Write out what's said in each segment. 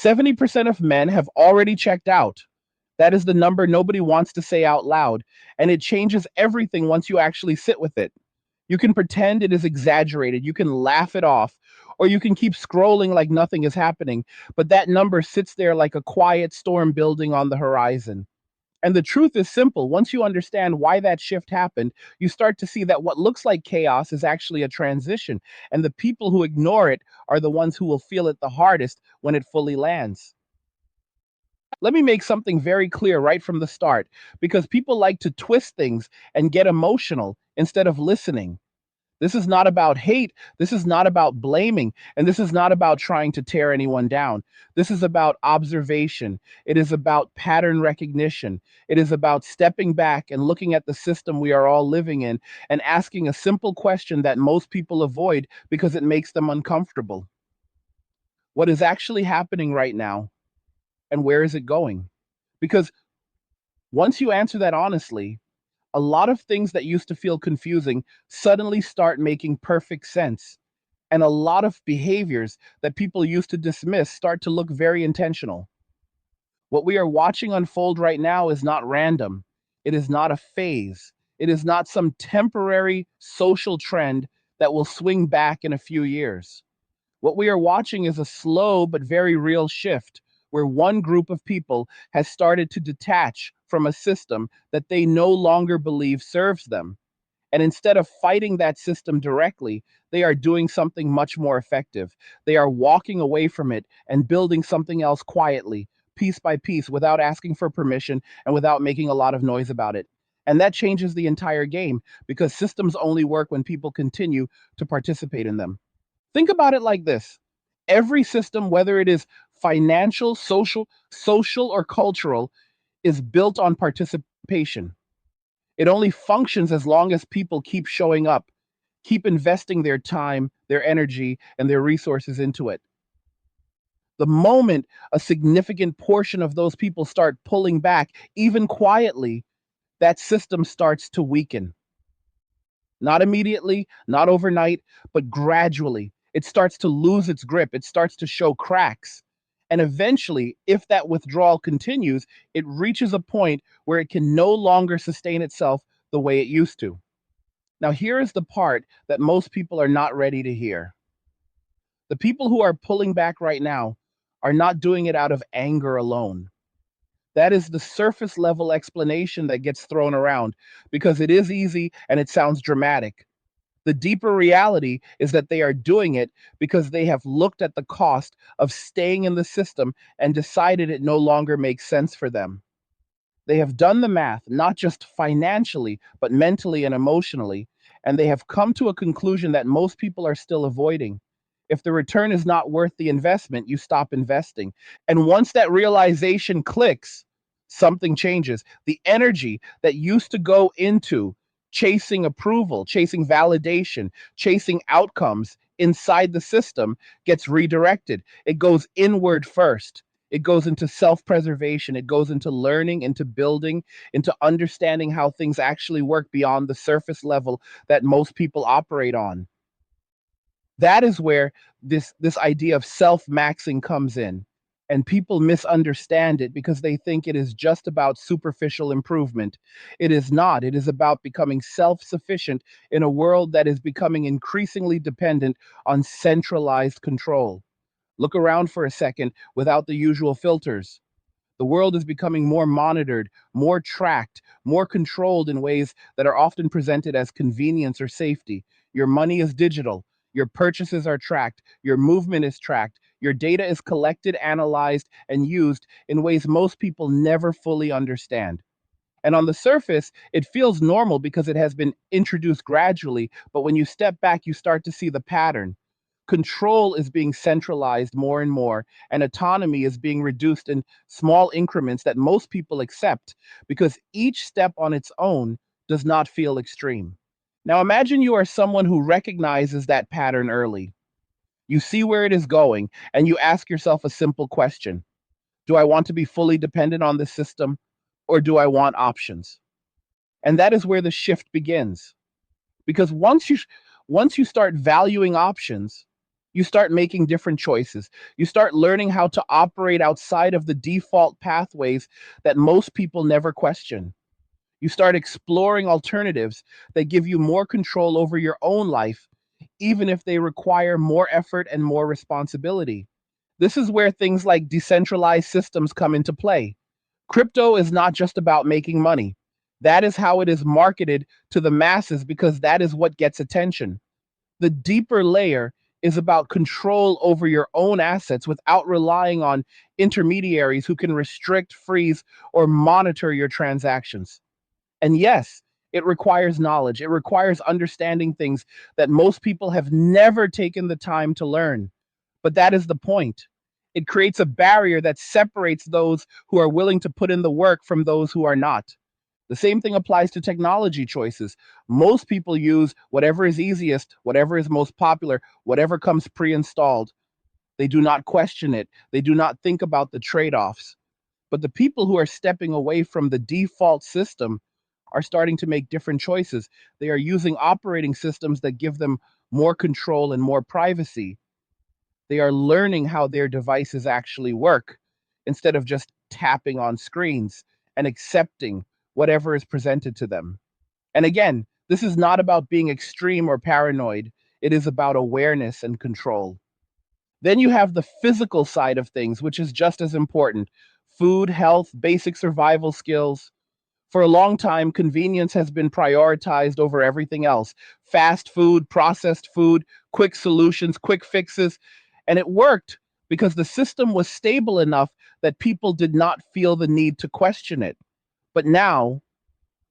70% of men have already checked out. That is the number nobody wants to say out loud, and it changes everything once you actually sit with it. You can pretend it is exaggerated, you can laugh it off, or you can keep scrolling like nothing is happening, but that number sits there like a quiet storm building on the horizon. And the truth is simple. Once you understand why that shift happened, you start to see that what looks like chaos is actually a transition. And the people who ignore it are the ones who will feel it the hardest when it fully lands. Let me make something very clear right from the start, because people like to twist things and get emotional instead of listening. This is not about hate. This is not about blaming. And this is not about trying to tear anyone down. This is about observation. It is about pattern recognition. It is about stepping back and looking at the system we are all living in and asking a simple question that most people avoid because it makes them uncomfortable. What is actually happening right now, and where is it going? Because once you answer that honestly, a lot of things that used to feel confusing suddenly start making perfect sense. And a lot of behaviors that people used to dismiss start to look very intentional. What we are watching unfold right now is not random. It is not a phase. It is not some temporary social trend that will swing back in a few years. What we are watching is a slow but very real shift where one group of people has started to detach from a system that they no longer believe serves them. And instead of fighting that system directly, they are doing something much more effective. They are walking away from it and building something else quietly, piece by piece, without asking for permission and without making a lot of noise about it. And that changes the entire game because systems only work when people continue to participate in them. Think about it like this. Every system, whether it is financial, social, or cultural, is built on participation. It only functions as long as people keep showing up, keep investing their time, their energy, and their resources into it. The moment a significant portion of those people start pulling back, even quietly, that system starts to weaken. Not immediately, not overnight, but gradually. It starts to lose its grip, it starts to show cracks. And eventually, if that withdrawal continues, it reaches a point where it can no longer sustain itself the way it used to. Now, here is the part that most people are not ready to hear. The people who are pulling back right now are not doing it out of anger alone. That is the surface level explanation that gets thrown around because it is easy and it sounds dramatic. The deeper reality is that they are doing it because they have looked at the cost of staying in the system and decided it no longer makes sense for them. They have done the math, not just financially, but mentally and emotionally, and they have come to a conclusion that most people are still avoiding. If the return is not worth the investment, you stop investing. And once that realization clicks, something changes. The energy that used to go into chasing approval, chasing validation, chasing outcomes inside the system gets redirected. It goes inward first. It goes into self preservation. It goes into learning, into building, into understanding how things actually work beyond the surface level that most people operate on. That is where this idea of self-maxing comes in. And people misunderstand it because they think it is just about superficial improvement. It is not. It is about becoming self-sufficient in a world that is becoming increasingly dependent on centralized control. Look around for a second without the usual filters. The world is becoming more monitored, more tracked, more controlled in ways that are often presented as convenience or safety. Your money is digital. Your purchases are tracked. Your movement is tracked. Your data is collected, analyzed, and used in ways most people never fully understand. And on the surface, it feels normal because it has been introduced gradually. But when you step back, you start to see the pattern. Control is being centralized more and more, and autonomy is being reduced in small increments that most people accept because each step on its own does not feel extreme. Now, imagine you are someone who recognizes that pattern early. You see where it is going, and you ask yourself a simple question. Do I want to be fully dependent on this system, or do I want options? And that is where the shift begins. Because once you start valuing options, You start making different choices. You start learning how to operate outside of the default pathways that most people never question. You start exploring alternatives that give you more control over your own life, even if they require more effort and more responsibility. This is where things like decentralized systems come into play. Crypto is not just about making money. That is how it is marketed to the masses because that is what gets attention. The deeper layer is about control over your own assets without relying on intermediaries who can restrict, freeze, or monitor your transactions. And yes, it requires knowledge. It requires understanding things that most people have never taken the time to learn. But that is the point. It creates a barrier that separates those who are willing to put in the work from those who are not. The same thing applies to technology choices. Most people use whatever is easiest, whatever is most popular, whatever comes pre installed. They do not question it, they do not think about the trade offs. But the people who are stepping away from the default system are starting to make different choices. They are using operating systems that give them more control and more privacy. They are learning how their devices actually work instead of just tapping on screens and accepting whatever is presented to them. And again, this is not about being extreme or paranoid, it is about awareness and control. Then you have the physical side of things, which is just as important: food, health, basic survival skills. For a long time, convenience has been prioritized over everything else: fast food, processed food, quick solutions, quick fixes. And it worked because the system was stable enough that people did not feel the need to question it. But now,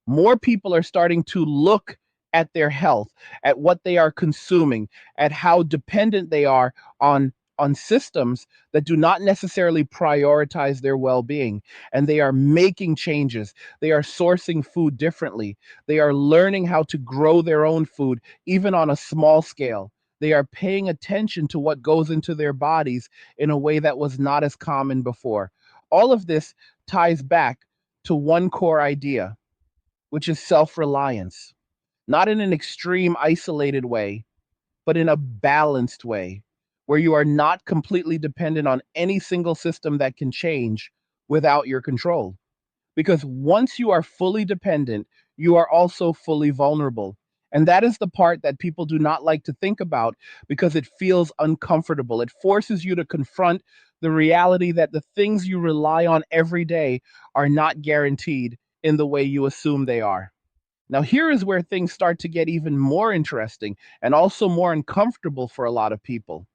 more people are starting to look at their health, at what they are consuming, at how dependent they are on systems that do not necessarily prioritize their well-being, and they are making changes. They are sourcing food differently. They are learning how to grow their own food even on a small scale. They are paying attention to what goes into their bodies in a way that was not as common before. All of this ties back to one core idea, which is self reliance, not in an extreme, isolated way, but in a balanced way where you are not completely dependent on any single system that can change without your control. Because once you are fully dependent, you are also fully vulnerable. And that is the part that people do not like to think about because it feels uncomfortable. It forces you to confront the reality that the things you rely on every day are not guaranteed in the way you assume they are. Now, here is where things start to get even more interesting and also more uncomfortable for a lot of people.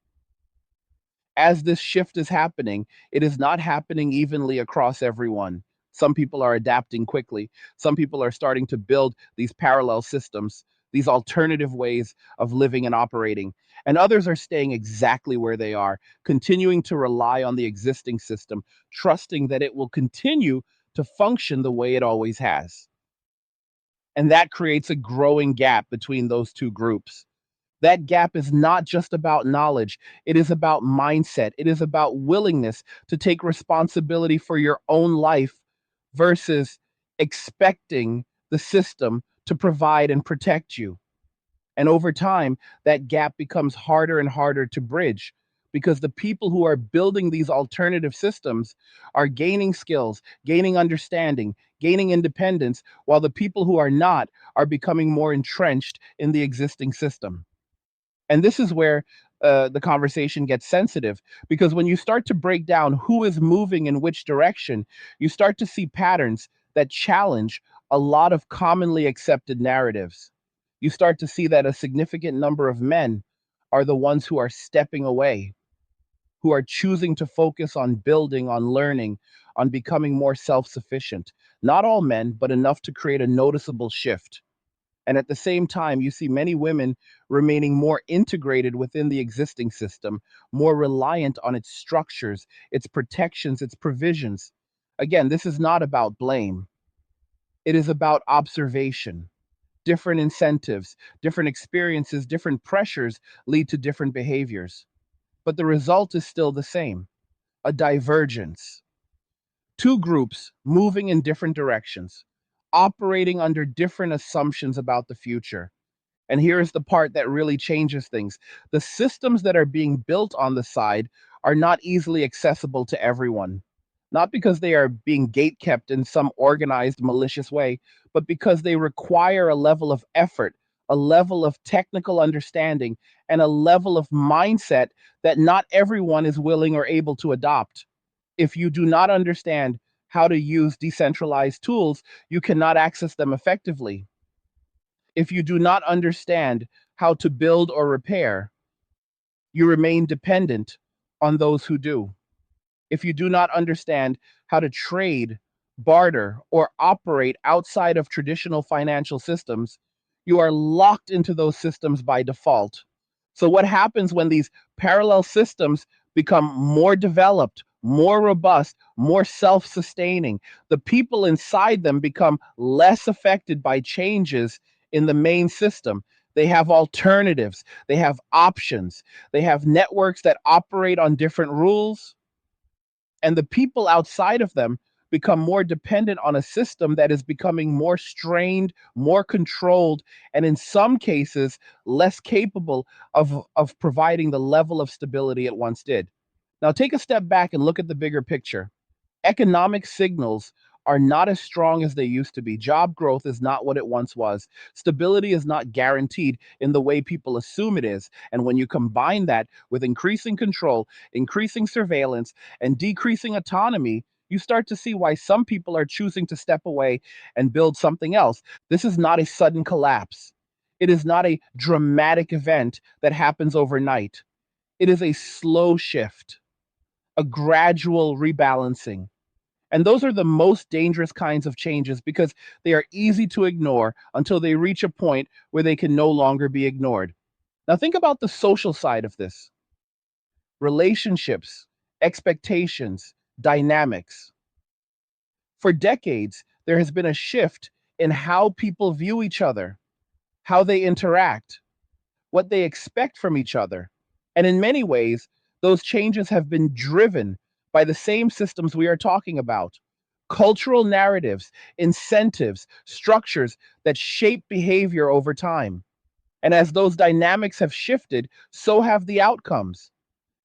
As this shift is happening, it is not happening evenly across everyone. Some people are adapting quickly. Some people are starting to build these parallel systems, these alternative ways of living and operating. And others are staying exactly where they are, continuing to rely on the existing system, trusting that it will continue to function the way it always has. And that creates a growing gap between those two groups. That gap is not just about knowledge, it is about mindset. It is about willingness to take responsibility for your own life versus expecting the system to provide and protect you. And over time, that gap becomes harder and harder to bridge because the people who are building these alternative systems are gaining skills, gaining understanding, gaining independence, while the people who are not are becoming more entrenched in the existing system. And this is where the conversation gets sensitive because when you start to break down who is moving in which direction, you start to see patterns that challenge a lot of commonly accepted narratives. You start to see that a significant number of men are the ones who are stepping away, who are choosing to focus on building, on learning, on becoming more self sufficient. Not all men, but enough to create a noticeable shift. And at the same time, you see many women remaining more integrated within the existing system, more reliant on its structures, its protections, its provisions. Again, this is not about blame, it is about observation. Different incentives, different experiences, different pressures lead to different behaviors. But the result is still the same: a divergence. Two groups moving in different directions, operating under different assumptions about the future. And here is the part that really changes things. The systems that are being built on the side are not easily accessible to everyone. Not because they are being gatekept in some organized, malicious way, but because they require a level of effort, a level of technical understanding, and a level of mindset that not everyone is willing or able to adopt. If you do not understand how to use decentralized tools, you cannot access them effectively. If you do not understand how to build or repair, you remain dependent on those who do. If you do not understand how to trade, barter, or operate outside of traditional financial systems, you are locked into those systems by default. So, what happens when these parallel systems become more developed, more robust, more self sustaining? The people inside them become less affected by changes in the main system. They have alternatives, they have options, they have networks that operate on different rules, and the people outside of them become more dependent on a system that is becoming more strained, more controlled, and in some cases less capable of providing the level of stability it once did. Now take a step back and look at the bigger picture. Economic signals are not as strong as they used to be. Job growth is not what it once was. Stability is not guaranteed in the way people assume it is. And when you combine that with increasing control, increasing surveillance, and decreasing autonomy, you start to see why some people are choosing to step away and build something else. This is not a sudden collapse. It is not a dramatic event that happens overnight. It is a slow shift, a gradual rebalancing. And those are the most dangerous kinds of changes because they are easy to ignore until they reach a point where they can no longer be ignored. Now, think about the social side of this: relationships, expectations, dynamics. For decades, there has been a shift in how people view each other, how they interact, what they expect from each other. And in many ways, those changes have been driven by the same systems we are talking about: cultural narratives, incentives, structures that shape behavior over time. And as those dynamics have shifted, so have the outcomes.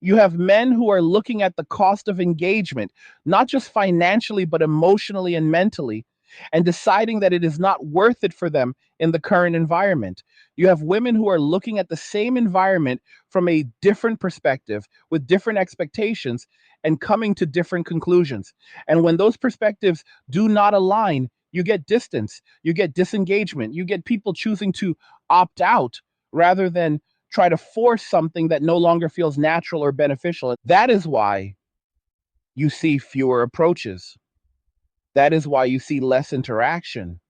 You have men who are looking at the cost of engagement, not just financially, but emotionally and mentally, and deciding that it is not worth it for them in the current environment. You have women who are looking at the same environment from a different perspective, with different expectations, and coming to different conclusions. And when those perspectives do not align, you get distance, you get disengagement, you get people choosing to opt out rather than try to force something that no longer feels natural or beneficial. That is why you see fewer approaches. That is why you see less interaction.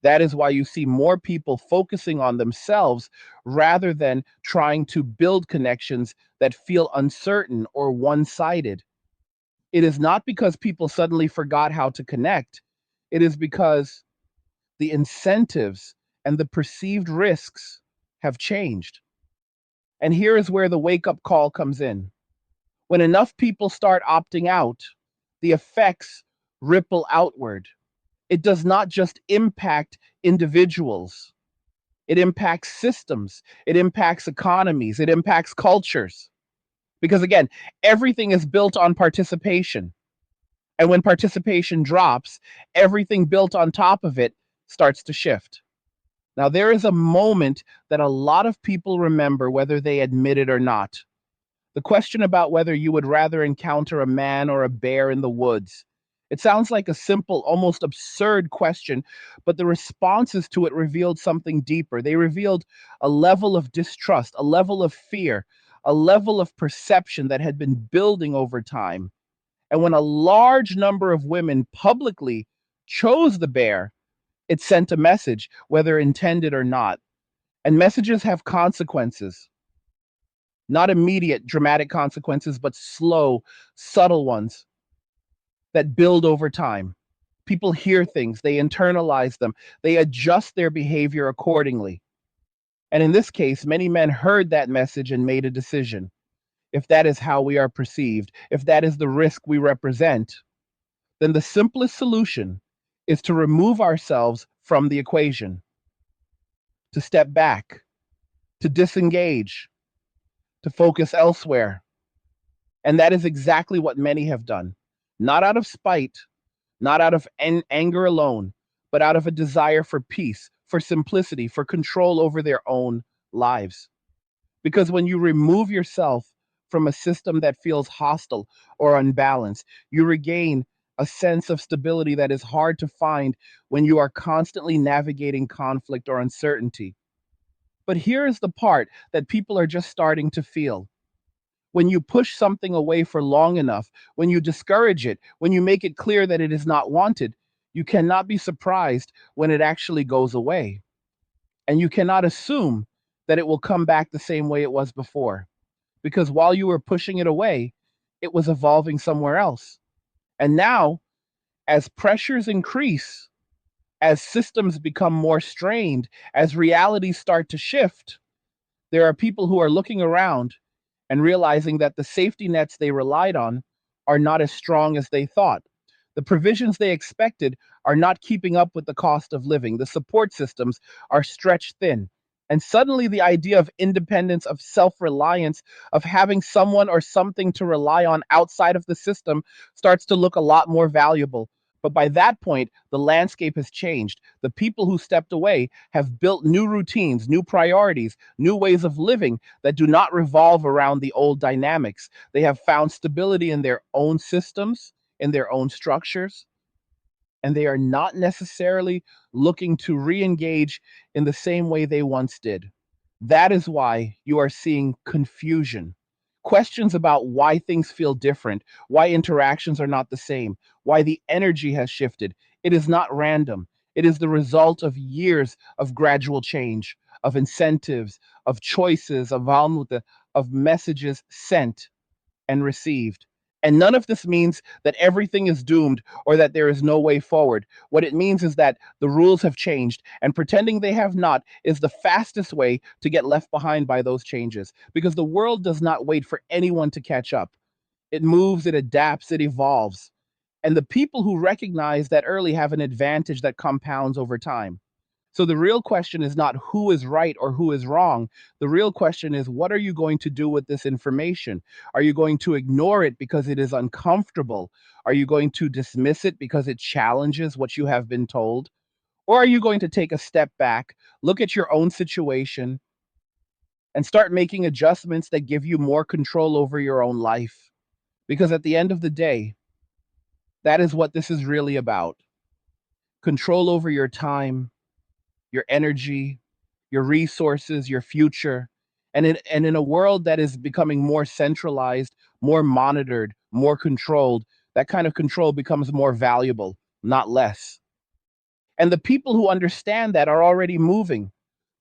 That is why you see more people focusing on themselves rather than trying to build connections that feel uncertain or one sided. It is not because people suddenly forgot how to connect, it is because the incentives and the perceived risks have changed. And here is where the wake up call comes in. When enough people start opting out, the effects ripple outward. It does not just impact individuals, it impacts systems, it impacts economies, it impacts cultures. Because again, everything is built on participation. And when participation drops, everything built on top of it starts to shift. Now, there is a moment that a lot of people remember, whether they admit it or not. The question about whether you would rather encounter a man or a bear in the woods. It sounds like a simple, almost absurd question, but the responses to it revealed something deeper. They revealed a level of distrust, a level of fear, a level of perception that had been building over time. And when a large number of women publicly chose the bear, it sent a message, whether intended or not. And messages have consequences, not immediate dramatic consequences, but slow, subtle ones that build over time. People hear things, they internalize them, they adjust their behavior accordingly. And in this case, many men heard that message and made a decision. If that is how we are perceived, if that is the risk we represent, then the simplest solution is to remove ourselves from the equation. to step back, to disengage, to focus elsewhere. And that is exactly what many have done. Not out of spite, not out of anger alone, but out of a desire for peace, for simplicity, for control over their own lives. Because when you remove yourself from a system that feels hostile or unbalanced, you regain a sense of stability that is hard to find when you are constantly navigating conflict or uncertainty. But here is the part that people are just starting to feel. When you push something away for long enough, when you discourage it, when you make it clear that it is not wanted, you cannot be surprised when it actually goes away. And you cannot assume that it will come back the same way it was before. Because while you were pushing it away, it was evolving somewhere else. And now, as pressures increase, as systems become more strained, as realities start to shift, there are people who are looking around and realizing that the safety nets they relied on are not as strong as they thought. The provisions they expected are not keeping up with the cost of living. The support systems are stretched thin. And suddenly, the idea of independence, of self reliance, of having someone or something to rely on outside of the system starts to look a lot more valuable. But by that point, the landscape has changed. The people who stepped away have built new routines, new priorities, new ways of living that do not revolve around the old dynamics. They have found stability in their own systems, in their own structures, and they are not necessarily looking to re engage in the same way they once did. That is why you are seeing confusion. Questions about why things feel different, why interactions are not the same, why the energy has shifted. It is not random. It is the result of years of gradual change, of incentives, of choices, of messages sent and received. And none of this means that everything is doomed or that there is no way forward. What it means is that the rules have changed, and pretending they have not is the fastest way to get left behind by those changes, because the world does not wait for anyone to catch up. It moves, it adapts, it evolves. And the people who recognize that early have an advantage that compounds over time. So the real question is not who is right or who is wrong. The real question is, what are you going to do with this information? Are you going to ignore it because it is uncomfortable? Are you going to dismiss it because it challenges what you have been told? Or are you going to take a step back, look at your own situation, and start making adjustments that give you more control over your own life? Because at the end of the day, that is what this is really about: control over your time, your energy, your resources, your future. And in a world that is becoming more centralized, more monitored, more controlled, that kind of control becomes more valuable, not less. And the people who understand that are already moving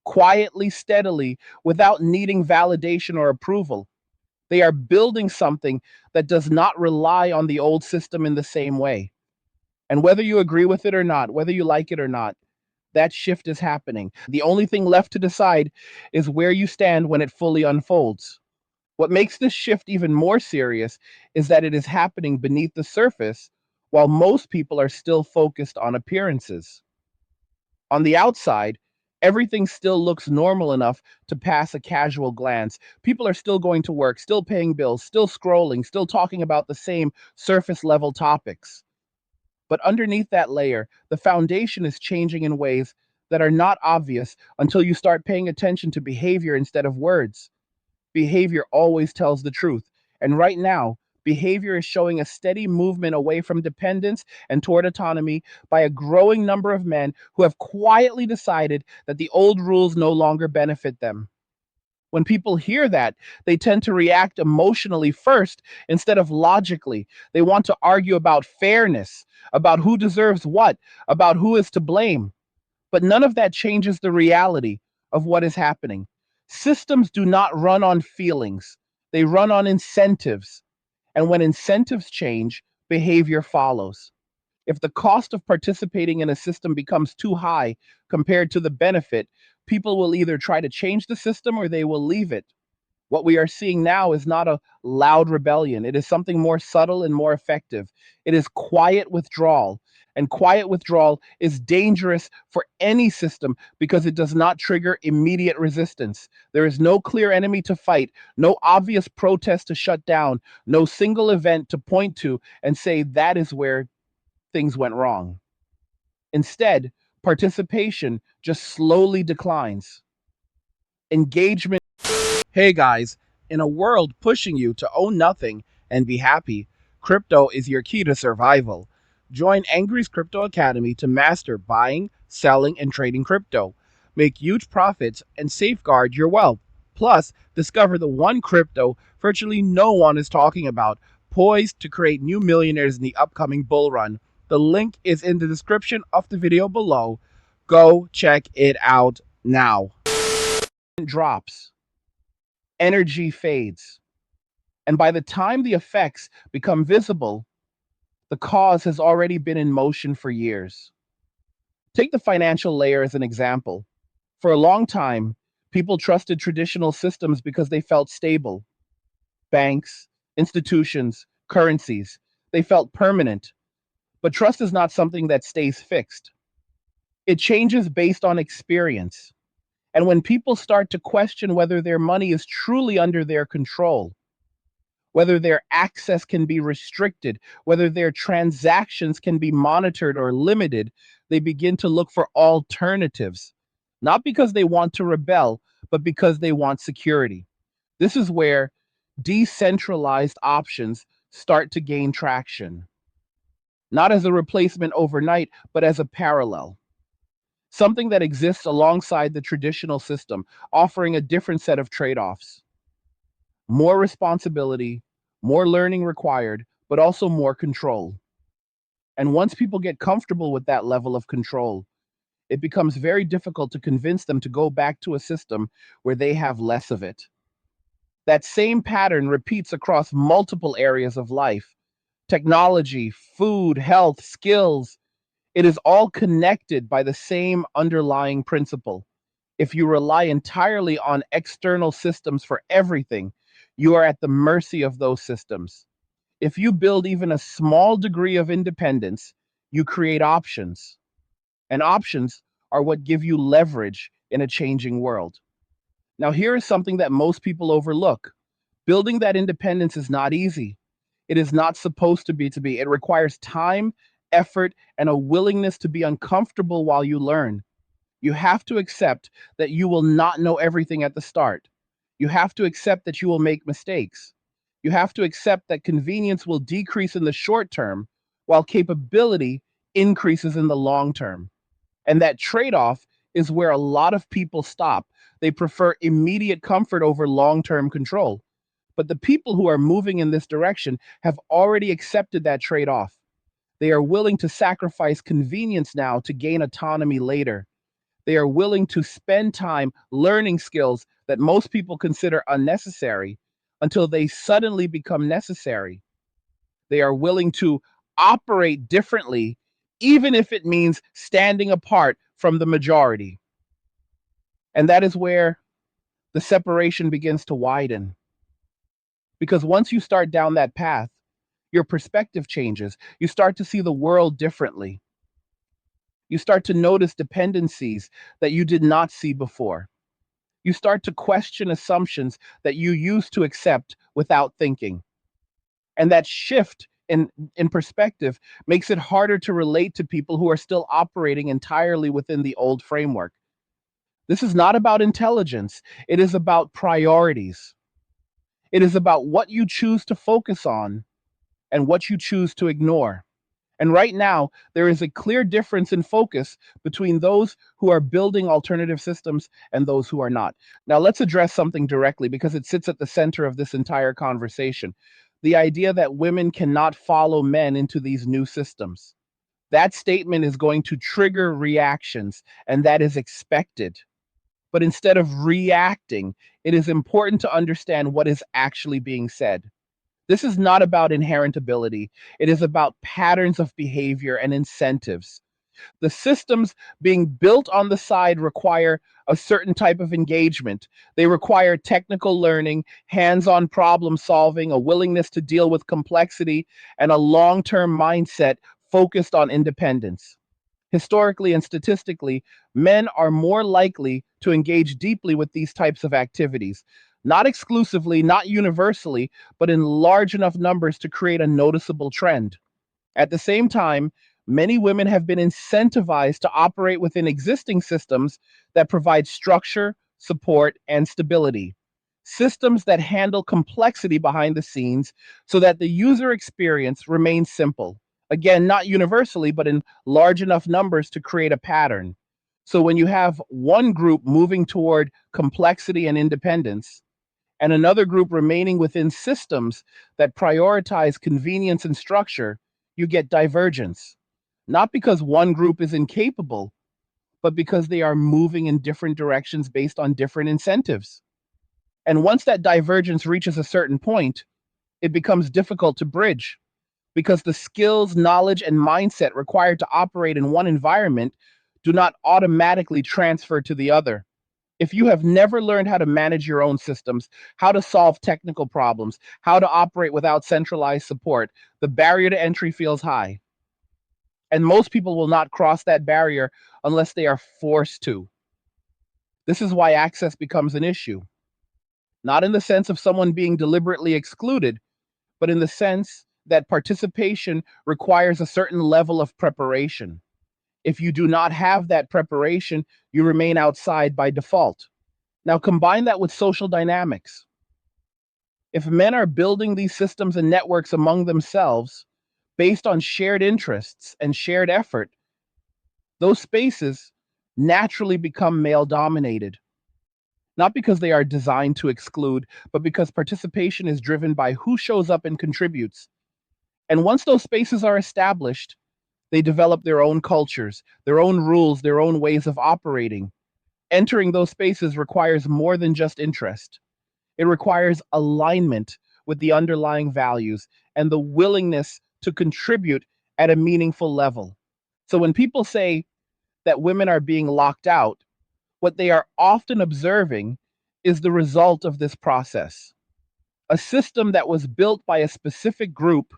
quietly, steadily, without needing validation or approval. They are building something that does not rely on the old system in the same way. And whether you agree with it or not, whether you like it or not, that shift is happening. The only thing left to decide is where you stand when it fully unfolds. What makes this shift even more serious is that it is happening beneath the surface while most people are still focused on appearances. On the outside, everything still looks normal enough to pass a casual glance. People are still going to work, still paying bills, still scrolling, still talking about the same surface level topics. But underneath that layer, the foundation is changing in ways that are not obvious until you start paying attention to behavior instead of words. Behavior always tells the truth. And right now, behavior is showing a steady movement away from dependence and toward autonomy by a growing number of men who have quietly decided that the old rules no longer benefit them. When people hear that, they tend to react emotionally first instead of logically. They want to argue about fairness, about who deserves what, about who is to blame. But none of that changes the reality of what is happening. Systems do not run on feelings, they run on incentives. And when incentives change, behavior follows. If the cost of participating in a system becomes too high compared to the benefit, people will either try to change the system or they will leave it. What we are seeing now is not a loud rebellion. It is something more subtle and more effective. It is quiet withdrawal. And quiet withdrawal is dangerous for any system because it does not trigger immediate resistance. There is no clear enemy to fight, no obvious protest to shut down, no single event to point to and say that is where things went wrong. Instead, participation just slowly declines. Engagement. Hey guys, in a world pushing you to own nothing and be happy, crypto is your key to survival. Join Angry's Crypto Academy to master buying, selling, and trading crypto. Make huge profits and safeguard your wealth. Plus, discover the one crypto virtually no one is talking about, poised to create new millionaires in the upcoming bull run. The link is in the description of the video below. Go check it out now. Drops. Energy fades. And by the time the effects become visible, the cause has already been in motion for years. Take the financial layer as an example. For a long time, people trusted traditional systems because they felt stable. Banks, institutions, currencies, they felt permanent. But trust is not something that stays fixed. It changes based on experience. And when people start to question whether their money is truly under their control, whether their access can be restricted, whether their transactions can be monitored or limited, they begin to look for alternatives, not because they want to rebel, but because they want security. This is where decentralized options start to gain traction, not as a replacement overnight, but as a parallel. Something that exists alongside the traditional system, offering a different set of trade offs. More responsibility, more learning required, but also more control. And once people get comfortable with that level of control, it becomes very difficult to convince them to go back to a system where they have less of it. That same pattern repeats across multiple areas of life: technology, food, health, skills. It is all connected by the same underlying principle. If you rely entirely on external systems for everything, you are at the mercy of those systems. If you build even a small degree of independence, you create options. And options are what give you leverage in a changing world. Now, here is something that most people overlook. Building that independence is not easy. It is not supposed to be. It requires time, effort, and a willingness to be uncomfortable while you learn. You have to accept that you will not know everything at the start. You have to accept that you will make mistakes. You have to accept that convenience will decrease in the short term while capability increases in the long term. And that trade off is where a lot of people stop. They prefer immediate comfort over long term control. But the people who are moving in this direction have already accepted that trade off. They are willing to sacrifice convenience now to gain autonomy later. They are willing to spend time learning skills that most people consider unnecessary until they suddenly become necessary. They are willing to operate differently, even if it means standing apart from the majority. And that is where the separation begins to widen. Because once you start down that path, your perspective changes. You start to see the world differently. You start to notice dependencies that you did not see before. You start to question assumptions that you used to accept without thinking. And that shift in perspective makes it harder to relate to people who are still operating entirely within the old framework. This is not about intelligence, it is about priorities. It is about what you choose to focus on and what you choose to ignore. And right now, there is a clear difference in focus between those who are building alternative systems and those who are not. Now, let's address something directly because it sits at the center of this entire conversation: the idea that women cannot follow men into these new systems. That statement is going to trigger reactions, and that is expected. But instead of reacting, it is important to understand what is actually being said. This is not about inherent ability. It is about patterns of behavior and incentives. The systems being built on the side require a certain type of engagement. They require technical learning, hands on problem solving, a willingness to deal with complexity, and a long term mindset focused on independence. Historically and statistically, men are more likely to engage deeply with these types of activities, not exclusively, not universally, but in large enough numbers to create a noticeable trend. At the same time, many women have been incentivized to operate within existing systems that provide structure, support, and stability. Systems that handle complexity behind the scenes so that the user experience remains simple. Again, not universally, but in large enough numbers to create a pattern. So when you have one group moving toward complexity and independence, and another group remaining within systems that prioritize convenience and structure, you get divergence. Not because one group is incapable, but because they are moving in different directions based on different incentives. And once that divergence reaches a certain point, it becomes difficult to bridge because the skills, knowledge, and mindset required to operate in one environment do not automatically transfer to the other. If you have never learned how to manage your own systems, how to solve technical problems, how to operate without centralized support, the barrier to entry feels high. And most people will not cross that barrier unless they are forced to. This is why access becomes an issue, not in the sense of someone being deliberately excluded, but in the sense that participation requires a certain level of preparation. If you do not have that preparation, you remain outside by default. Now, combine that with social dynamics. If men are building these systems and networks among themselves based on shared interests and shared effort, those spaces naturally become male dominated, not because they are designed to exclude, but because participation is driven by who shows up and contributes. And once those spaces are established, they develop their own cultures, their own rules, their own ways of operating. Entering those spaces requires more than just interest. It requires alignment with the underlying values and the willingness to contribute at a meaningful level. So when people say that women are being locked out, what they are often observing is the result of this process. A system that was built by a specific group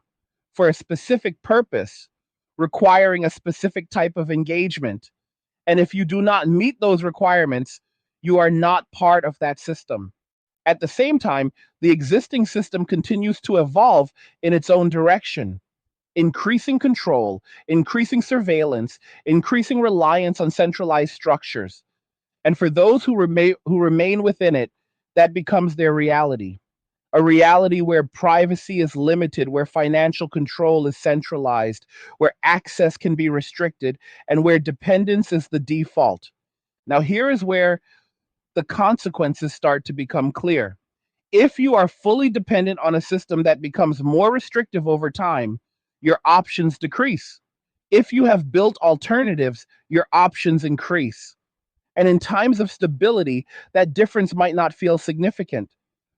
for a specific purpose, requiring a specific type of engagement. And if you do not meet those requirements, you are not part of that system. At the same time, the existing system continues to evolve in its own direction, increasing control, increasing surveillance, increasing reliance on centralized structures. And for those who remain within it, that becomes their reality. A reality where privacy is limited, where financial control is centralized, where access can be restricted, and where dependence is the default. Now, here is where the consequences start to become clear. If you are fully dependent on a system that becomes more restrictive over time, your options decrease. If you have built alternatives, your options increase. And in times of stability, that difference might not feel significant.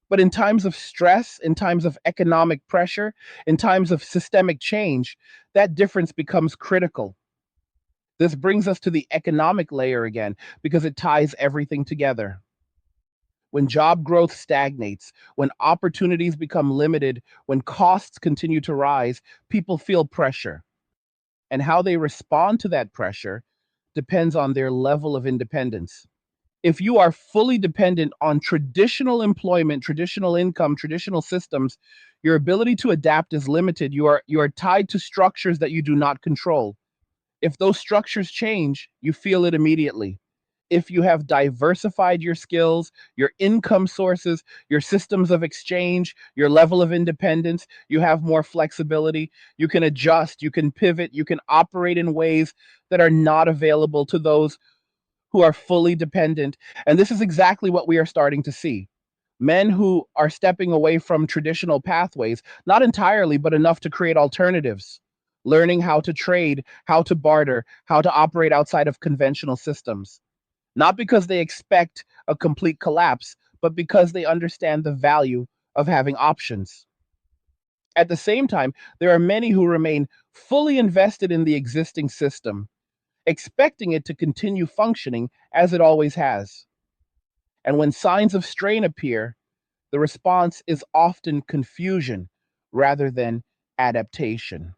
But in times of stress, in times of economic pressure, in times of systemic change, that difference becomes critical. This brings us to the economic layer again, because it ties everything together. When job growth stagnates, when opportunities become limited, when costs continue to rise, people feel pressure. And how they respond to that pressure depends on their level of independence. If you are fully dependent on traditional employment, traditional income, traditional systems, your ability to adapt is limited. You are tied to structures that you do not control. If those structures change, you feel it immediately. If you have diversified your skills, your income sources, your systems of exchange, your level of independence, you have more flexibility, you can adjust, you can pivot, you can operate in ways that are not available to those who are fully dependent. And this is exactly what we are starting to see. Men who are stepping away from traditional pathways, not entirely, but enough to create alternatives, learning how to trade, how to barter, how to operate outside of conventional systems. Not because they expect a complete collapse, but because they understand the value of having options. At the same time, there are many who remain fully invested in the existing system, expecting it to continue functioning as it always has. And when signs of strain appear, the response is often confusion rather than adaptation.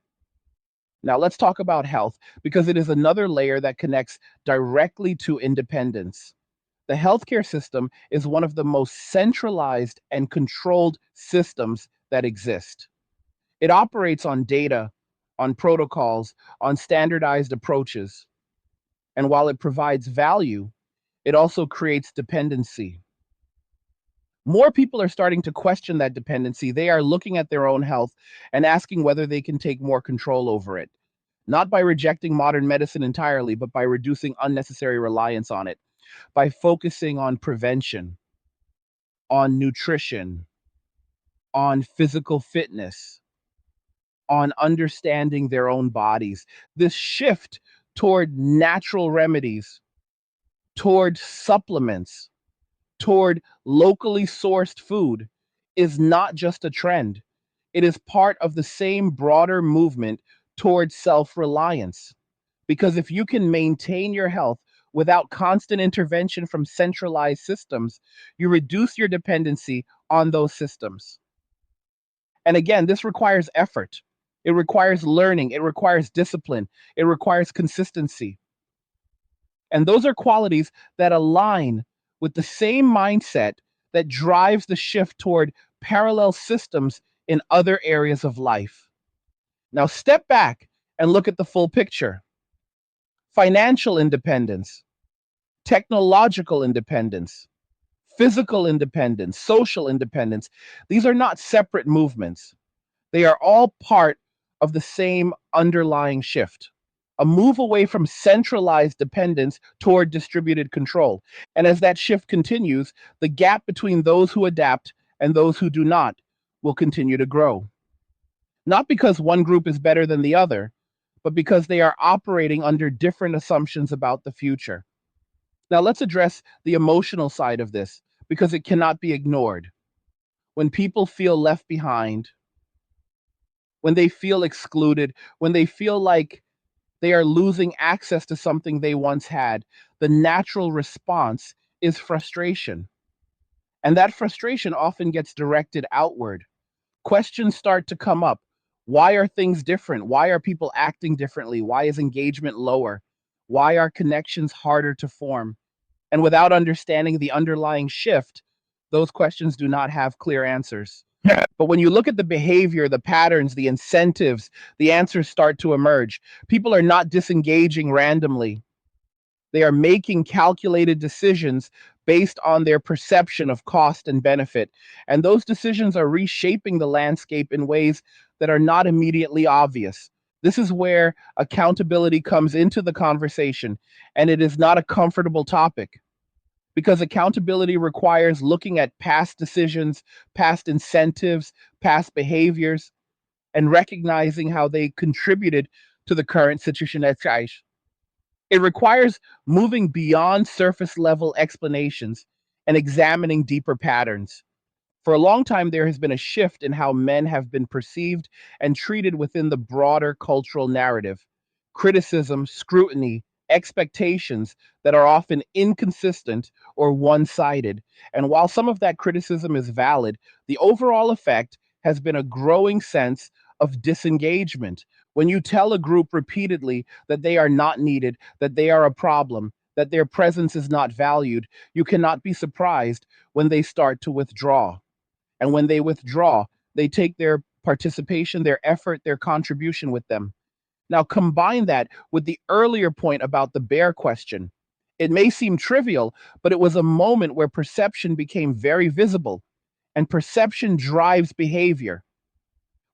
Now, let's talk about health because it is another layer that connects directly to independence. The healthcare system is one of the most centralized and controlled systems that exist. It operates on data, on protocols, on standardized approaches. And while it provides value, it also creates dependency. More people are starting to question that dependency. They are looking at their own health and asking whether they can take more control over it, not by rejecting modern medicine entirely, but by reducing unnecessary reliance on it, by focusing on prevention, on nutrition, on physical fitness, on understanding their own bodies. This shift toward natural remedies, toward supplements, toward locally sourced food is not just a trend. It is part of the same broader movement toward self reliance. Because if you can maintain your health without constant intervention from centralized systems, you reduce your dependency on those systems. And again, this requires effort. It requires learning. It requires discipline. It requires consistency. And those are qualities that align with the same mindset that drives the shift toward parallel systems in other areas of life. Now, step back and look at the full picture. Financial independence, technological independence, physical independence, social independence. These are not separate movements. They are all part of the same underlying shift, a move away from centralized dependence toward distributed control. And as that shift continues, the gap between those who adapt and those who do not will continue to grow. Not because one group is better than the other, but because they are operating under different assumptions about the future. Now, let's address the emotional side of this because it cannot be ignored. When people feel left behind, when they feel excluded, when they feel like they are losing access to something they once had, the natural response is frustration. And that frustration often gets directed outward. Questions start to come up. Why are things different? Why are people acting differently? Why is engagement lower? Why are connections harder to form? And without understanding the underlying shift, those questions do not have clear answers. But when you look at the behavior, the patterns, the incentives, the answers start to emerge. People are not disengaging randomly. They are making calculated decisions based on their perception of cost and benefit. And those decisions are reshaping the landscape in ways that are not immediately obvious. This is where accountability comes into the conversation, and it is not a comfortable topic because accountability requires looking at past decisions, past incentives, past behaviors, and recognizing how they contributed to the current situation at Chaish. It requires moving beyond surface level explanations and examining deeper patterns. For a long time, there has been a shift in how men have been perceived and treated within the broader cultural narrative. Criticism, scrutiny, expectations that are often inconsistent or one sided. And while some of that criticism is valid, the overall effect has been a growing sense of disengagement. When you tell a group repeatedly that they are not needed, that they are a problem, that their presence is not valued, you cannot be surprised when they start to withdraw. And when they withdraw, they take their participation, their effort, their contribution with them. Now, combine that with the earlier point about the bear question. It may seem trivial, but it was a moment where perception became very visible, and perception drives behavior.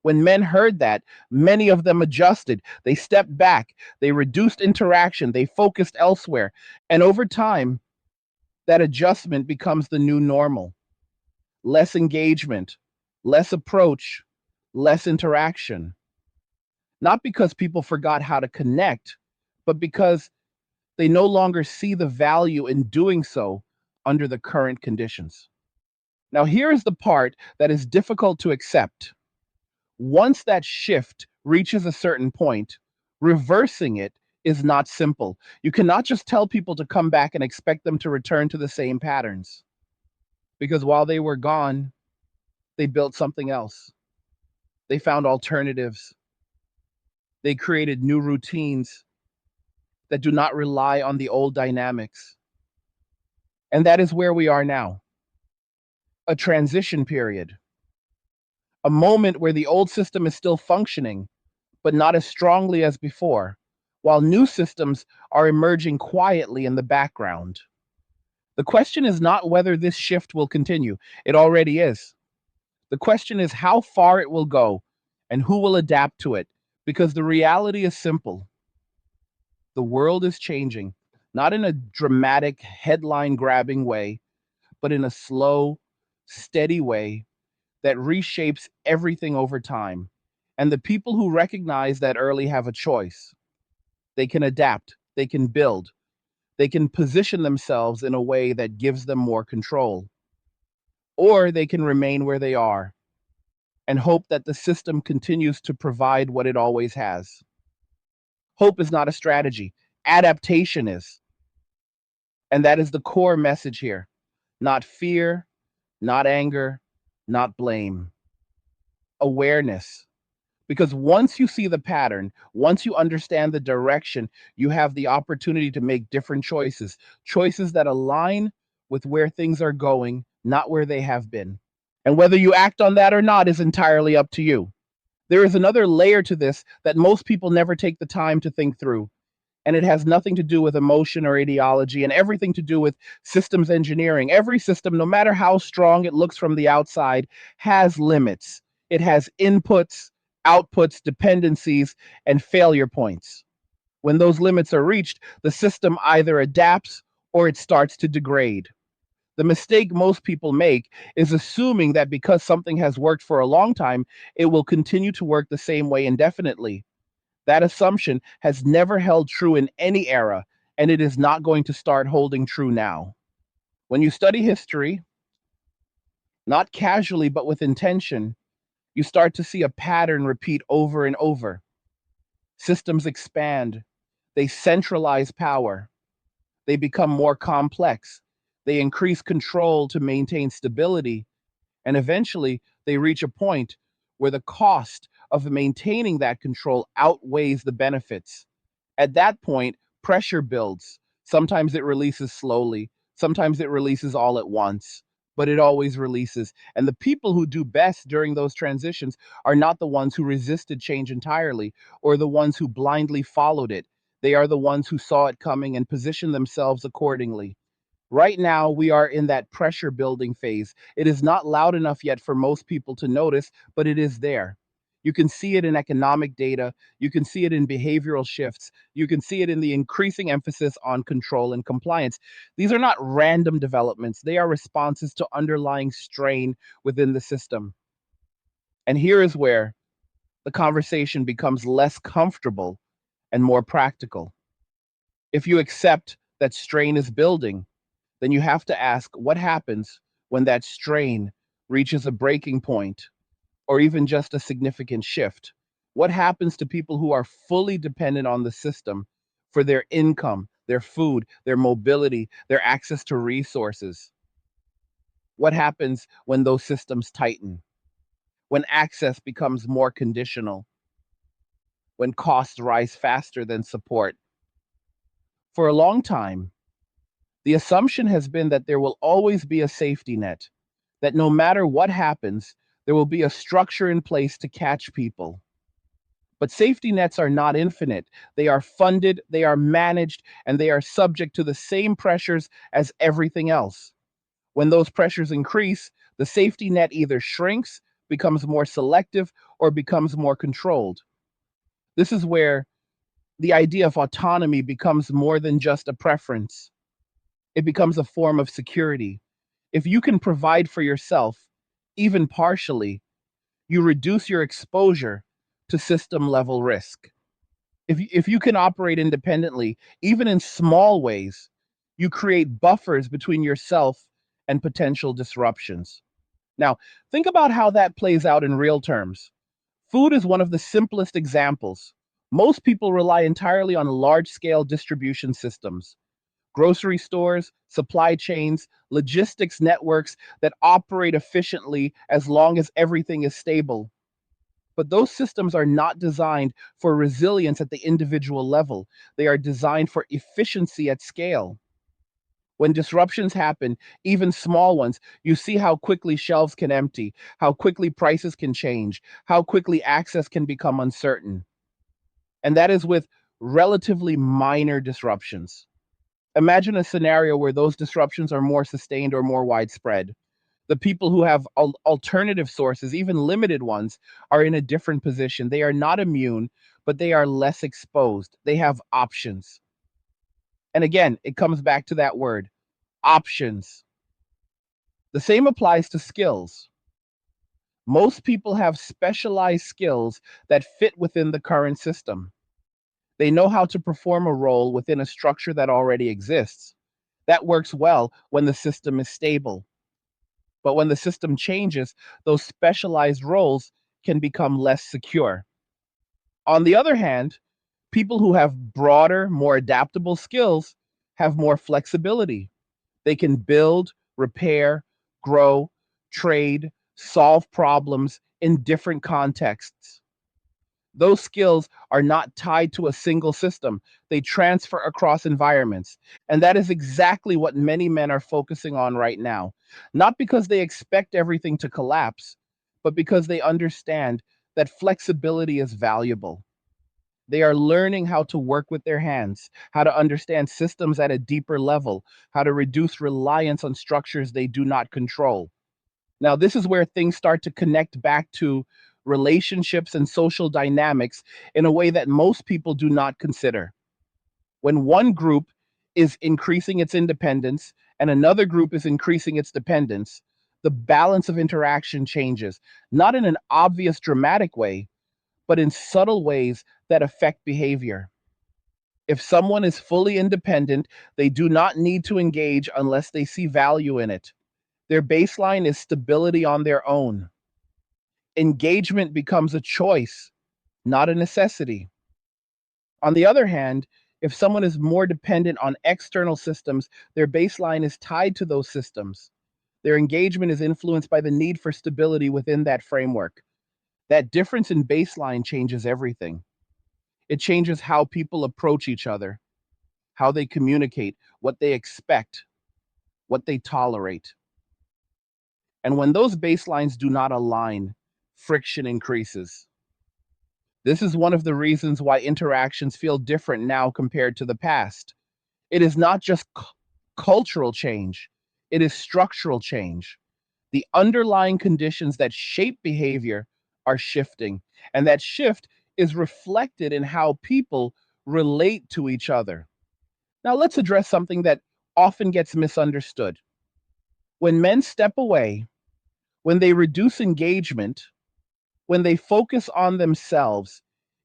When men heard that, many of them adjusted. They stepped back, they reduced interaction, they focused elsewhere. And over time, that adjustment becomes the new normal. Less engagement, less approach, less interaction. Not because people forgot how to connect, but because they no longer see the value in doing so under the current conditions. Now, here is the part that is difficult to accept. Once that shift reaches a certain point, reversing it is not simple. You cannot just tell people to come back and expect them to return to the same patterns, because while they were gone, they built something else. They found alternatives. They created new routines that do not rely on the old dynamics. And that is where we are now, a transition period, a moment where the old system is still functioning, but not as strongly as before, while new systems are emerging quietly in the background. The question is not whether this shift will continue, it already is. The question is how far it will go and who will adapt to it, because the reality is simple. The world is changing, not in a dramatic, headline grabbing way, but in a slow, steady way that reshapes everything over time. And the people who recognize that early have a choice. They can adapt, they can build, they can position themselves in a way that gives them more control. Or they can remain where they are and hope that the system continues to provide what it always has. Hope is not a strategy, adaptation is. And that is the core message here. Not fear, not anger, not blame. Awareness. Because once you see the pattern, once you understand the direction, you have the opportunity to make different choices, choices that align with where things are going, not where they have been. And whether you act on that or not is entirely up to you. There is another layer to this that most people never take the time to think through, and it has nothing to do with emotion or ideology and everything to do with systems engineering. Every system, no matter how strong it looks from the outside, has limits. It has inputs, outputs, dependencies, and failure points. When those limits are reached, the system either adapts or it starts to degrade. The mistake most people make is assuming that because something has worked for a long time, it will continue to work the same way indefinitely. That assumption has never held true in any era, and it is not going to start holding true now. When you study history, not casually but with intention, you start to see a pattern repeat over and over. Systems expand, they centralize power, they become more complex, they increase control to maintain stability, and eventually they reach a point where the cost of maintaining that control outweighs the benefits. At that point, pressure builds. Sometimes it releases slowly, sometimes it releases all at once, but it always releases. And the people who do best during those transitions are not the ones who resisted change entirely or the ones who blindly followed it. They are the ones who saw it coming and positioned themselves accordingly. Right now, we are in that pressure building phase. It is not loud enough yet for most people to notice, but it is there. You can see it in economic data. You can see it in behavioral shifts. You can see it in the increasing emphasis on control and compliance. These are not random developments, they are responses to underlying strain within the system. And here is where the conversation becomes less comfortable and more practical. If you accept that strain is building, then you have to ask what happens when that strain reaches a breaking point or even just a significant shift. What happens to people who are fully dependent on the system for their income, their food, their mobility, their access to resources? What happens when those systems tighten? When access becomes more conditional? When costs rise faster than support? For a long time, the assumption has been that there will always be a safety net, that no matter what happens, there will be a structure in place to catch people. But safety nets are not infinite. They are funded, they are managed, and they are subject to the same pressures as everything else. When those pressures increase, the safety net either shrinks, becomes more selective, or becomes more controlled. This is where the idea of autonomy becomes more than just a preference. It becomes a form of security. If you can provide for yourself, even partially, you reduce your exposure to system level risk. If you can operate independently, even in small ways, you create buffers between yourself and potential disruptions. Now, think about how that plays out in real terms. Food is one of the simplest examples. Most people rely entirely on large scale distribution systems, grocery stores, supply chains, logistics networks that operate efficiently as long as everything is stable. But those systems are not designed for resilience at the individual level. They are designed for efficiency at scale. When disruptions happen, even small ones, you see how quickly shelves can empty, how quickly prices can change, how quickly access can become uncertain. And that is with relatively minor disruptions. Imagine a scenario where those disruptions are more sustained or more widespread. The people who have alternative sources, even limited ones, are in a different position. They are not immune, but they are less exposed. They have options. And again, it comes back to that word, options. The same applies to skills. Most people have specialized skills that fit within the current system. They know how to perform a role within a structure that already exists. That works well when the system is stable. But when the system changes, those specialized roles can become less secure. On the other hand, people who have broader, more adaptable skills have more flexibility. They can build, repair, grow, trade, solve problems in different contexts. Those skills are not tied to a single system. They transfer across environments. And that is exactly what many men are focusing on right now. Not because they expect everything to collapse, but because they understand that flexibility is valuable. They are learning how to work with their hands, how to understand systems at a deeper level, how to reduce reliance on structures they do not control. Now, this is where things start to connect back to relationships and social dynamics in a way that most people do not consider. When one group is increasing its independence and another group is increasing its dependence, the balance of interaction changes, not in an obvious dramatic way, but in subtle ways that affect behavior. If someone is fully independent, they do not need to engage unless they see value in it. Their baseline is stability on their own. Engagement becomes a choice, not a necessity. On the other hand, if someone is more dependent on external systems, their baseline is tied to those systems. Their engagement is influenced by the need for stability within that framework. That difference in baseline changes everything. It changes how people approach each other, how they communicate, what they expect, what they tolerate. And when those baselines do not align, friction increases. This is one of the reasons why interactions feel different now compared to the past. It is not just cultural change, it is structural change. The underlying conditions that shape behavior are shifting, and that shift is reflected in how people relate to each other. Now, let's address something that often gets misunderstood. When men step away, when they reduce engagement, when they focus on themselves,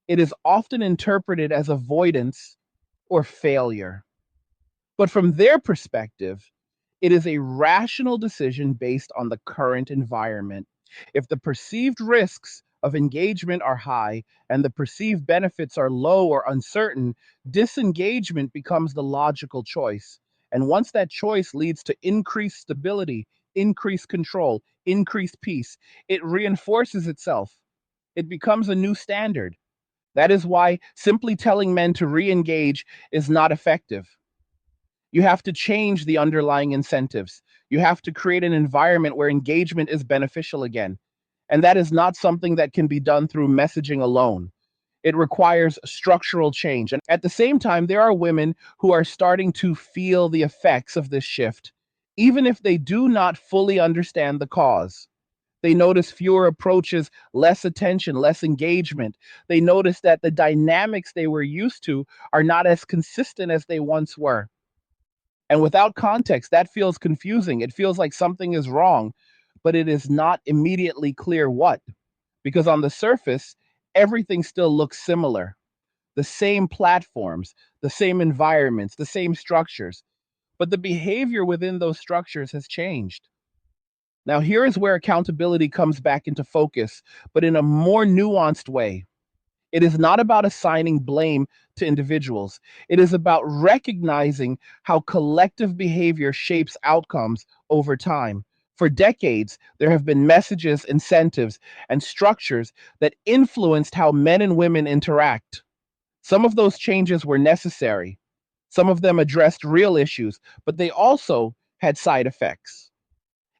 it is often interpreted as avoidance or failure. But from their perspective, it is a rational decision based on the current environment. If the perceived risks of engagement are high and the perceived benefits are low or uncertain, disengagement becomes the logical choice. And once that choice leads to increased stability, increased control, increased peace, it reinforces itself. It becomes a new standard. That is why simply telling men to re engage is not effective. You have to change the underlying incentives. You have to create an environment where engagement is beneficial again. And that is not something that can be done through messaging alone. It requires structural change. And at the same time, there are women who are starting to feel the effects of this shift, even if they do not fully understand the cause. They notice fewer approaches, less attention, less engagement. They notice that the dynamics they were used to are not as consistent as they once were. And without context, that feels confusing. It feels like something is wrong, but it is not immediately clear what. Because on the surface, everything still looks similar. The same platforms, the same environments, the same structures. But the behavior within those structures has changed. Now, here is where accountability comes back into focus, but in a more nuanced way. It is not about assigning blame to individuals. It is about recognizing how collective behavior shapes outcomes over time. For decades, there have been messages, incentives, and structures that influenced how men and women interact. Some of those changes were necessary. Some of them addressed real issues, but they also had side effects.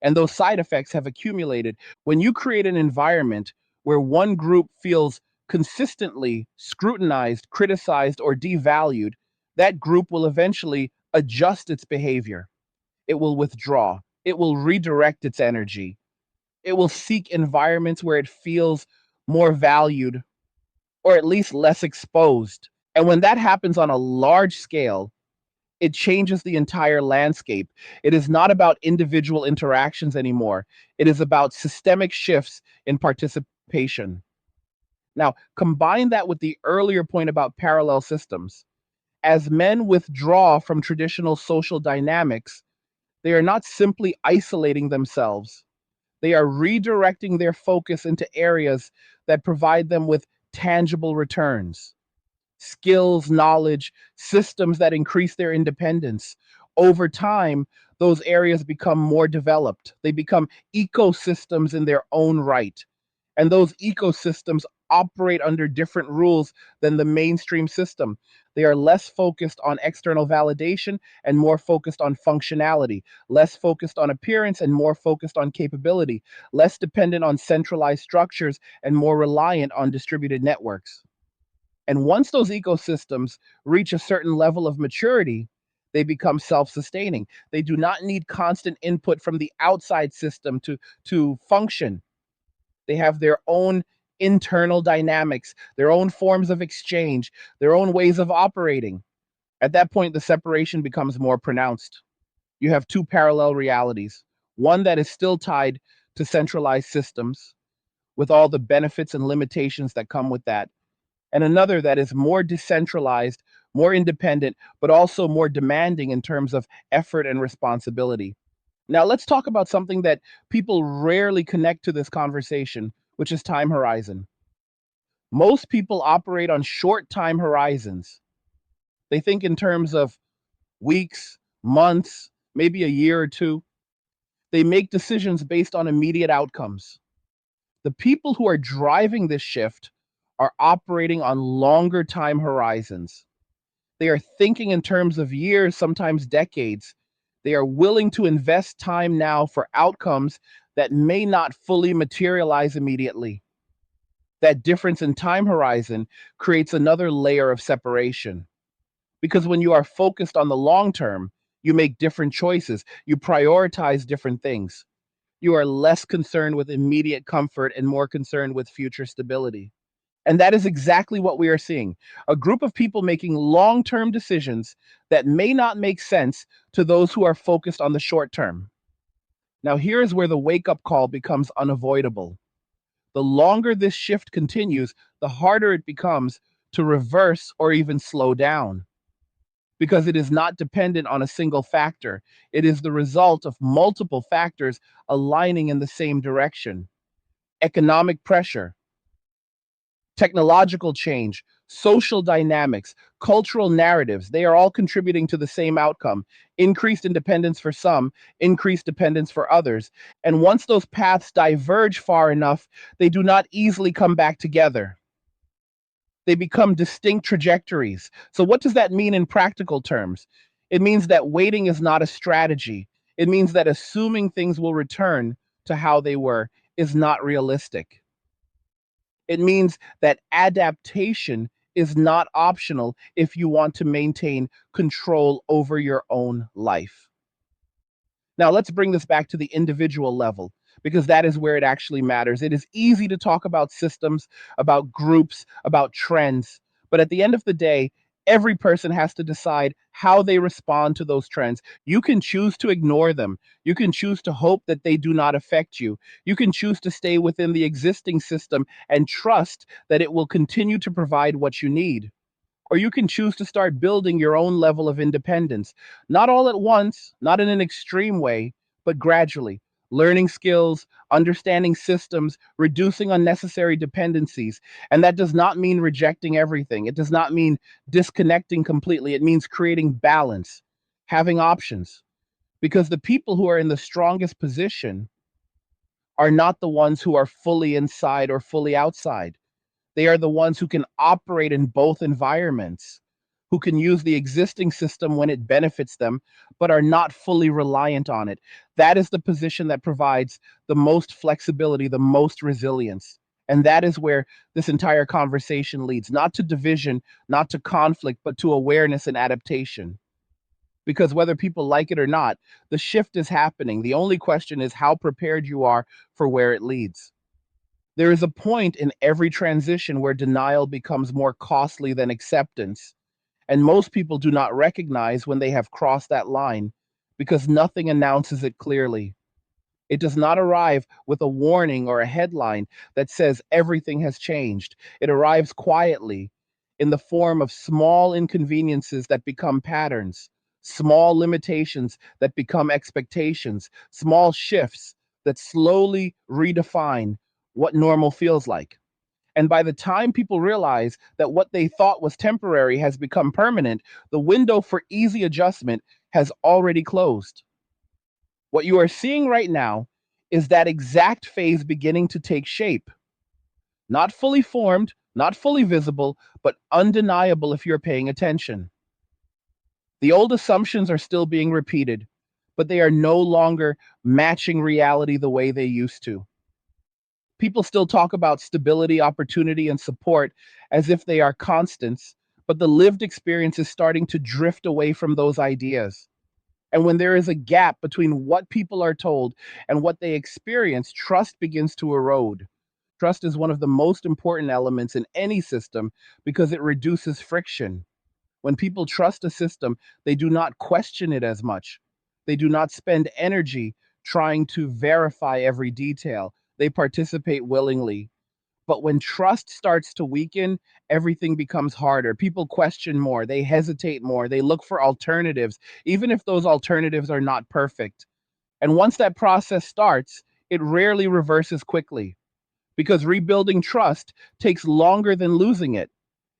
And those side effects have accumulated. When you create an environment where one group feels consistently scrutinized, criticized, or devalued, that group will eventually adjust its behavior. It will withdraw. It will redirect its energy. It will seek environments where it feels more valued or at least less exposed. And when that happens on a large scale, it changes the entire landscape. It is not about individual interactions anymore. It is about systemic shifts in participation. Now, combine that with the earlier point about parallel systems. As men withdraw from traditional social dynamics, they are not simply isolating themselves. They are redirecting their focus into areas that provide them with tangible returns, skills, knowledge, systems that increase their independence. Over time, those areas become more developed. They become ecosystems in their own right. And those ecosystems operate under different rules than the mainstream system. They are less focused on external validation and more focused on functionality, less focused on appearance and more focused on capability, less dependent on centralized structures and more reliant on distributed networks. And once those ecosystems reach a certain level of maturity, they become self-sustaining. They do not need constant input from the outside system to function. They have their own internal dynamics, their own forms of exchange, their own ways of operating. At that point, the separation becomes more pronounced. You have two parallel realities, one that is still tied to centralized systems with all the benefits and limitations that come with that, and another that is more decentralized, more independent, but also more demanding in terms of effort and responsibility. Now, let's talk about something that people rarely connect to this conversation, which is time horizon. Most people operate on short time horizons. They think in terms of weeks, months, maybe a year or two. They make decisions based on immediate outcomes. The people who are driving this shift are operating on longer time horizons. They are thinking in terms of years, sometimes decades. They are willing to invest time now for outcomes that may not fully materialize immediately. That difference in time horizon creates another layer of separation. Because when you are focused on the long term, you make different choices, you prioritize different things. You are less concerned with immediate comfort and more concerned with future stability. And that is exactly what we are seeing, a group of people making long term decisions that may not make sense to those who are focused on the short term. Now, here is where the wake up call becomes unavoidable. The longer this shift continues, the harder it becomes to reverse or even slow down because it is not dependent on a single factor. It is the result of multiple factors aligning in the same direction. Economic pressure, technological change, social dynamics, cultural narratives, they are all contributing to the same outcome: increased independence for some, increased dependence for others. And once those paths diverge far enough, they do not easily come back together. They become distinct trajectories. So, what does that mean in practical terms? It means that waiting is not a strategy. It means that assuming things will return to how they were is not realistic. It means that adaptation is not optional if you want to maintain control over your own life. Now, let's bring this back to the individual level because that is where it actually matters. It is easy to talk about systems, about groups, about trends, but at the end of the day, every person has to decide how they respond to those trends. You can choose to ignore them. You can choose to hope that they do not affect you. You can choose to stay within the existing system and trust that it will continue to provide what you need. Or you can choose to start building your own level of independence, not all at once, not in an extreme way, but gradually, learning skills, understanding systems, reducing unnecessary dependencies. And that does not mean rejecting everything. It does not mean disconnecting completely. It means creating balance, having options. Because the people who are in the strongest position are not the ones who are fully inside or fully outside. They are the ones who can operate in both environments, who can use the existing system when it benefits them, but are not fully reliant on it. That is the position that provides the most flexibility, the most resilience. And that is where this entire conversation leads, not to division, not to conflict, but to awareness and adaptation. Because whether people like it or not, the shift is happening. The only question is how prepared you are for where it leads. There is a point in every transition where denial becomes more costly than acceptance, and most people do not recognize when they have crossed that line because nothing announces it clearly. It does not arrive with a warning or a headline that says everything has changed. It arrives quietly in the form of small inconveniences that become patterns, small limitations that become expectations, small shifts that slowly redefine what normal feels like. And by the time people realize that what they thought was temporary has become permanent, the window for easy adjustment has already closed. What you are seeing right now is that exact phase beginning to take shape. Not fully formed, not fully visible, but undeniable if you're paying attention. The old assumptions are still being repeated, but they are no longer matching reality the way they used to. People still talk about stability, opportunity, and support as if they are constants, but the lived experience is starting to drift away from those ideas. And when there is a gap between what people are told and what they experience, trust begins to erode. Trust is one of the most important elements in any system because it reduces friction. When people trust a system, they do not question it as much. They do not spend energy trying to verify every detail. They participate willingly. But when trust starts to weaken, everything becomes harder. People question more, they hesitate more, they look for alternatives, even if those alternatives are not perfect. And once that process starts, it rarely reverses quickly because rebuilding trust takes longer than losing it.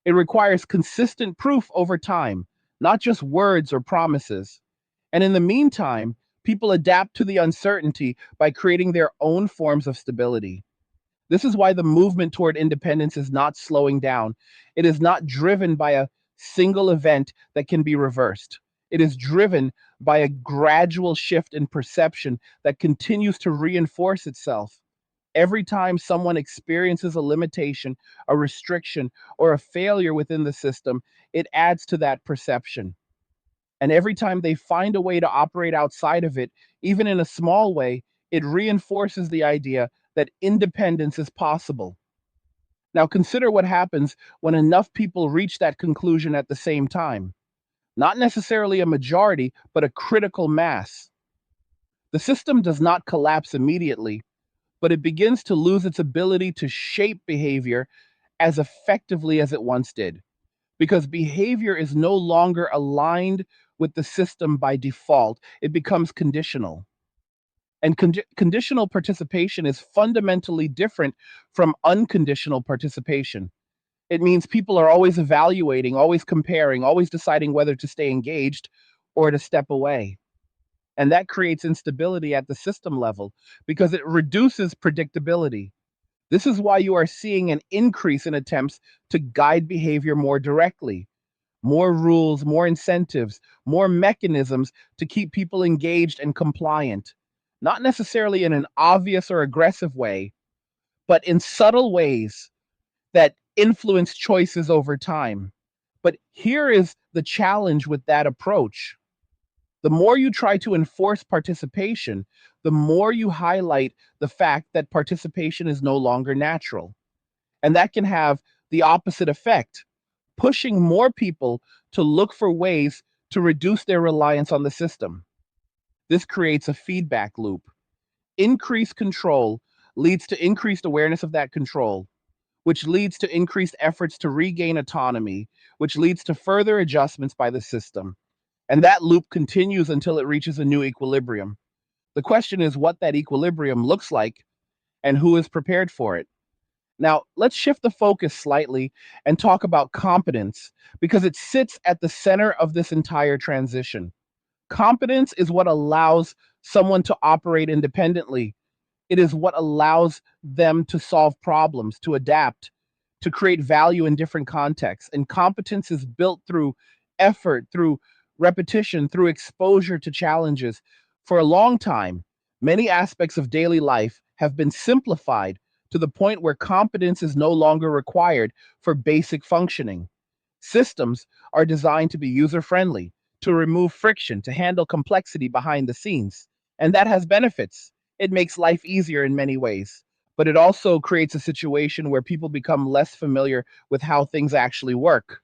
It requires consistent proof over time, not just words or promises. And in the meantime, people adapt to the uncertainty by creating their own forms of stability. This is why the movement toward independence is not slowing down. It is not driven by a single event that can be reversed. It is driven by a gradual shift in perception that continues to reinforce itself. Every time someone experiences a limitation, a restriction, or a failure within the system, it adds to that perception. And every time they find a way to operate outside of it, even in a small way, it reinforces the idea that independence is possible. Now, consider what happens when enough people reach that conclusion at the same time. Not necessarily a majority, but a critical mass. The system does not collapse immediately, but it begins to lose its ability to shape behavior as effectively as it once did, because behavior is no longer aligned with the system by default. It becomes conditional. And conditional participation is fundamentally different from unconditional participation. It means people are always evaluating, always comparing, always deciding whether to stay engaged or to step away. And that creates instability at the system level because it reduces predictability. This is why you are seeing an increase in attempts to guide behavior more directly. More rules, more incentives, more mechanisms to keep people engaged and compliant. Not necessarily in an obvious or aggressive way, but in subtle ways that influence choices over time. But here is the challenge with that approach. The more you try to enforce participation, the more you highlight the fact that participation is no longer natural. And that can have the opposite effect, pushing more people to look for ways to reduce their reliance on the system. This creates a feedback loop. Increased control leads to increased awareness of that control, which leads to increased efforts to regain autonomy, which leads to further adjustments by the system. And that loop continues until it reaches a new equilibrium. The question is what that equilibrium looks like and who is prepared for it. Now, let's shift the focus slightly and talk about competence because it sits at the center of this entire transition. Competence is what allows someone to operate independently. It is what allows them to solve problems, to adapt, to create value in different contexts. And competence is built through effort, through repetition, through exposure to challenges. For a long time, many aspects of daily life have been simplified to the point where competence is no longer required for basic functioning. Systems are designed to be user friendly, to remove friction, to handle complexity behind the scenes. And that has benefits. It makes life easier in many ways, but it also creates a situation where people become less familiar with how things actually work.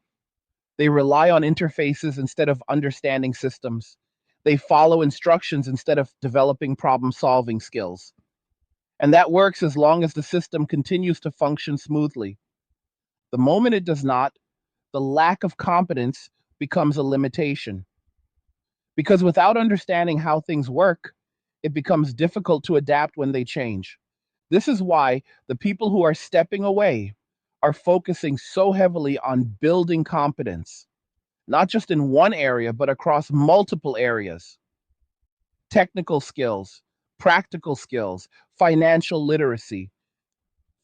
They rely on interfaces instead of understanding systems. They follow instructions instead of developing problem solving skills. And that works as long as the system continues to function smoothly. The moment it does not, the lack of competence becomes a limitation. Because without understanding how things work, it becomes difficult to adapt when they change. This is why the people who are stepping away are focusing so heavily on building competence, not just in one area, but across multiple areas. Technical skills, practical skills, financial literacy,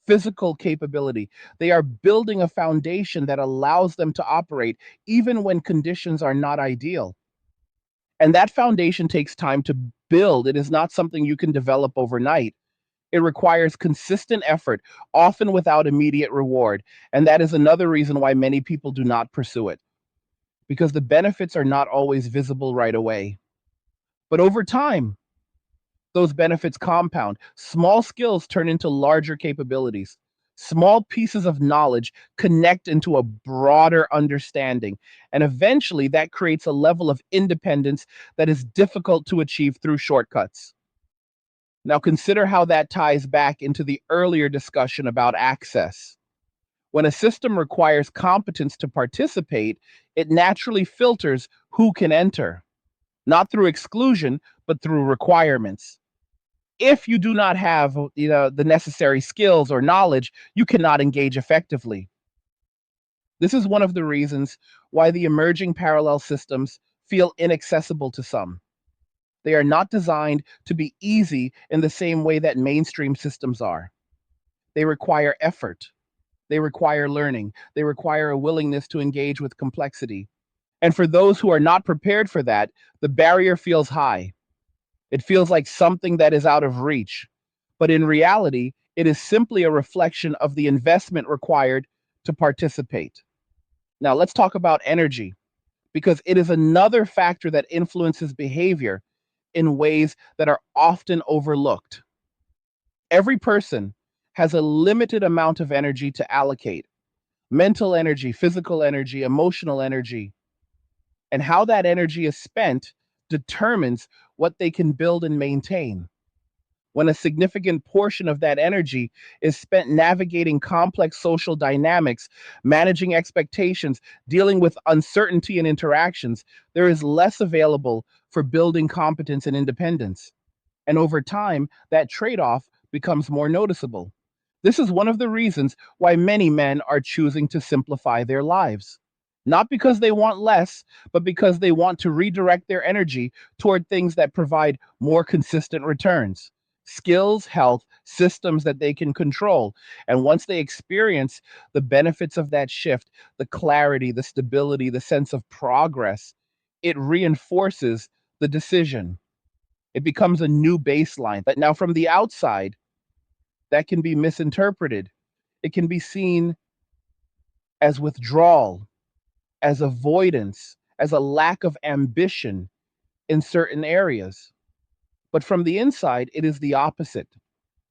physical capability. They are building a foundation that allows them to operate even when conditions are not ideal. And that foundation takes time to build. It is not something you can develop overnight. It requires consistent effort, often without immediate reward. And that is another reason why many people do not pursue it, because the benefits are not always visible right away. But over time, those benefits compound. Small skills turn into larger capabilities. Small pieces of knowledge connect into a broader understanding. And eventually, that creates a level of independence that is difficult to achieve through shortcuts. Now, consider how that ties back into the earlier discussion about access. When a system requires competence to participate, it naturally filters who can enter, not through exclusion, but through requirements. If you do not have the necessary skills or knowledge, you cannot engage effectively. This is one of the reasons why the emerging parallel systems feel inaccessible to some. They are not designed to be easy in the same way that mainstream systems are. They require effort. They require learning. They require a willingness to engage with complexity. And for those who are not prepared for that, the barrier feels high. It feels like something that is out of reach. But in reality, it is simply a reflection of the investment required to participate. Now, let's talk about energy, because it is another factor that influences behavior in ways that are often overlooked. Every person has a limited amount of energy to allocate: mental energy, physical energy, emotional energy. And how that energy is spent determines what they can build and maintain. When a significant portion of that energy is spent navigating complex social dynamics, managing expectations, dealing with uncertainty in interactions, there is less available for building competence and independence. And over time, that trade off becomes more noticeable. This is one of the reasons why many men are choosing to simplify their lives. Not because they want less, but because they want to redirect their energy toward things that provide more consistent returns: skills, health, systems that they can control. And once they experience the benefits of that shift, the clarity, the stability, the sense of progress, it reinforces the decision. It becomes a new baseline. But now, from the outside, that can be misinterpreted. It can be seen as withdrawal, as avoidance, as a lack of ambition in certain areas. But from the inside, it is the opposite.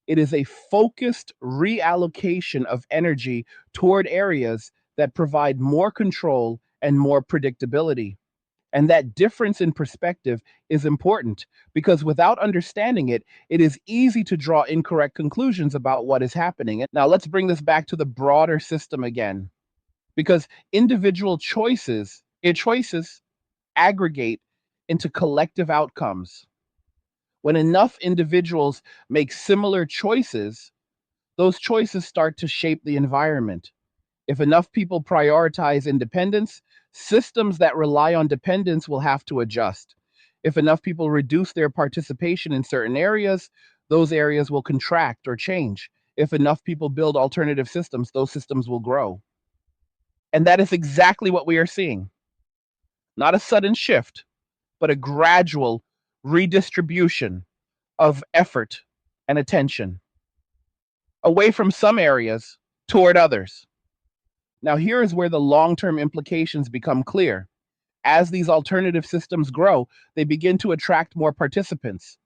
It is a focused reallocation of energy toward areas that provide more control and more predictability. And that difference in perspective is important because without understanding it, it is easy to draw incorrect conclusions about what is happening. Now, let's bring this back to the broader system again, because individual choices aggregate into collective outcomes. When enough individuals make similar choices, those choices start to shape the environment. If enough people prioritize independence, systems that rely on dependence will have to adjust. If enough people reduce their participation in certain areas, those areas will contract or change. If enough people build alternative systems, those systems will grow. And that is exactly what we are seeing. Not a sudden shift, but a gradual redistribution of effort and attention away from some areas toward others. Now, here is where the long term implications become clear. As these alternative systems grow, they begin to attract more participants,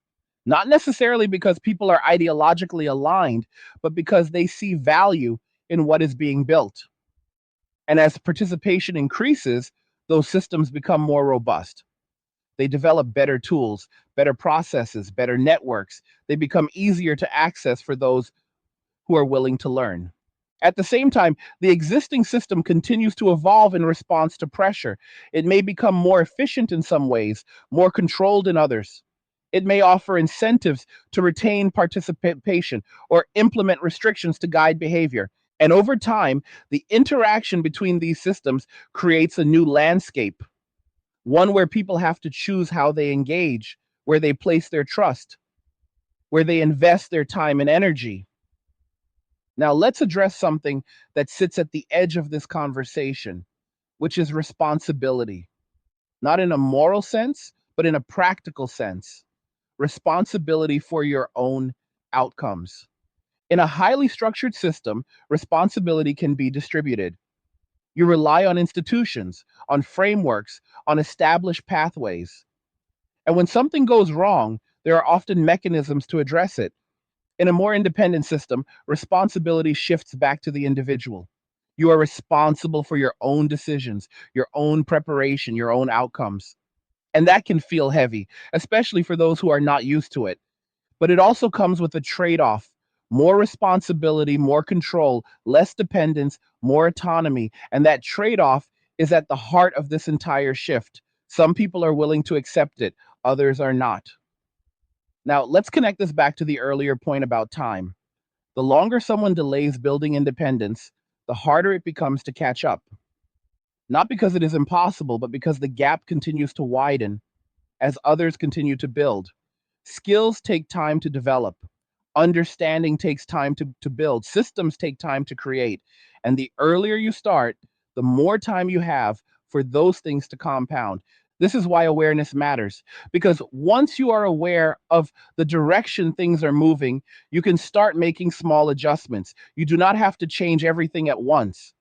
not necessarily because people are ideologically aligned, but because they see value in what is being built. And as participation increases, those systems become more robust. They develop better tools, better processes, better networks. They become easier to access for those who are willing to learn. At the same time, the existing system continues to evolve in response to pressure. It may become more efficient in some ways, more controlled in others. It may offer incentives to retain participation or implement restrictions to guide behavior. And over time, the interaction between these systems creates a new landscape, one where people have to choose how they engage, where they place their trust, where they invest their time and energy. Now, let's address something that sits at the edge of this conversation, which is responsibility. Not in a moral sense, but in a practical sense. Responsibility for your own outcomes. In a highly structured system, responsibility can be distributed. You rely on institutions, on frameworks, on established pathways. And when something goes wrong, there are often mechanisms to address it. In a more independent system, responsibility shifts back to the individual. You are responsible for your own decisions, your own preparation, your own outcomes. And that can feel heavy, especially for those who are not used to it. But it also comes with a trade off: more responsibility, more control, less dependence, more autonomy. And that trade off is at the heart of this entire shift. Some people are willing to accept it, others are not. Now, let's connect this back to the earlier point about time. The longer someone delays building independence, the harder it becomes to catch up. Not because it is impossible, but because the gap continues to widen as others continue to build. Skills take time to develop. Understanding takes time to build. Systems take time to create. And the earlier you start, the more time you have for those things to compound. This is why awareness matters. Because once you are aware of the direction things are moving, you can start making small adjustments. You do not have to change everything at once.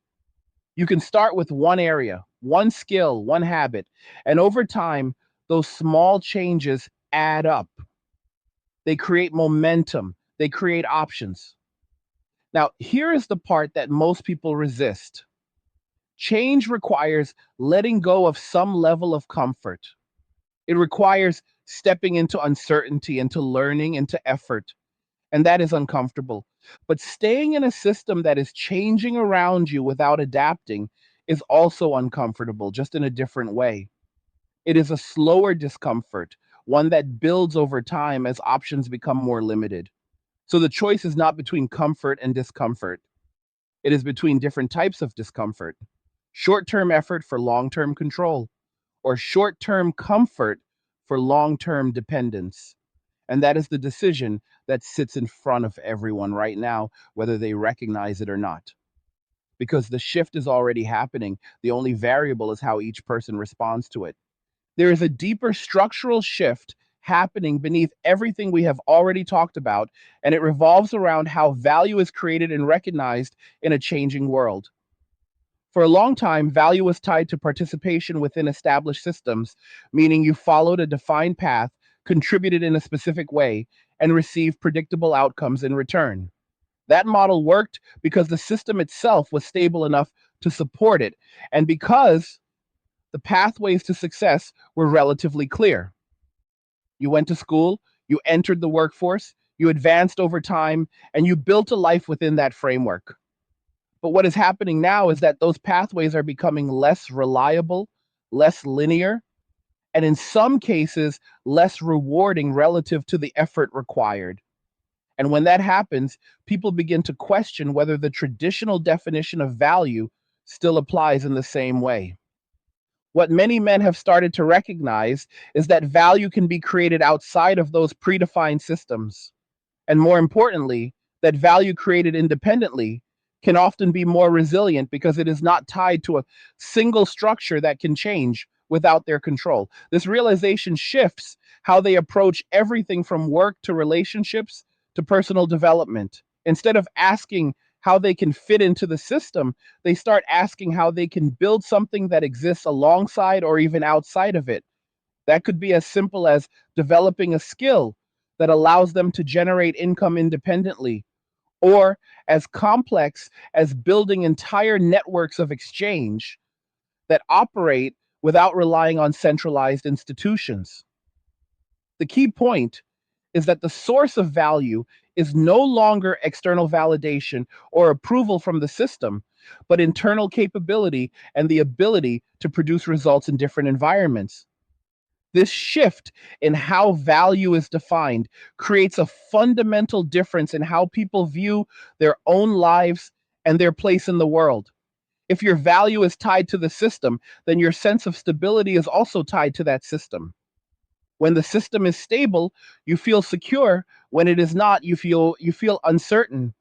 You can start with one area, one skill, one habit. And over time, those small changes add up. They create momentum, they create options. Now, here is the part that most people resist. Change requires letting go of some level of comfort. It requires stepping into uncertainty, into learning, into effort. And that is uncomfortable. But staying in a system that is changing around you without adapting is also uncomfortable, just in a different way. It is a slower discomfort, one that builds over time as options become more limited. So the choice is not between comfort and discomfort. It is between different types of discomfort: short term effort for long term control, or short term comfort for long term dependence. And that is the decision that sits in front of everyone right now, whether they recognize it or not. Because the shift is already happening. The only variable is how each person responds to it. There is a deeper structural shift happening beneath everything we have already talked about, and it revolves around how value is created and recognized in a changing world. For a long time, value was tied to participation within established systems, meaning you followed a defined path, contributed in a specific way, and received predictable outcomes in return. That model worked because the system itself was stable enough to support it, and because the pathways to success were relatively clear. You went to school, you entered the workforce, you advanced over time, and you built a life within that framework. But what is happening now is that those pathways are becoming less reliable, less linear, and in some cases, less rewarding relative to the effort required. And when that happens, people begin to question whether the traditional definition of value still applies in the same way. What many men have started to recognize is that value can be created outside of those predefined systems. And more importantly, that value created independently can often be more resilient because it is not tied to a single structure that can change without their control. This realization shifts how they approach everything from work to relationships to personal development. Instead of asking how they can fit into the system, they start asking how they can build something that exists alongside or even outside of it. That could be as simple as developing a skill that allows them to generate income independently, or as complex as building entire networks of exchange that operate without relying on centralized institutions. The key point is that the source of value is no longer external validation or approval from the system, but internal capability and the ability to produce results in different environments. This shift in how value is defined creates a fundamental difference in how people view their own lives and their place in the world. If your value is tied to the system, then your sense of stability is also tied to that system. When the system is stable, you feel secure. When it is not, you feel uncertain.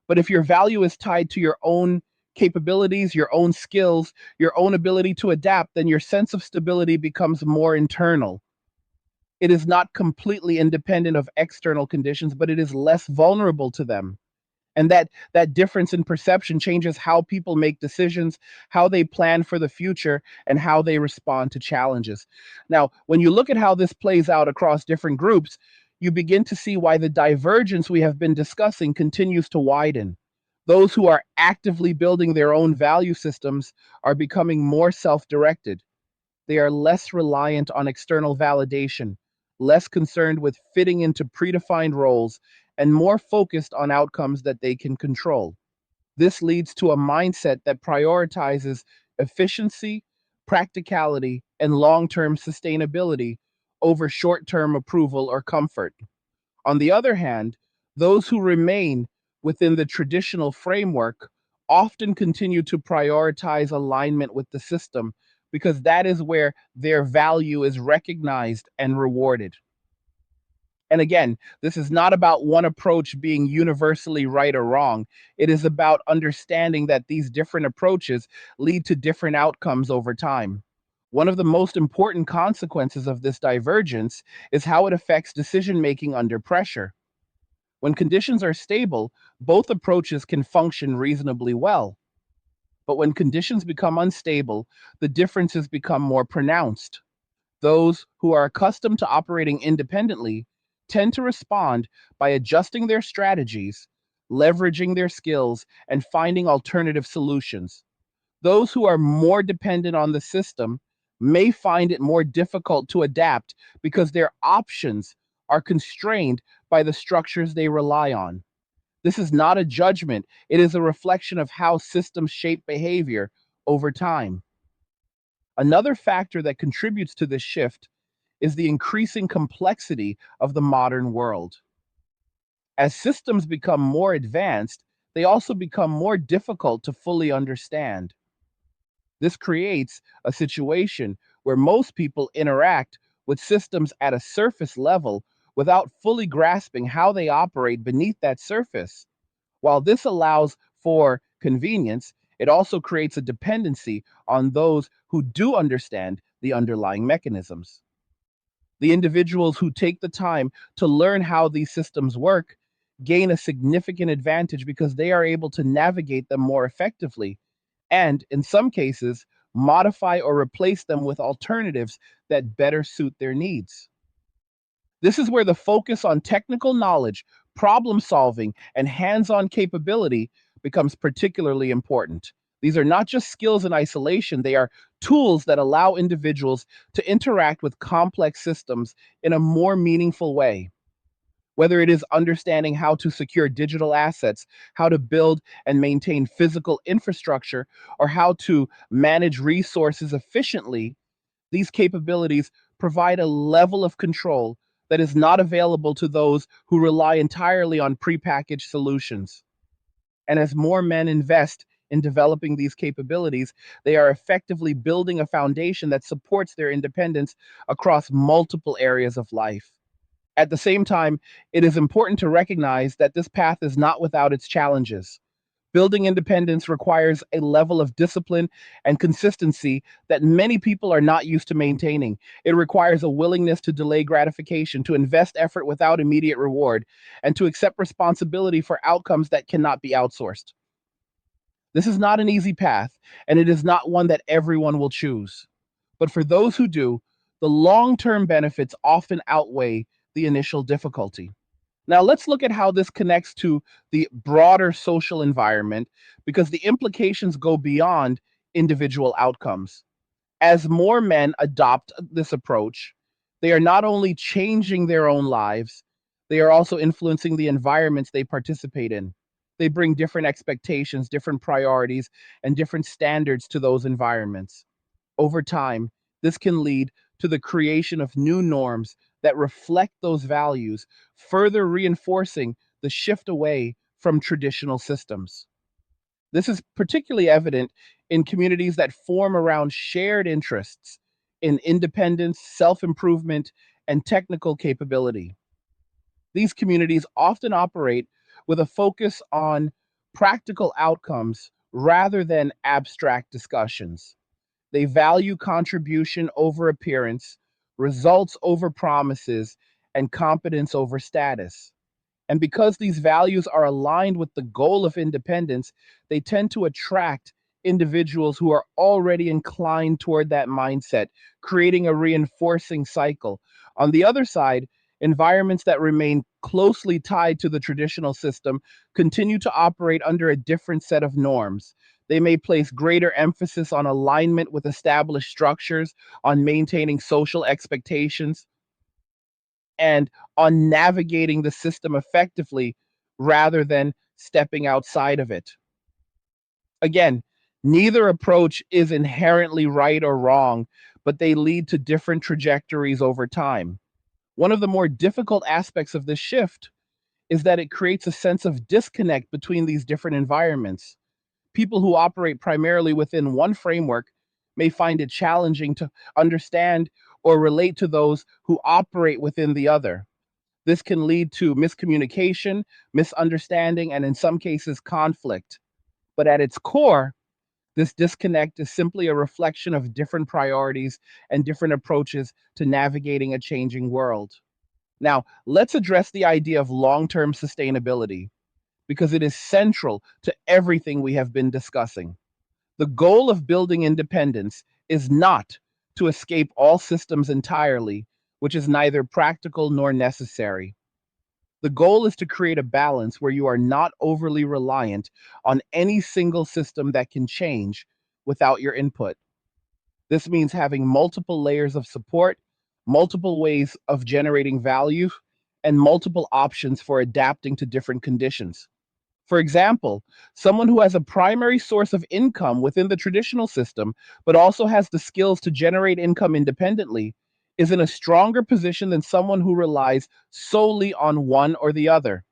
But if your value is tied to your own capabilities, your own skills, your own ability to adapt, then your sense of stability becomes more internal. It is not completely independent of external conditions, but it is less vulnerable to them. And that difference in perception changes how people make decisions, how they plan for the future, and how they respond to challenges. Now, when you look at how this plays out across different groups, you begin to see why the divergence we have been discussing continues to widen. Those who are actively building their own value systems are becoming more self-directed. They are less reliant on external validation, less concerned with fitting into predefined roles, and more focused on outcomes that they can control. This leads to a mindset that prioritizes efficiency, practicality, and long term sustainability over short term approval or comfort. On the other hand, those who remain within the traditional framework often continue to prioritize alignment with the system because that is where their value is recognized and rewarded. And again, this is not about one approach being universally right or wrong. It is about understanding that these different approaches lead to different outcomes over time. One of the most important consequences of this divergence is how it affects decision making under pressure. When conditions are stable, both approaches can function reasonably well. But when conditions become unstable, the differences become more pronounced. Those who are accustomed to operating independently tend to respond by adjusting their strategies, leveraging their skills, and finding alternative solutions. Those who are more dependent on the system may find it more difficult to adapt because their options are constrained by the structures they rely on. This is not a judgment, it is a reflection of how systems shape behavior over time. Another factor that contributes to this shift is the increasing complexity of the modern world. As systems become more advanced, they also become more difficult to fully understand. This creates a situation where most people interact with systems at a surface level without fully grasping how they operate beneath that surface. While this allows for convenience, it also creates a dependency on those who do understand the underlying mechanisms. The individuals who take the time to learn how these systems work gain a significant advantage because they are able to navigate them more effectively and, in some cases, modify or replace them with alternatives that better suit their needs. This is where the focus on technical knowledge, problem solving, and hands on capability becomes particularly important. These are not just skills in isolation, they are tools that allow individuals to interact with complex systems in a more meaningful way. Whether it is understanding how to secure digital assets, how to build and maintain physical infrastructure, or how to manage resources efficiently, These capabilities provide a level of control that is not available to those who rely entirely on prepackaged solutions. And as more men invest in developing these capabilities, they are effectively building a foundation that supports their independence across multiple areas of life. At the same time, it is important to recognize that this path is not without its challenges. Building independence requires a level of discipline and consistency that many people are not used to maintaining. It requires a willingness to delay gratification, to invest effort without immediate reward, and to accept responsibility for outcomes that cannot be outsourced. This is not an easy path, and it is not one that everyone will choose. But for those who do, the long term benefits often outweigh the initial difficulty. Now, let's look at how this connects to the broader social environment because the implications go beyond individual outcomes. As more men adopt this approach, they are not only changing their own lives, they are also influencing the environments they participate in. They bring different expectations, different priorities, and different standards to those environments. Over time, this can lead to the creation of new norms that reflect those values, further reinforcing the shift away from traditional systems. This is particularly evident in communities that form around shared interests in independence, self improvement, and technical capability. These communities often operate with a focus on practical outcomes rather than abstract discussions. They value contribution over appearance, results over promises, and competence over status. And because these values are aligned with the goal of independence, they tend to attract individuals who are already inclined toward that mindset, creating a reinforcing cycle. On the other side, environments that remain closely tied to the traditional system continue to operate under a different set of norms. They may place greater emphasis on alignment with established structures, on maintaining social expectations, and on navigating the system effectively rather than stepping outside of it. Again, neither approach is inherently right or wrong, but they lead to different trajectories over time. One of the more difficult aspects of this shift is that it creates a sense of disconnect between these different environments. People who operate primarily within one framework may find it challenging to understand or relate to those who operate within the other. This can lead to miscommunication, misunderstanding, and in some cases, conflict. But at its core, this disconnect is simply a reflection of different priorities and different approaches to navigating a changing world. Now, let's address the idea of long term sustainability because it is central to everything we have been discussing. The goal of building independence is not to escape all systems entirely, which is neither practical nor necessary. The goal is to create a balance where you are not overly reliant on any single system that can change without your input. This means having multiple layers of support, multiple ways of generating value, and multiple options for adapting to different conditions. For example, someone who has a primary source of income within the traditional system, but also has the skills to generate income independently, is in a stronger position than someone who relies solely on one or the other.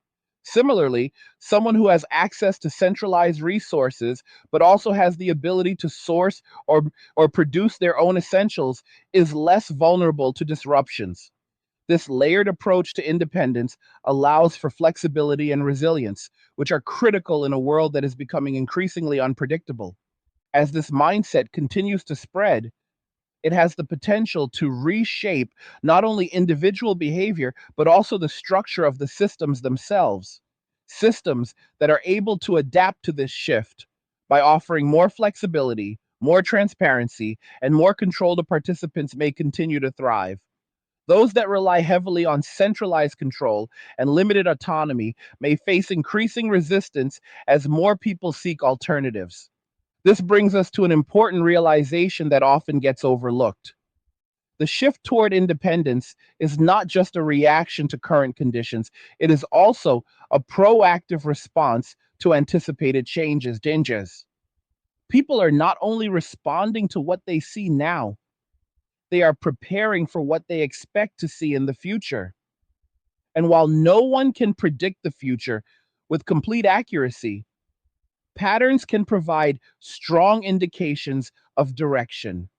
Similarly, someone who has access to centralized resources, but also has the ability to source or produce their own essentials, is less vulnerable to disruptions. This layered approach to independence allows for flexibility and resilience, which are critical in a world that is becoming increasingly unpredictable. As this mindset continues to spread, it has the potential to reshape not only individual behavior, but also the structure of the systems themselves. Systems that are able to adapt to this shift by offering more flexibility, more transparency, and more control to participants may continue to thrive. Those that rely heavily on centralized control and limited autonomy may face increasing resistance as more people seek alternatives. This brings us to an important realization that often gets overlooked. The shift toward independence is not just a reaction to current conditions, it is also a proactive response to anticipated changes. People are not only responding to what they see now, They are preparing for what they expect to see in the future. And while no one can predict the future with complete accuracy, patterns can provide strong indications of direction.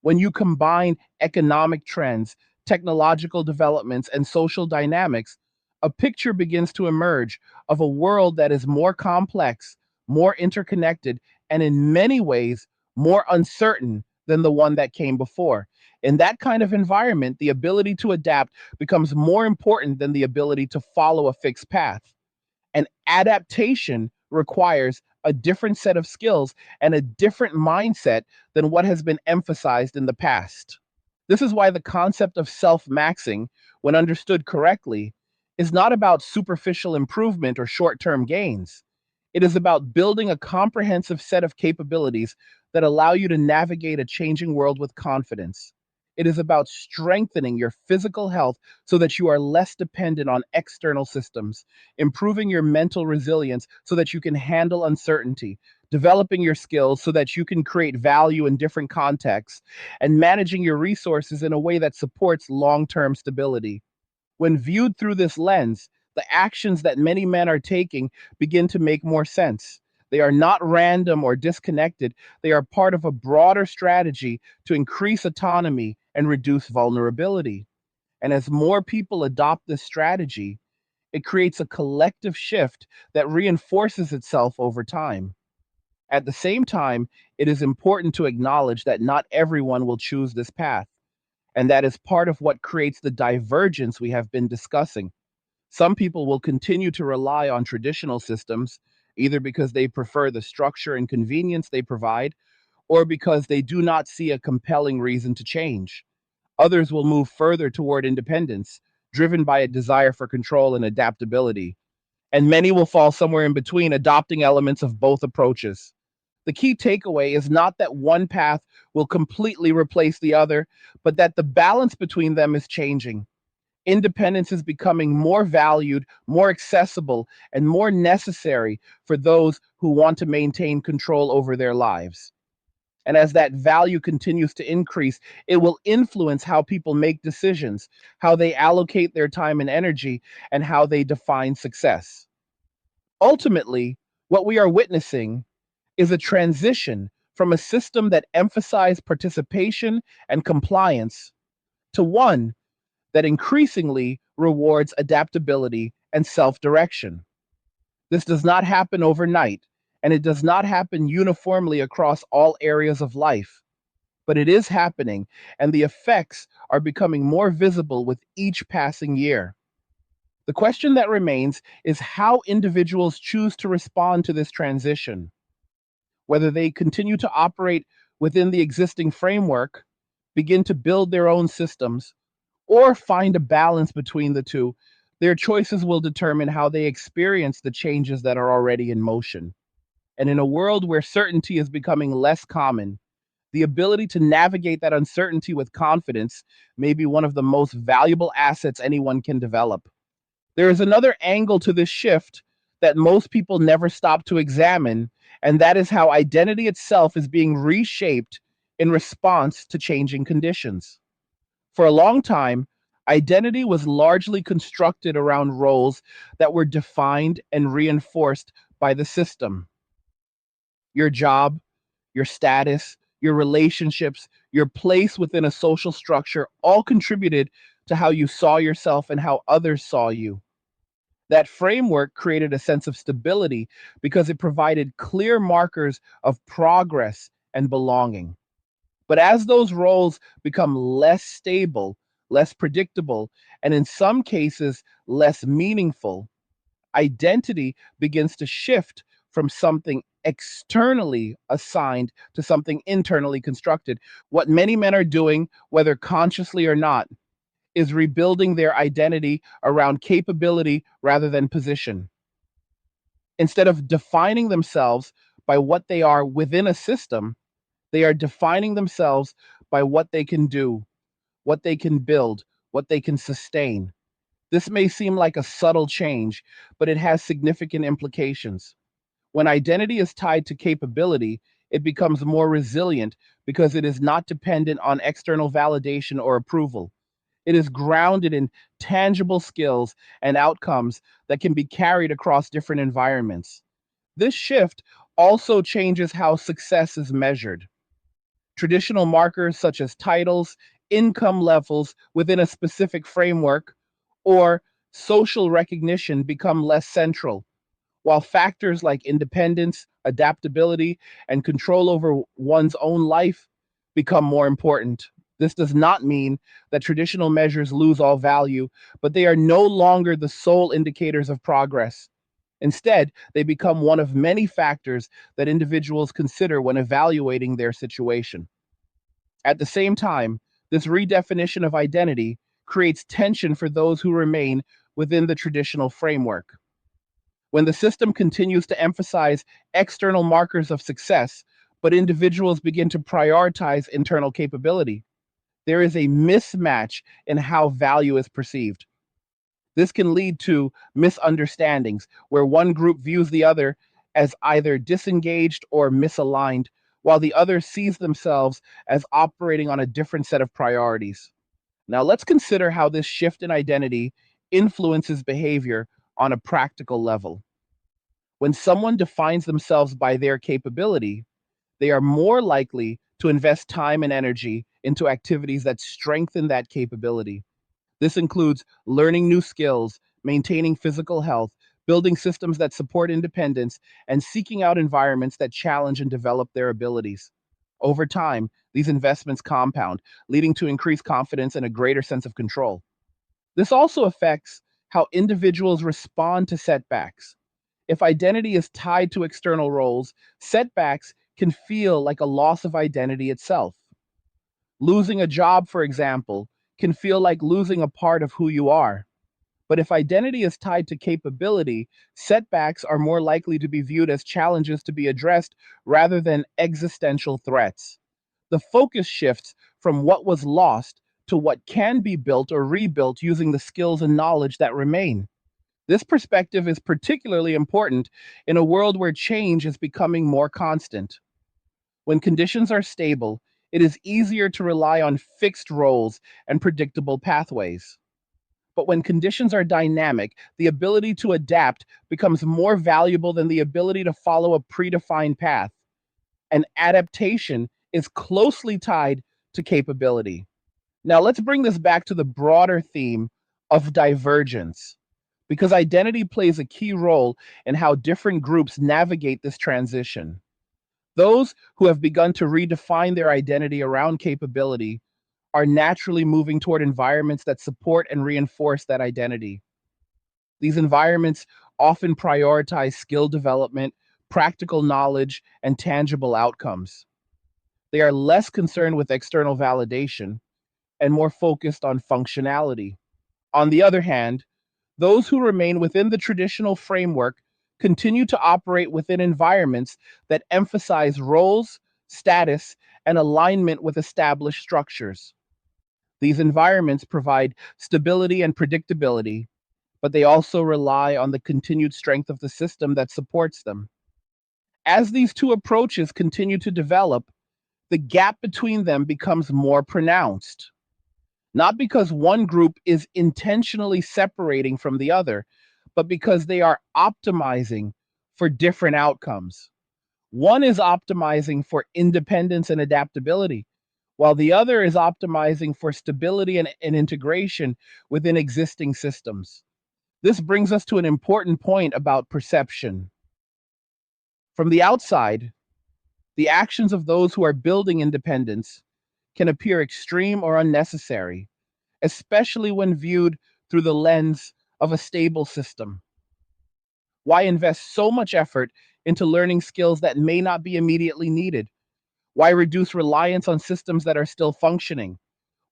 When you combine economic trends, technological developments, and social dynamics, a picture begins to emerge of a world that is more complex, more interconnected, and in many ways more uncertain than the one that came before. In that kind of environment, the ability to adapt becomes more important than the ability to follow a fixed path. And adaptation requires a different set of skills and a different mindset than what has been emphasized in the past. This is why the concept of self maxing, when understood correctly, is not about superficial improvement or short term gains. It is about building a comprehensive set of capabilities that allow you to navigate a changing world with confidence. It is about strengthening your physical health so that you are less dependent on external systems, improving your mental resilience so that you can handle uncertainty, developing your skills so that you can create value in different contexts, and managing your resources in a way that supports long term stability. When viewed through this lens, the actions that many men are taking begin to make more sense. They are not random or disconnected, they are part of a broader strategy to increase autonomy and reduce vulnerability. And as more people adopt this strategy, it creates a collective shift that reinforces itself over time. At the same time, it is important to acknowledge that not everyone will choose this path, and that is part of what creates the divergence we have been discussing. Some people will continue to rely on traditional systems, either because they prefer the structure and convenience they provide, or because they do not see a compelling reason to change. Others will move further toward independence, driven by a desire for control and adaptability. And many will fall somewhere in between, adopting elements of both approaches. The key takeaway is not that one path will completely replace the other, but that the balance between them is changing. Independence is becoming more valued, more accessible, and more necessary for those who want to maintain control over their lives. And as that value continues to increase, it will influence how people make decisions, how they allocate their time and energy, and how they define success. Ultimately, what we are witnessing is a transition from a system that emphasized participation and compliance to one that increasingly rewards adaptability and self direction. This does not happen overnight, and it does not happen uniformly across all areas of life, but it is happening, and the effects are becoming more visible with each passing year. The question that remains is how individuals choose to respond to this transition, whether they continue to operate within the existing framework, begin to build their own systems, or find a balance between the two. Their choices will determine how they experience the changes that are already in motion. And in a world where certainty is becoming less common, the ability to navigate that uncertainty with confidence may be one of the most valuable assets anyone can develop. There is another angle to this shift that most people never stop to examine, and that is how identity itself is being reshaped in response to changing conditions. For a long time, identity was largely constructed around roles that were defined and reinforced by the system. Your job, your status, your relationships, your place within a social structure all contributed to how you saw yourself and how others saw you. That framework created a sense of stability because it provided clear markers of progress and belonging. But as those roles become less stable, less predictable, and in some cases less meaningful, identity begins to shift from something externally assigned to something internally constructed. What many men are doing, whether consciously or not, is rebuilding their identity around capability rather than position. Instead of defining themselves by what they are within a system, they are defining themselves by what they can do, what they can build, what they can sustain. This may seem like a subtle change, but it has significant implications. When identity is tied to capability, it becomes more resilient because it is not dependent on external validation or approval. It is grounded in tangible skills and outcomes that can be carried across different environments. This shift also changes how success is measured. Traditional markers such as titles, income levels within a specific framework, or social recognition become less central, while factors like independence, adaptability, and control over one's own life become more important. This does not mean that traditional measures lose all value, but they are no longer the sole indicators of progress. Instead, they become one of many factors that individuals consider when evaluating their situation. At the same time, this redefinition of identity creates tension for those who remain within the traditional framework. When the system continues to emphasize external markers of success, but individuals begin to prioritize internal capability, there is a mismatch in how value is perceived. This can lead to misunderstandings where one group views the other as either disengaged or misaligned, while the other sees themselves as operating on a different set of priorities. Now, let's consider how this shift in identity influences behavior on a practical level. When someone defines themselves by their capability, they are more likely to invest time and energy into activities that strengthen that capability. This includes learning new skills, maintaining physical health, building systems that support independence, and seeking out environments that challenge and develop their abilities. Over time, these investments compound, leading to increased confidence and a greater sense of control. This also affects how individuals respond to setbacks. If identity is tied to external roles, setbacks can feel like a loss of identity itself. Losing a job, for example, can feel like losing a part of who you are. But if identity is tied to capability, setbacks are more likely to be viewed as challenges to be addressed rather than existential threats. The focus shifts from what was lost to what can be built or rebuilt using the skills and knowledge that remain. This perspective is particularly important in a world where change is becoming more constant. When conditions are stable, it is easier to rely on fixed roles and predictable pathways. But when conditions are dynamic, the ability to adapt becomes more valuable than the ability to follow a predefined path. And adaptation is closely tied to capability. Now, let's bring this back to the broader theme of divergence, because identity plays a key role in how different groups navigate this transition. Those who have begun to redefine their identity around capability are naturally moving toward environments that support and reinforce that identity. These environments often prioritize skill development, practical knowledge, and tangible outcomes. They are less concerned with external validation and more focused on functionality. On the other hand, those who remain within the traditional framework continue to operate within environments that emphasize roles, status, and alignment with established structures. These environments provide stability and predictability, but they also rely on the continued strength of the system that supports them. As these two approaches continue to develop, the gap between them becomes more pronounced. Not because one group is intentionally separating from the other, but because they are optimizing for different outcomes. One is optimizing for independence and adaptability, while the other is optimizing for stability and integration within existing systems. This brings us to an important point about perception. From the outside, the actions of those who are building independence can appear extreme or unnecessary, especially when viewed through the lens of a stable system. Why invest so much effort into learning skills that may not be immediately needed? Why reduce reliance on systems that are still functioning?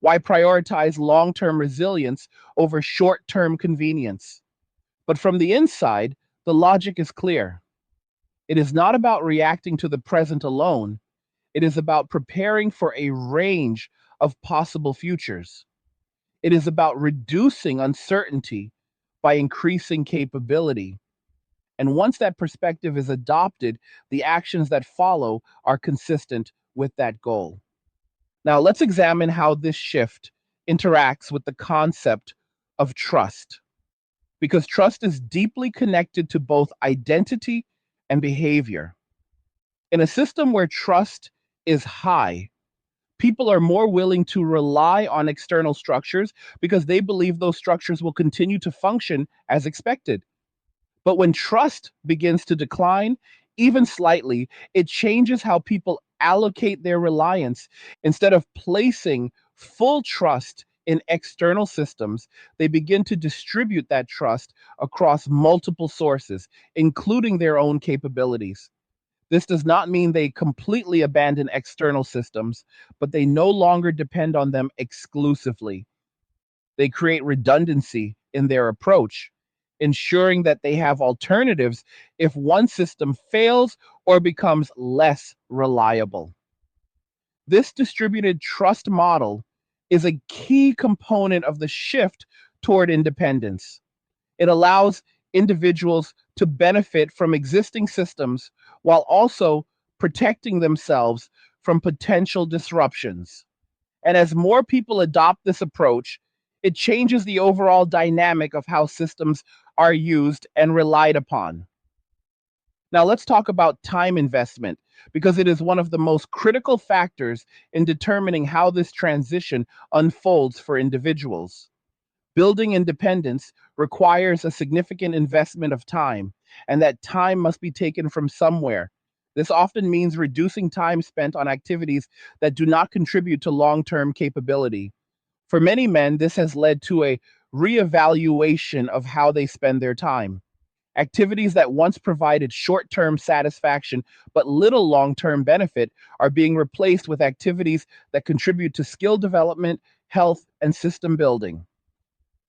Why prioritize long term resilience over short term convenience? But from the inside, the logic is clear. It is not about reacting to the present alone, it is about preparing for a range of possible futures. It is about reducing uncertainty by increasing capability. And once that perspective is adopted, the actions that follow are consistent with that goal. Now, let's examine how this shift interacts with the concept of trust, because trust is deeply connected to both identity and behavior. In a system where trust is high, people are more willing to rely on external structures because they believe those structures will continue to function as expected. But when trust begins to decline, even slightly, it changes how people allocate their reliance. Instead of placing full trust in external systems, they begin to distribute that trust across multiple sources, including their own capabilities. This does not mean they completely abandon external systems, but they no longer depend on them exclusively. They create redundancy in their approach, ensuring that they have alternatives if one system fails or becomes less reliable. This distributed trust model is a key component of the shift toward independence. It allows individuals to benefit from existing systems while also protecting themselves from potential disruptions. And as more people adopt this approach, it changes the overall dynamic of how systems are used and relied upon. Now, let's talk about time investment, because it is one of the most critical factors in determining how this transition unfolds for individuals. Building independence requires a significant investment of time, and that time must be taken from somewhere. This often means reducing time spent on activities that do not contribute to long term capability. For many men, this has led to a reevaluation of how they spend their time. Activities that once provided short term satisfaction but little long term benefit are being replaced with activities that contribute to skill development, health, and system building.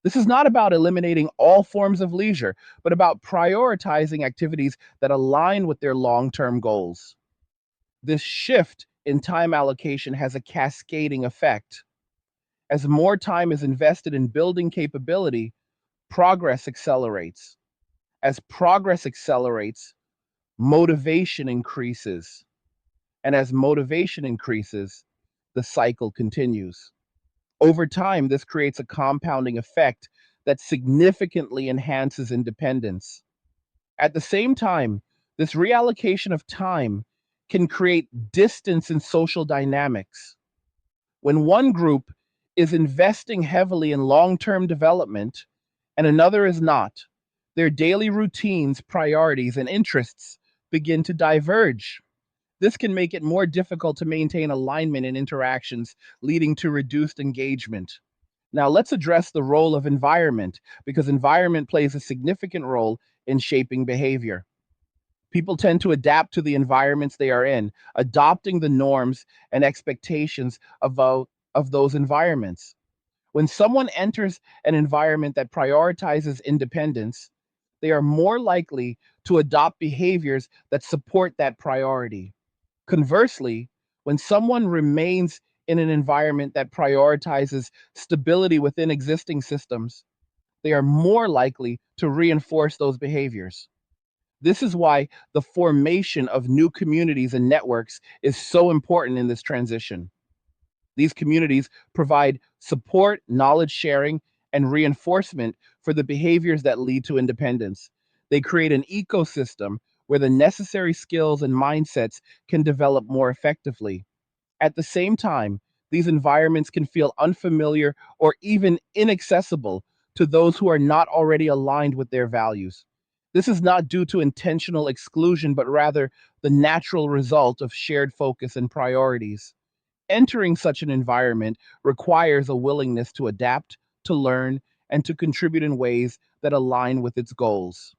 This is not about eliminating all forms of leisure, but about prioritizing activities that align with their long term goals. This shift in time allocation has a cascading effect. As more time is invested in building capability, progress accelerates. As progress accelerates, motivation increases. And as motivation increases, the cycle continues. Over time, this creates a compounding effect that significantly enhances independence. At the same time, this reallocation of time can create distance in social dynamics. When one group is investing heavily in long term development and another is not, their daily routines, priorities, and interests begin to diverge. This can make it more difficult to maintain alignment in interactions, leading to reduced engagement. Now, let's address the role of environment, because environment plays a significant role in shaping behavior. People tend to adapt to the environments they are in, adopting the norms and expectations of those environments. When someone enters an environment that prioritizes independence, they are more likely to adopt behaviors that support that priority. Conversely, when someone remains in an environment that prioritizes stability within existing systems, they are more likely to reinforce those behaviors. This is why the formation of new communities and networks is so important in this transition. These communities provide support, knowledge sharing, and reinforcement for the behaviors that lead to independence. They create an ecosystem where the necessary skills and mindsets can develop more effectively. At the same time, these environments can feel unfamiliar or even inaccessible to those who are not already aligned with their values. This is not due to intentional exclusion, but rather the natural result of shared focus and priorities. Entering such an environment requires a willingness to adapt, to learn, and to contribute in ways that align with its goals.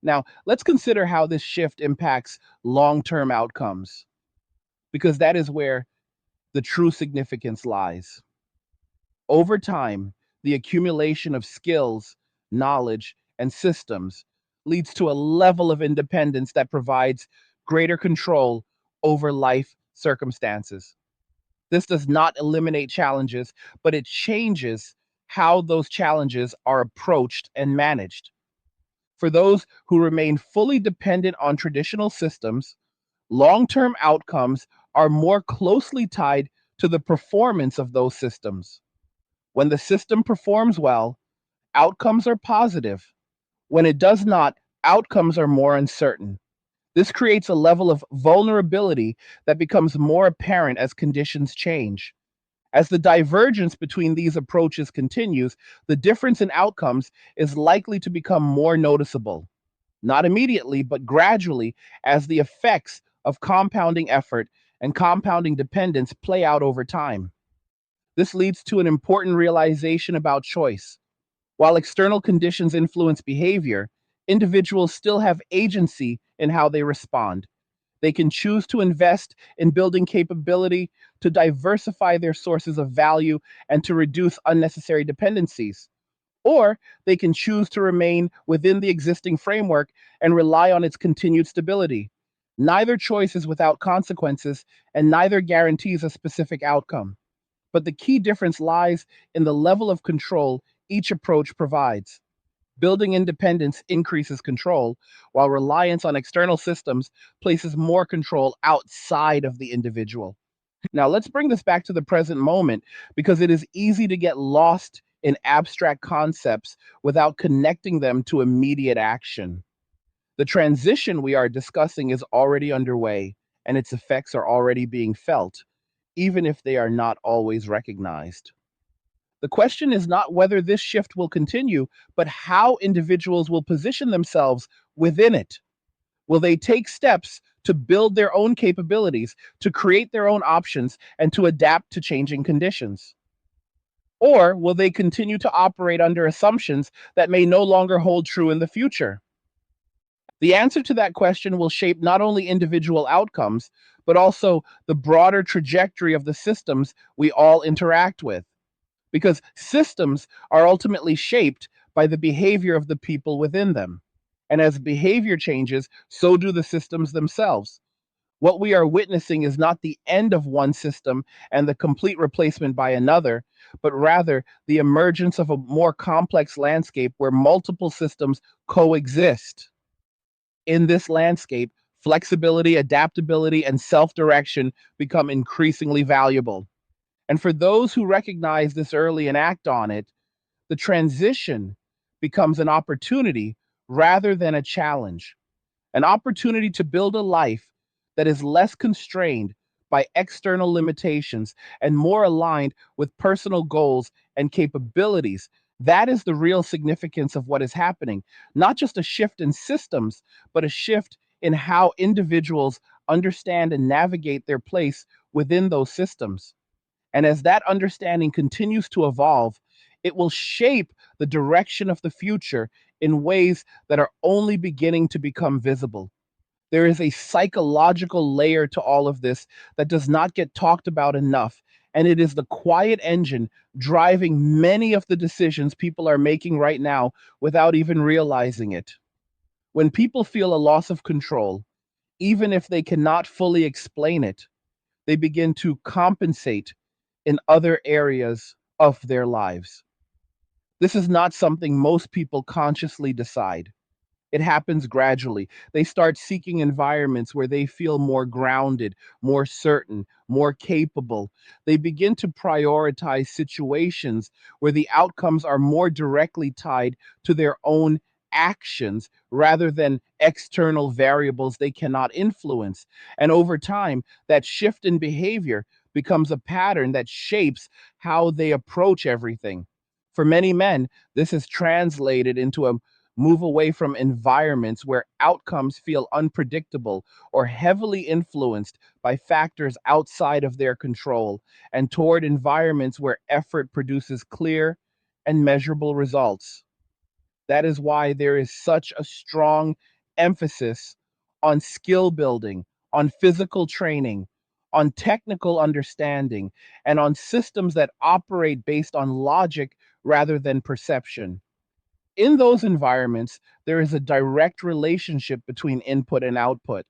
Now, let's consider how this shift impacts long term outcomes, because that is where the true significance lies. Over time, the accumulation of skills, knowledge, and systems leads to a level of independence that provides greater control over life circumstances. This does not eliminate challenges, but it changes how those challenges are approached and managed. For those who remain fully dependent on traditional systems, long term outcomes are more closely tied to the performance of those systems. When the system performs well, outcomes are positive. When it does not, outcomes are more uncertain. This creates a level of vulnerability that becomes more apparent as conditions change. As the divergence between these approaches continues, the difference in outcomes is likely to become more noticeable, not immediately, but gradually as the effects of compounding effort and compounding dependence play out over time. This leads to an important realization about choice. While external conditions influence behavior, individuals still have agency in how they respond. They can choose to invest in building capability, to diversify their sources of value, and to reduce unnecessary dependencies. Or they can choose to remain within the existing framework and rely on its continued stability. Neither choice is without consequences, and neither guarantees a specific outcome. But the key difference lies in the level of control each approach provides. Building independence increases control, while reliance on external systems places more control outside of the individual. Now, let's bring this back to the present moment because it is easy to get lost in abstract concepts without connecting them to immediate action. The transition we are discussing is already underway, and its effects are already being felt, even if they are not always recognized. The question is not whether this shift will continue, but how individuals will position themselves within it. Will they take steps to build their own capabilities, to create their own options, and to adapt to changing conditions? Or will they continue to operate under assumptions that may no longer hold true in the future? The answer to that question will shape not only individual outcomes, but also the broader trajectory of the systems we all interact with. Because systems are ultimately shaped by the behavior of the people within them. And as behavior changes, so do the systems themselves. What we are witnessing is not the end of one system and the complete replacement by another, but rather the emergence of a more complex landscape where multiple systems coexist. In this landscape, flexibility, adaptability, and self direction become increasingly valuable. And for those who recognize this early and act on it, the transition becomes an opportunity rather than a challenge, an opportunity to build a life that is less constrained by external limitations and more aligned with personal goals and capabilities. That is the real significance of what is happening, not just a shift in systems, but a shift in how individuals understand and navigate their place within those systems. And as that understanding continues to evolve, it will shape the direction of the future in ways that are only beginning to become visible. There is a psychological layer to all of this that does not get talked about enough. And it is the quiet engine driving many of the decisions people are making right now without even realizing it. When people feel a loss of control, even if they cannot fully explain it, they begin to compensate in other areas of their lives. This is not something most people consciously decide. It happens gradually. They start seeking environments where they feel more grounded, more certain, more capable. They begin to prioritize situations where the outcomes are more directly tied to their own actions rather than external variables they cannot influence. And over time, that shift in behavior becomes a pattern that shapes how they approach everything. For many men, this is translated into a move away from environments where outcomes feel unpredictable or heavily influenced by factors outside of their control, and toward environments where effort produces clear and measurable results. That is why there is such a strong emphasis on skill building, on physical training, on technical understanding, and on systems that operate based on logic rather than perception. In those environments, there is a direct relationship between input and output.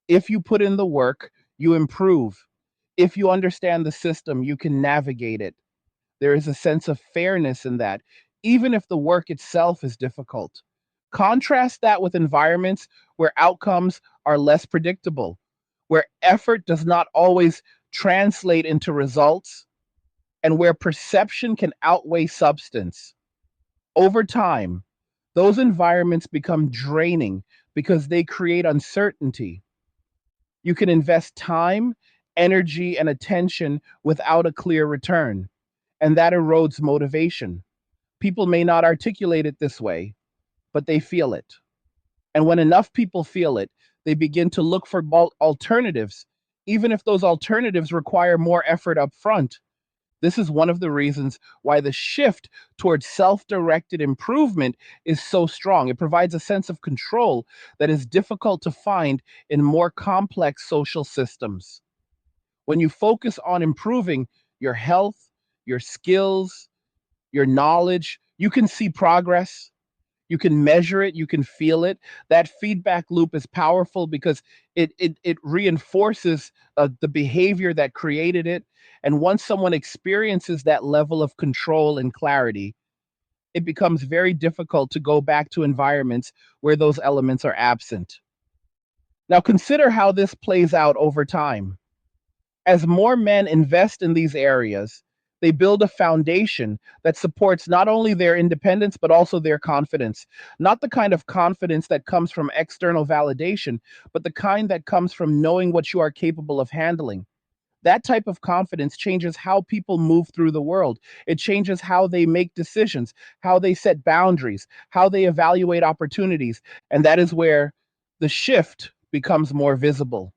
If you put in the work, you improve. If you understand the system, you can navigate it. There is a sense of fairness in that, even if the work itself is difficult. Contrast that with environments where outcomes are less predictable, where effort does not always translate into results, and where perception can outweigh substance. Over time, those environments become draining because they create uncertainty. You can invest time, energy, and attention without a clear return, and that erodes motivation. People may not articulate it this way, but they feel it. And when enough people feel it, they begin to look for alternatives, even if those alternatives require more effort up front. This is one of the reasons why the shift towards self directed improvement is so strong. It provides a sense of control that is difficult to find in more complex social systems. When you focus on improving your health, your skills, your knowledge, you can see progress. You can measure it, you can feel it. That feedback loop is powerful because it reinforces the behavior that created it. And once someone experiences that level of control and clarity, it becomes very difficult to go back to environments where those elements are absent. Now, consider how this plays out over time. As more men invest in these areas, they build a foundation that supports not only their independence, but also their confidence. Not the kind of confidence that comes from external validation, but the kind that comes from knowing what you are capable of handling. That type of confidence changes how people move through the world. It changes how they make decisions, how they set boundaries, how they evaluate opportunities. And that is where the shift becomes more visible.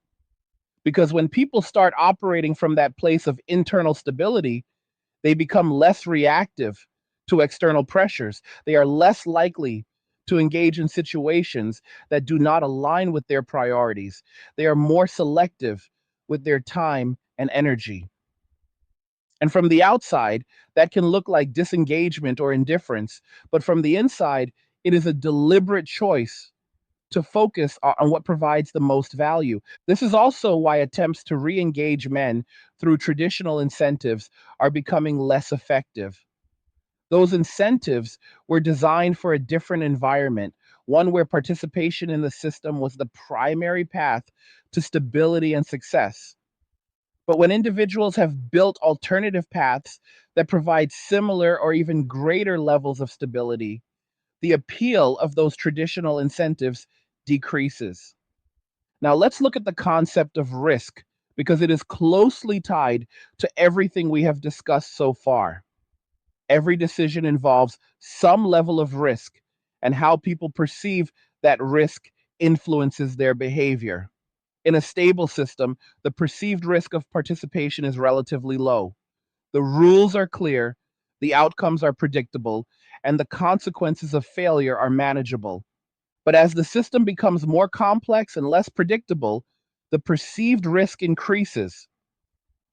Because when people start operating from that place of internal stability, they become less reactive to external pressures. They are less likely to engage in situations that do not align with their priorities. They are more selective with their time and energy. And from the outside, that can look like disengagement or indifference. But from the inside, it is a deliberate choice to focus on what provides the most value. This is also why attempts to re engage men through traditional incentives are becoming less effective. Those incentives were designed for a different environment, one where participation in the system was the primary path to stability and success. But when individuals have built alternative paths that provide similar or even greater levels of stability, the appeal of those traditional incentives decreases. Now, let's look at the concept of risk because it is closely tied to everything we have discussed so far. Every decision involves some level of risk, and how people perceive that risk influences their behavior. In a stable system, the perceived risk of participation is relatively low. The rules are clear, the outcomes are predictable, and the consequences of failure are manageable. But as the system becomes more complex and less predictable, the perceived risk increases.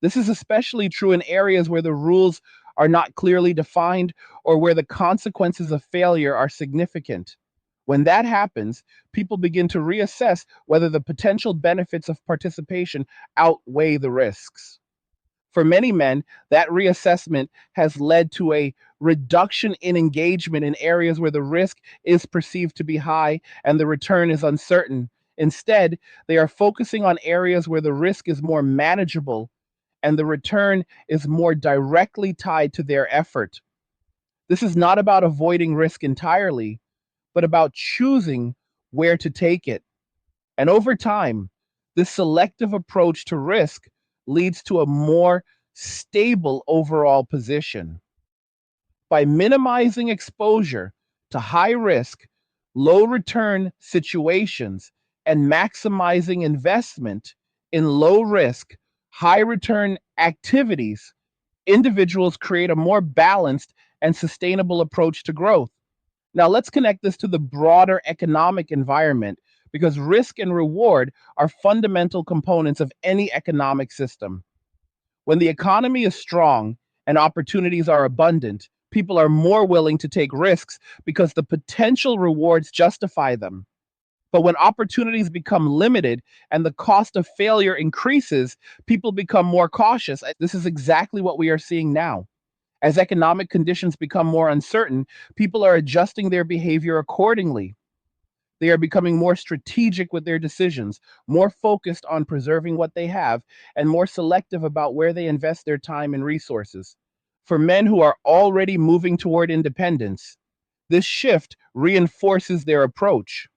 This is especially true in areas where the rules are not clearly defined or where the consequences of failure are significant. When that happens, people begin to reassess whether the potential benefits of participation outweigh the risks. For many men, that reassessment has led to a reduction in engagement in areas where the risk is perceived to be high and the return is uncertain. Instead, they are focusing on areas where the risk is more manageable and the return is more directly tied to their effort. This is not about avoiding risk entirely, but about choosing where to take it. And over time, this selective approach to risk leads to a more stable overall position. By minimizing exposure to high risk, low return situations and maximizing investment in low risk, high return activities, individuals create a more balanced and sustainable approach to growth. Now, let's connect this to the broader economic environment because risk and reward are fundamental components of any economic system. When the economy is strong and opportunities are abundant, people are more willing to take risks because the potential rewards justify them. But when opportunities become limited and the cost of failure increases, people become more cautious. This is exactly what we are seeing now. As economic conditions become more uncertain, people are adjusting their behavior accordingly. They are becoming more strategic with their decisions, more focused on preserving what they have, and more selective about where they invest their time and resources. For men who are already moving toward independence, this shift reinforces their approach.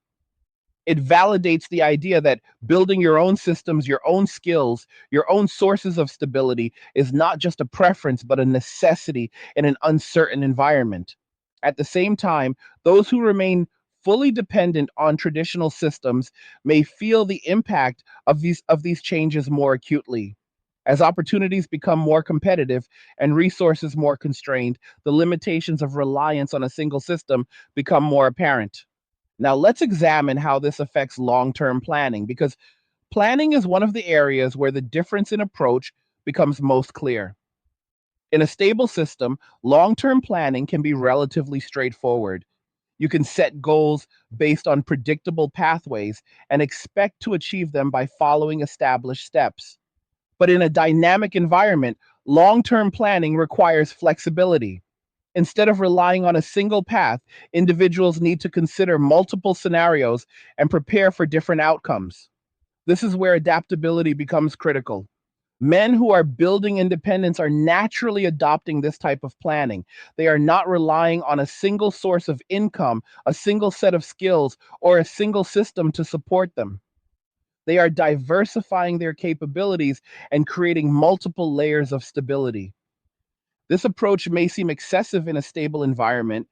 It validates the idea that building your own systems, your own skills, your own sources of stability is not just a preference, but a necessity in an uncertain environment. At the same time, those who remain fully dependent on traditional systems may feel the impact of these changes more acutely. As opportunities become more competitive and resources more constrained, the limitations of reliance on a single system become more apparent. Now, let's examine how this affects long term planning, because planning is one of the areas where the difference in approach becomes most clear. In a stable system, long term planning can be relatively straightforward. You can set goals based on predictable pathways and expect to achieve them by following established steps. But in a dynamic environment, long term planning requires flexibility. Instead of relying on a single path, individuals need to consider multiple scenarios and prepare for different outcomes. This is where adaptability becomes critical. Men who are building independence are naturally adopting this type of planning. They are not relying on a single source of income, a single set of skills, or a single system to support them. They are diversifying their capabilities and creating multiple layers of stability. This approach may seem excessive in a stable environment,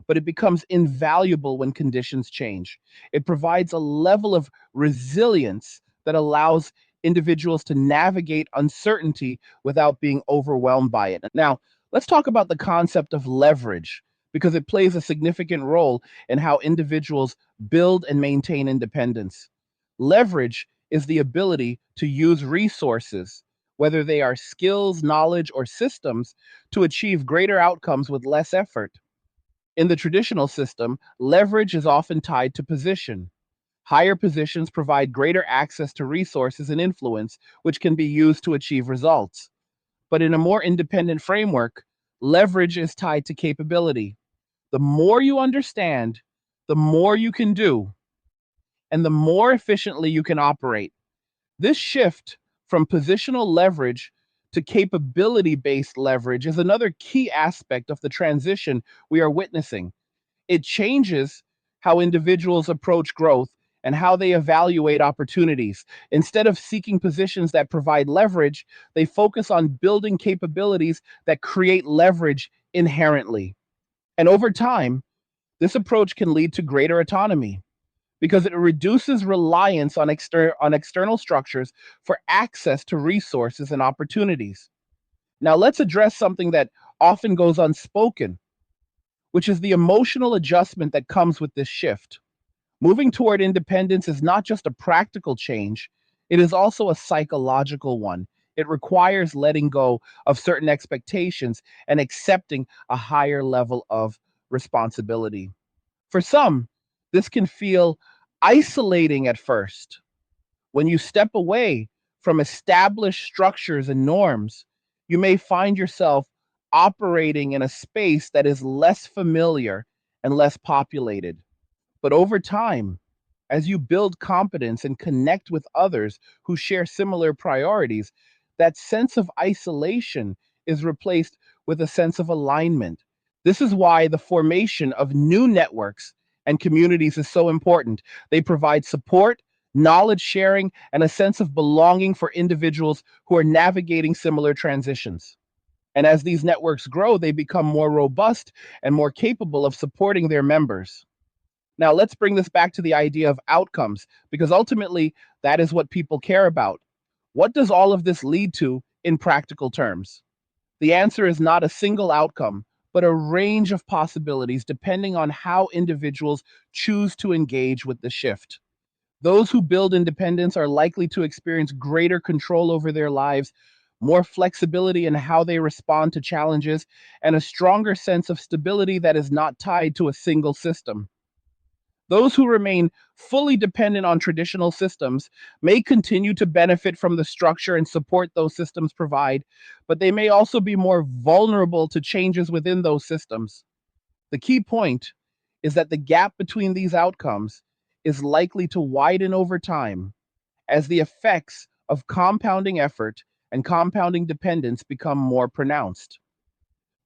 but it becomes invaluable when conditions change. It provides a level of resilience that allows individuals to navigate uncertainty without being overwhelmed by it. Now, let's talk about the concept of leverage, because it plays a significant role in how individuals build and maintain independence. Leverage is the ability to use resources, whether they are skills, knowledge, or systems, to achieve greater outcomes with less effort. In the traditional system, leverage is often tied to position. Higher positions provide greater access to resources and influence, which can be used to achieve results. But in a more independent framework, leverage is tied to capability. The more you understand, the more you can do, and the more efficiently you can operate. This shift from positional leverage to capability based leverage is another key aspect of the transition we are witnessing. It changes how individuals approach growth and how they evaluate opportunities. Instead of seeking positions that provide leverage, they focus on building capabilities that create leverage inherently. And over time, this approach can lead to greater autonomy, because it reduces reliance on, on external structures for access to resources and opportunities. Now, let's address something that often goes unspoken, which is the emotional adjustment that comes with this shift. Moving toward independence is not just a practical change, it is also a psychological one. It requires letting go of certain expectations and accepting a higher level of responsibility. For some, this can feel isolating at first. When you step away from established structures and norms, you may find yourself operating in a space that is less familiar and less populated. But over time, as you build competence and connect with others who share similar priorities, that sense of isolation is replaced with a sense of alignment. This is why the formation of new networks and communities is so important. They provide support, knowledge sharing, and a sense of belonging for individuals who are navigating similar transitions. And as these networks grow, they become more robust and more capable of supporting their members. Now, let's bring this back to the idea of outcomes, because ultimately, that is what people care about. What does all of this lead to in practical terms? The answer is not a single outcome, but a range of possibilities depending on how individuals choose to engage with the shift. Those who build independence are likely to experience greater control over their lives, more flexibility in how they respond to challenges, and a stronger sense of stability that is not tied to a single system. Those who remain fully dependent on traditional systems may continue to benefit from the structure and support those systems provide, but they may also be more vulnerable to changes within those systems. The key point is that the gap between these outcomes is likely to widen over time as the effects of compounding effort and compounding dependence become more pronounced.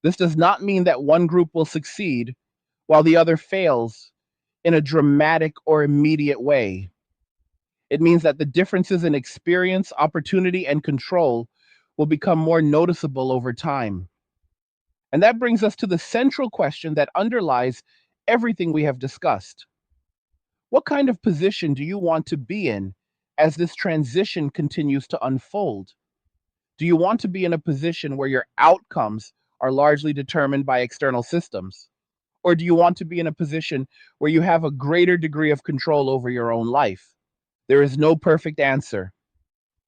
This does not mean that one group will succeed while the other fails in a dramatic or immediate way. It means that the differences in experience, opportunity, and control will become more noticeable over time. And that brings us to the central question that underlies everything we have discussed. What kind of position do you want to be in as this transition continues to unfold? Do you want to be in a position where your outcomes are largely determined by external systems? Or do you want to be in a position where you have a greater degree of control over your own life? There is no perfect answer,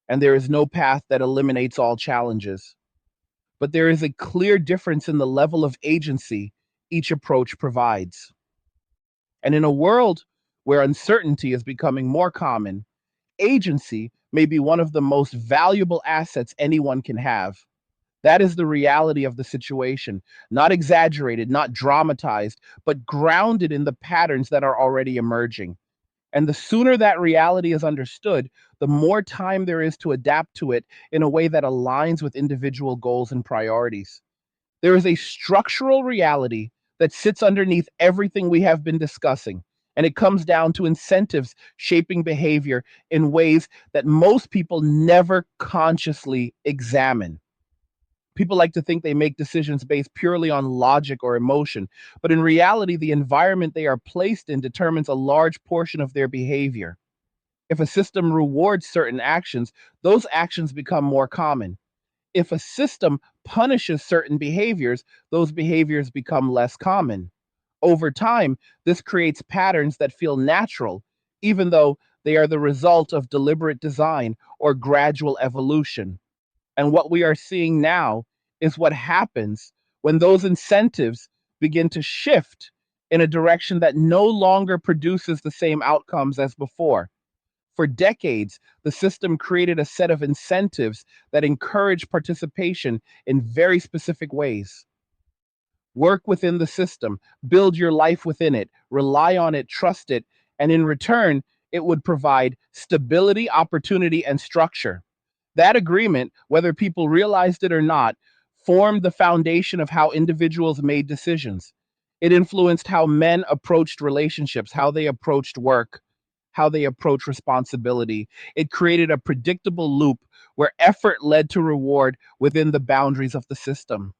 and there is no path that eliminates all challenges. But there is a clear difference in the level of agency each approach provides. And in a world where uncertainty is becoming more common, agency may be one of the most valuable assets anyone can have. That is the reality of the situation, not exaggerated, not dramatized, but grounded in the patterns that are already emerging. And the sooner that reality is understood, the more time there is to adapt to it in a way that aligns with individual goals and priorities. There is a structural reality that sits underneath everything we have been discussing. And it comes down to incentives shaping behavior in ways that most people never consciously examine. People like to think they make decisions based purely on logic or emotion, but in reality, the environment they are placed in determines a large portion of their behavior. If a system rewards certain actions, those actions become more common. If a system punishes certain behaviors, those behaviors become less common. Over time, this creates patterns that feel natural, even though they are the result of deliberate design or gradual evolution. And what we are seeing now is what happens when those incentives begin to shift in a direction that no longer produces the same outcomes as before. For decades, the system created a set of incentives that encourage participation in very specific ways. Work within the system, build your life within it, rely on it, trust it, and in return, it would provide stability, opportunity, and structure. That agreement, whether people realized it or not, formed the foundation of how individuals made decisions. It influenced how men approached relationships, how they approached work, how they approach responsibility. It created a predictable loop where effort led to reward within the boundaries of the system.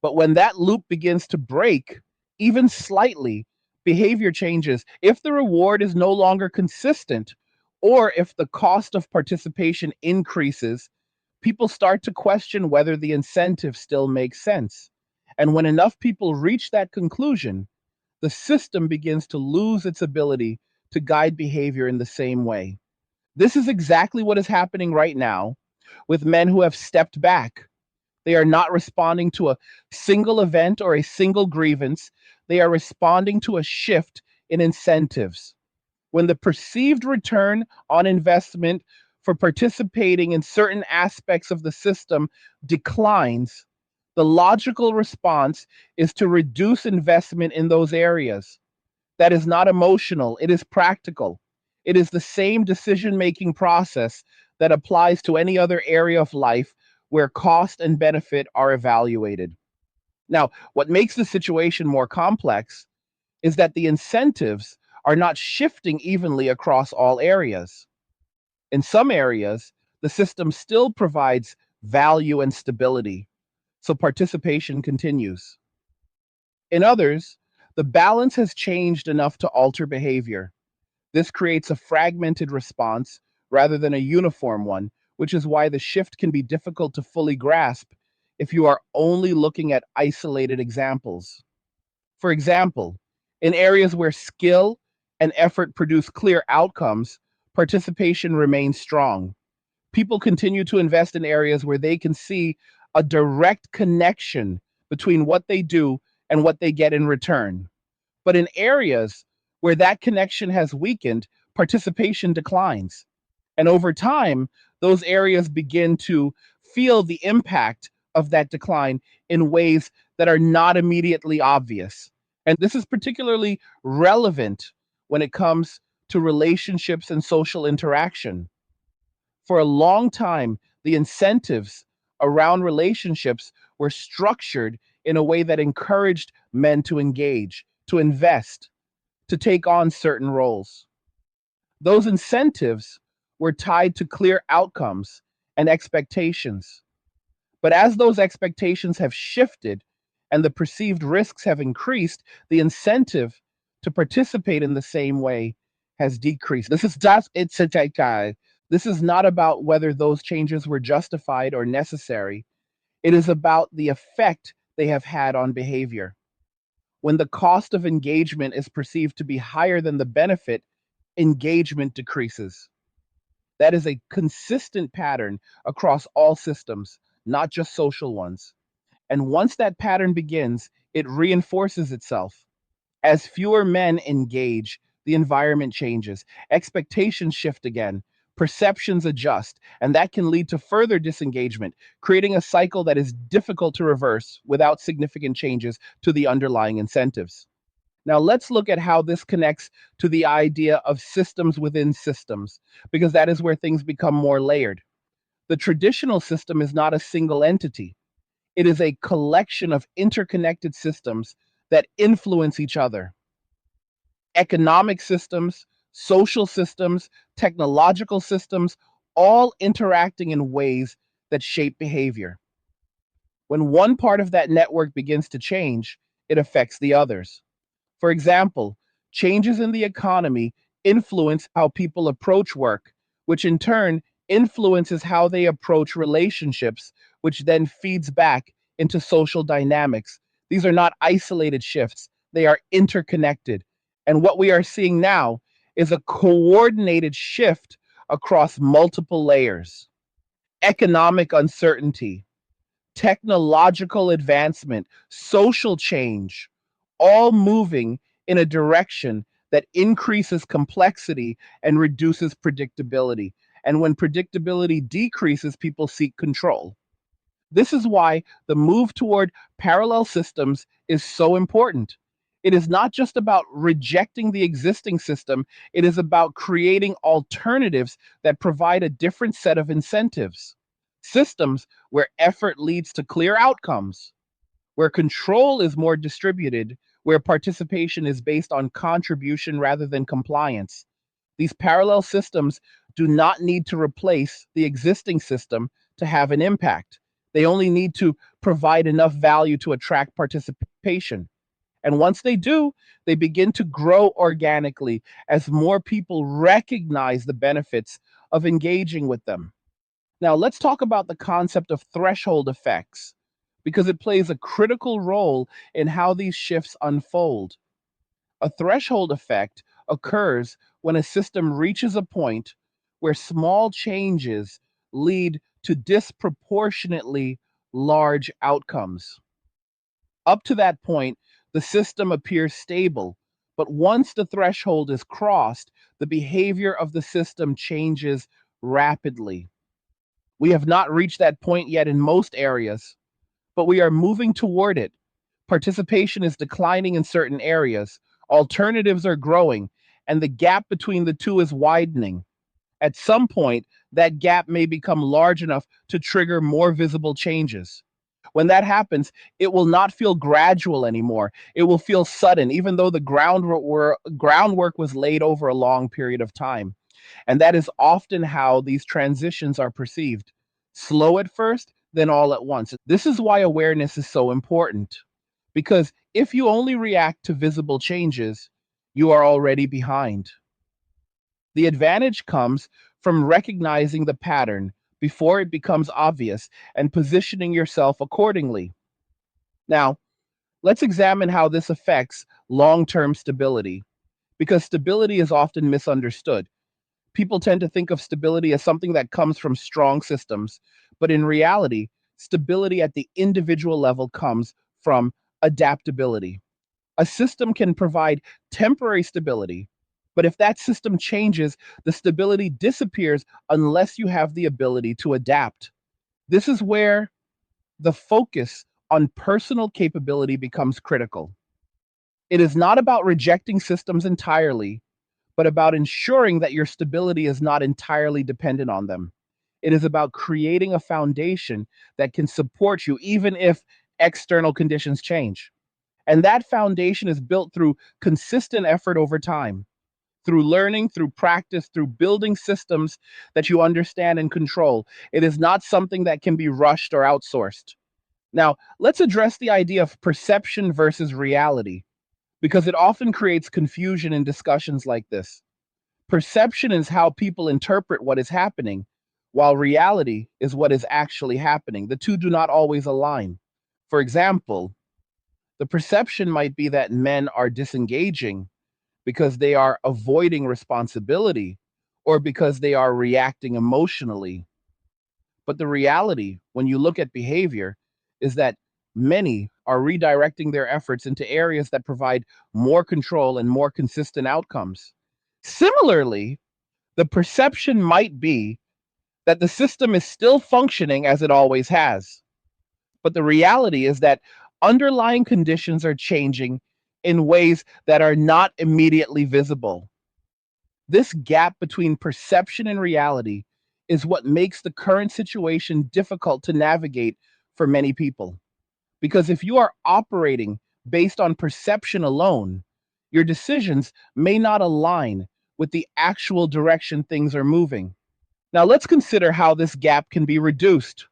But when that loop begins to break, even slightly, behavior changes. If the reward is no longer consistent, or if the cost of participation increases, people start to question whether the incentive still makes sense. And when enough people reach that conclusion, the system begins to lose its ability to guide behavior in the same way. This is exactly what is happening right now with men who have stepped back. They are not responding to a single event or a single grievance. They are responding to a shift in incentives. When the perceived return on investment for participating in certain aspects of the system declines, the logical response is to reduce investment in those areas. That is not emotional, it is practical. It is the same decision making process that applies to any other area of life where cost and benefit are evaluated. Now, what makes the situation more complex is that the incentives are not shifting evenly across all areas. In some areas, the system still provides value and stability, so participation continues. In others, the balance has changed enough to alter behavior. This creates a fragmented response rather than a uniform one, which is why the shift can be difficult to fully grasp if you are only looking at isolated examples. For example, in areas where skill and effort produce clear outcomes, participation remains strong. People continue to invest in areas where they can see a direct connection between what they do and what they get in return. But in areas where that connection has weakened, participation declines. And over time, those areas begin to feel the impact of that decline in ways that are not immediately obvious. And this is particularly relevant when it comes to relationships and social interaction. For a long time, the incentives around relationships were structured in a way that encouraged men to engage, to invest, to take on certain roles. Those incentives were tied to clear outcomes and expectations. But as those expectations have shifted and the perceived risks have increased, the incentive to participate in the same way has decreased. This is not about whether those changes were justified or necessary. It is about the effect they have had on behavior. When the cost of engagement is perceived to be higher than the benefit, engagement decreases. That is a consistent pattern across all systems, not just social ones. And once that pattern begins, it reinforces itself. As fewer men engage, the environment changes, expectations shift again, perceptions adjust, and that can lead to further disengagement, creating a cycle that is difficult to reverse without significant changes to the underlying incentives. Now, let's look at how this connects to the idea of systems within systems, because that is where things become more layered. The traditional system is not a single entity, it is a collection of interconnected systems that influence each other. Economic systems, social systems, technological systems, all interacting in ways that shape behavior. When one part of that network begins to change, it affects the others. For example, changes in the economy influence how people approach work, which in turn influences how they approach relationships, which then feeds back into social dynamics. These are not isolated shifts, they are interconnected. And what we are seeing now is a coordinated shift across multiple layers. Economic uncertainty, technological advancement, social change, all moving in a direction that increases complexity and reduces predictability. And when predictability decreases, people seek control. This is why the move toward parallel systems is so important. It is not just about rejecting the existing system, it is about creating alternatives that provide a different set of incentives. Systems where effort leads to clear outcomes, where control is more distributed, where participation is based on contribution rather than compliance. These parallel systems do not need to replace the existing system to have an impact. They only need to provide enough value to attract participation. And once they do, they begin to grow organically as more people recognize the benefits of engaging with them. Now, let's talk about the concept of threshold effects because it plays a critical role in how these shifts unfold. A threshold effect occurs when a system reaches a point where small changes lead to disproportionately large outcomes. Up to that point, the system appears stable, but once the threshold is crossed, the behavior of the system changes rapidly. We have not reached that point yet in most areas, but we are moving toward it. Participation is declining in certain areas, alternatives are growing, and the gap between the two is widening. At some point, that gap may become large enough to trigger more visible changes. When that happens, it will not feel gradual anymore. It will feel sudden, even though the groundwork was laid over a long period of time. And that is often how these transitions are perceived. Slow at first, then all at once. This is why awareness is so important. Because if you only react to visible changes, you are already behind. The advantage comes from recognizing the pattern before it becomes obvious and positioning yourself accordingly. Now, let's examine how this affects long term stability, because stability is often misunderstood. People tend to think of stability as something that comes from strong systems, but in reality, stability at the individual level comes from adaptability. A system can provide temporary stability, but if that system changes, the stability disappears unless you have the ability to adapt. This is where the focus on personal capability becomes critical. It is not about rejecting systems entirely, but about ensuring that your stability is not entirely dependent on them. It is about creating a foundation that can support you even if external conditions change. And that foundation is built through consistent effort over time, through learning, through practice, through building systems that you understand and control. It is not something that can be rushed or outsourced. Now, let's address the idea of perception versus reality, because it often creates confusion in discussions like this. Perception is how people interpret what is happening, while reality is what is actually happening. The two do not always align. For example, the perception might be that men are disengaging because they are avoiding responsibility or because they are reacting emotionally. But the reality, when you look at behavior, is that many are redirecting their efforts into areas that provide more control and more consistent outcomes. Similarly, the perception might be that the system is still functioning as it always has. But the reality is that underlying conditions are changing in ways that are not immediately visible. This gap between perception and reality is what makes the current situation difficult to navigate for many people. Because if you are operating based on perception alone, your decisions may not align with the actual direction things are moving. Now, let's consider how this gap can be reduced.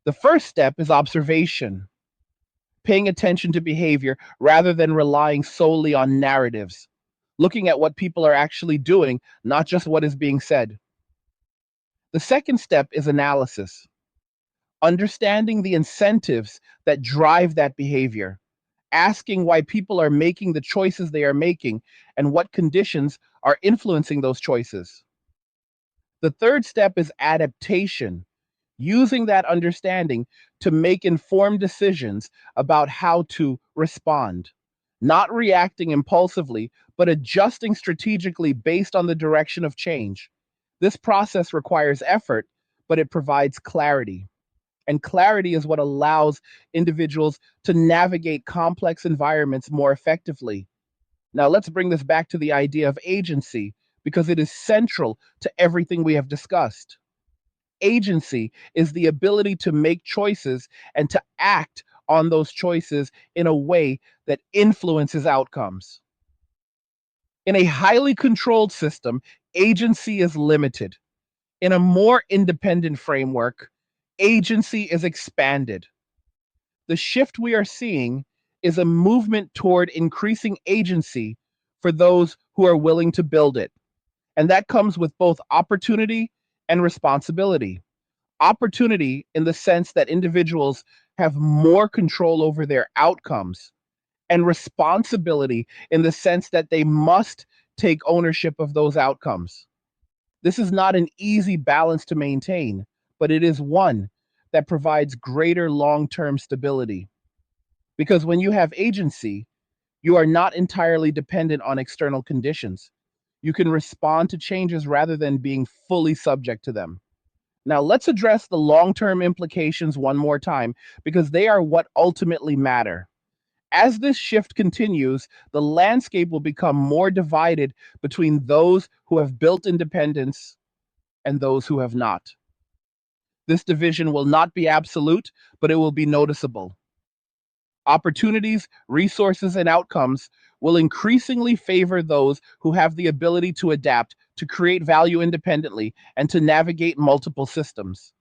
The first step is observation, paying attention to behavior rather than relying solely on narratives, looking at what people are actually doing, not just what is being said. The second step is analysis, understanding the incentives that drive that behavior, asking why people are making the choices they are making and what conditions are influencing those choices. The third step is adaptation, using that understanding to make informed decisions about how to respond, not reacting impulsively, but adjusting strategically based on the direction of change. This process requires effort, but it provides clarity. And clarity is what allows individuals to navigate complex environments more effectively. Now, let's bring this back to the idea of agency because it is central to everything we have discussed. Agency is the ability to make choices and to act on those choices in a way that influences outcomes. In a highly controlled system, agency is limited. In a more independent framework, agency is expanded. The shift we are seeing is a movement toward increasing agency for those who are willing to build it. And that comes with both opportunity and responsibility. Opportunity in the sense that individuals have more control over their outcomes, and responsibility in the sense that they must take ownership of those outcomes. This is not an easy balance to maintain, but it is one that provides greater long term stability. Because when you have agency, you are not entirely dependent on external conditions. You can respond to changes rather than being fully subject to them. Now, let's address the long term implications one more time because they are what ultimately matter. As this shift continues, the landscape will become more divided between those who have built independence and those who have not. This division will not be absolute, but it will be noticeable. Opportunities, resources, and outcomes will increasingly favor those who have the ability to adapt, to create value independently, and to navigate multiple systems.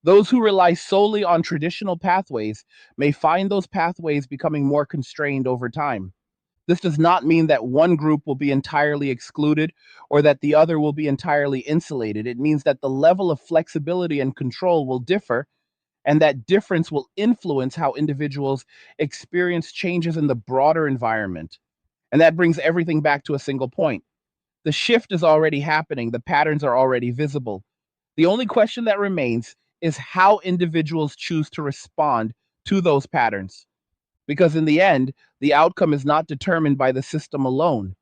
Those who rely solely on traditional pathways may find those pathways becoming more constrained over time. This does not mean that one group will be entirely excluded or that the other will be entirely insulated. It means that the level of flexibility and control will differ, and that difference will influence how individuals experience changes in the broader environment. And that brings everything back to a single point. The shift is already happening, the patterns are already visible. The only question that remains is how individuals choose to respond to those patterns. Because in the end, the outcome is not determined by the system alone.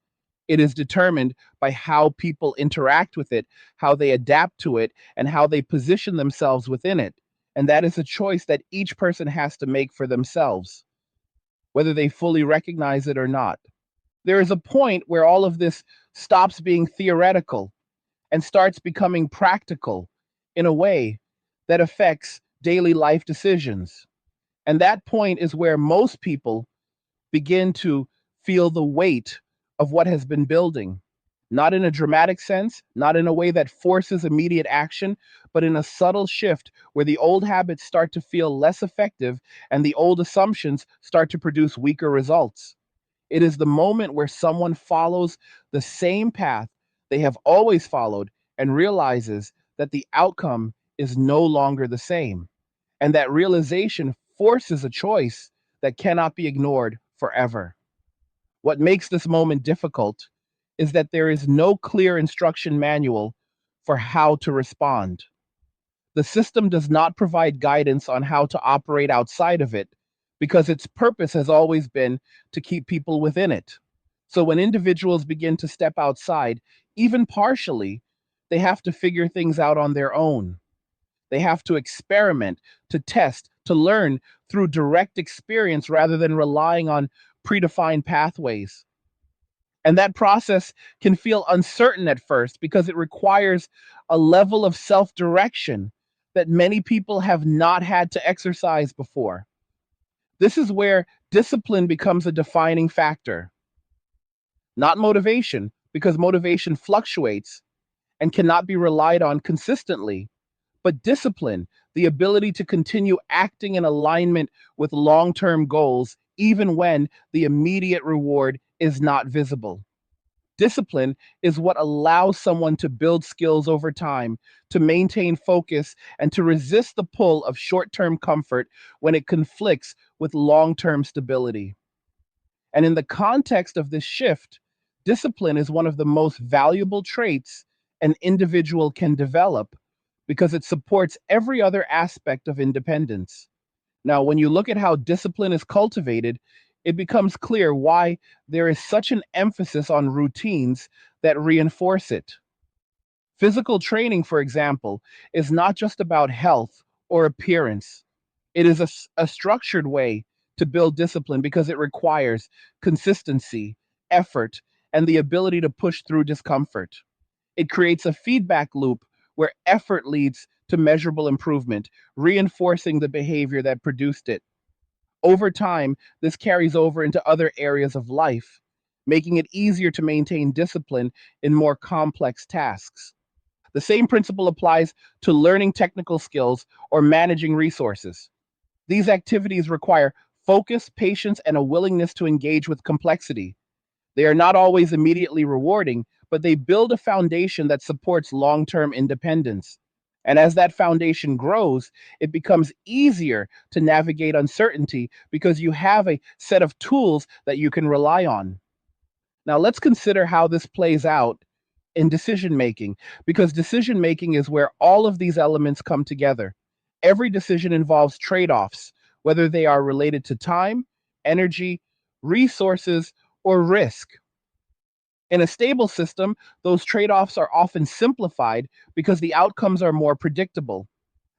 It is determined by how people interact with it, how they adapt to it, and how they position themselves within it. And that is a choice that each person has to make for themselves, whether they fully recognize it or not. There is a point where all of this stops being theoretical and starts becoming practical in a way that affects daily life decisions. And that point is where most people begin to feel the weight of what has been building, not in a dramatic sense, not in a way that forces immediate action, but in a subtle shift where the old habits start to feel less effective and the old assumptions start to produce weaker results. It is the moment where someone follows the same path they have always followed and realizes that the outcome is no longer the same. And that realization forces a choice that cannot be ignored forever. What makes this moment difficult is that there is no clear instruction manual for how to respond. The system does not provide guidance on how to operate outside of it because its purpose has always been to keep people within it. So when individuals begin to step outside, even partially, they have to figure things out on their own. They have to experiment, to test, to learn through direct experience rather than relying on predefined pathways. And that process can feel uncertain at first because it requires a level of self direction that many people have not had to exercise before. This is where discipline becomes a defining factor, not motivation, because motivation fluctuates and cannot be relied on consistently, but discipline, the ability to continue acting in alignment with long term goals, even when the immediate reward is not visible. Discipline is what allows someone to build skills over time, to maintain focus, and to resist the pull of short term comfort when it conflicts with long term stability. And in the context of this shift, discipline is one of the most valuable traits an individual can develop because it supports every other aspect of independence. Now, when you look at how discipline is cultivated, it becomes clear why there is such an emphasis on routines that reinforce it. Physical training, for example, is not just about health or appearance. It is a structured way to build discipline because it requires consistency, effort, and the ability to push through discomfort. It creates a feedback loop where effort leads to measurable improvement, reinforcing the behavior that produced it. Over time, this carries over into other areas of life, making it easier to maintain discipline in more complex tasks. The same principle applies to learning technical skills or managing resources. These activities require focus, patience, and a willingness to engage with complexity. They are not always immediately rewarding, but they build a foundation that supports long term independence. And as that foundation grows, it becomes easier to navigate uncertainty because you have a set of tools that you can rely on. Now, let's consider how this plays out in decision making, because decision making is where all of these elements come together. Every decision involves trade offs, whether they are related to time, energy, resources, or risk. In a stable system, those trade offs are often simplified because the outcomes are more predictable.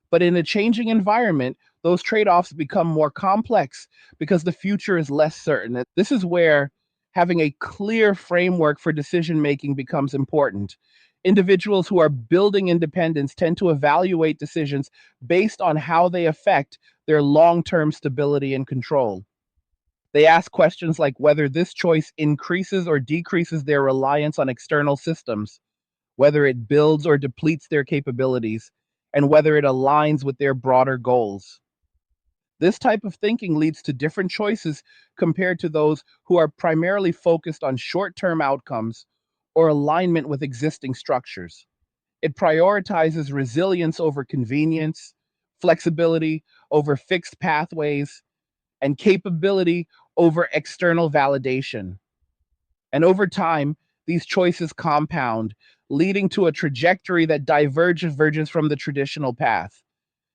But in a changing environment, those trade offs become more complex because the future is less certain. This is where having a clear framework for decision making becomes important. Individuals who are building independence tend to evaluate decisions based on how they affect their long term stability and control. They ask questions like whether this choice increases or decreases their reliance on external systems, whether it builds or depletes their capabilities, and whether it aligns with their broader goals. This type of thinking leads to different choices compared to those who are primarily focused on short term outcomes or alignment with existing structures. It prioritizes resilience over convenience, flexibility over fixed pathways, and capability over external validation. And over time, these choices compound, leading to a trajectory that diverges from the traditional path.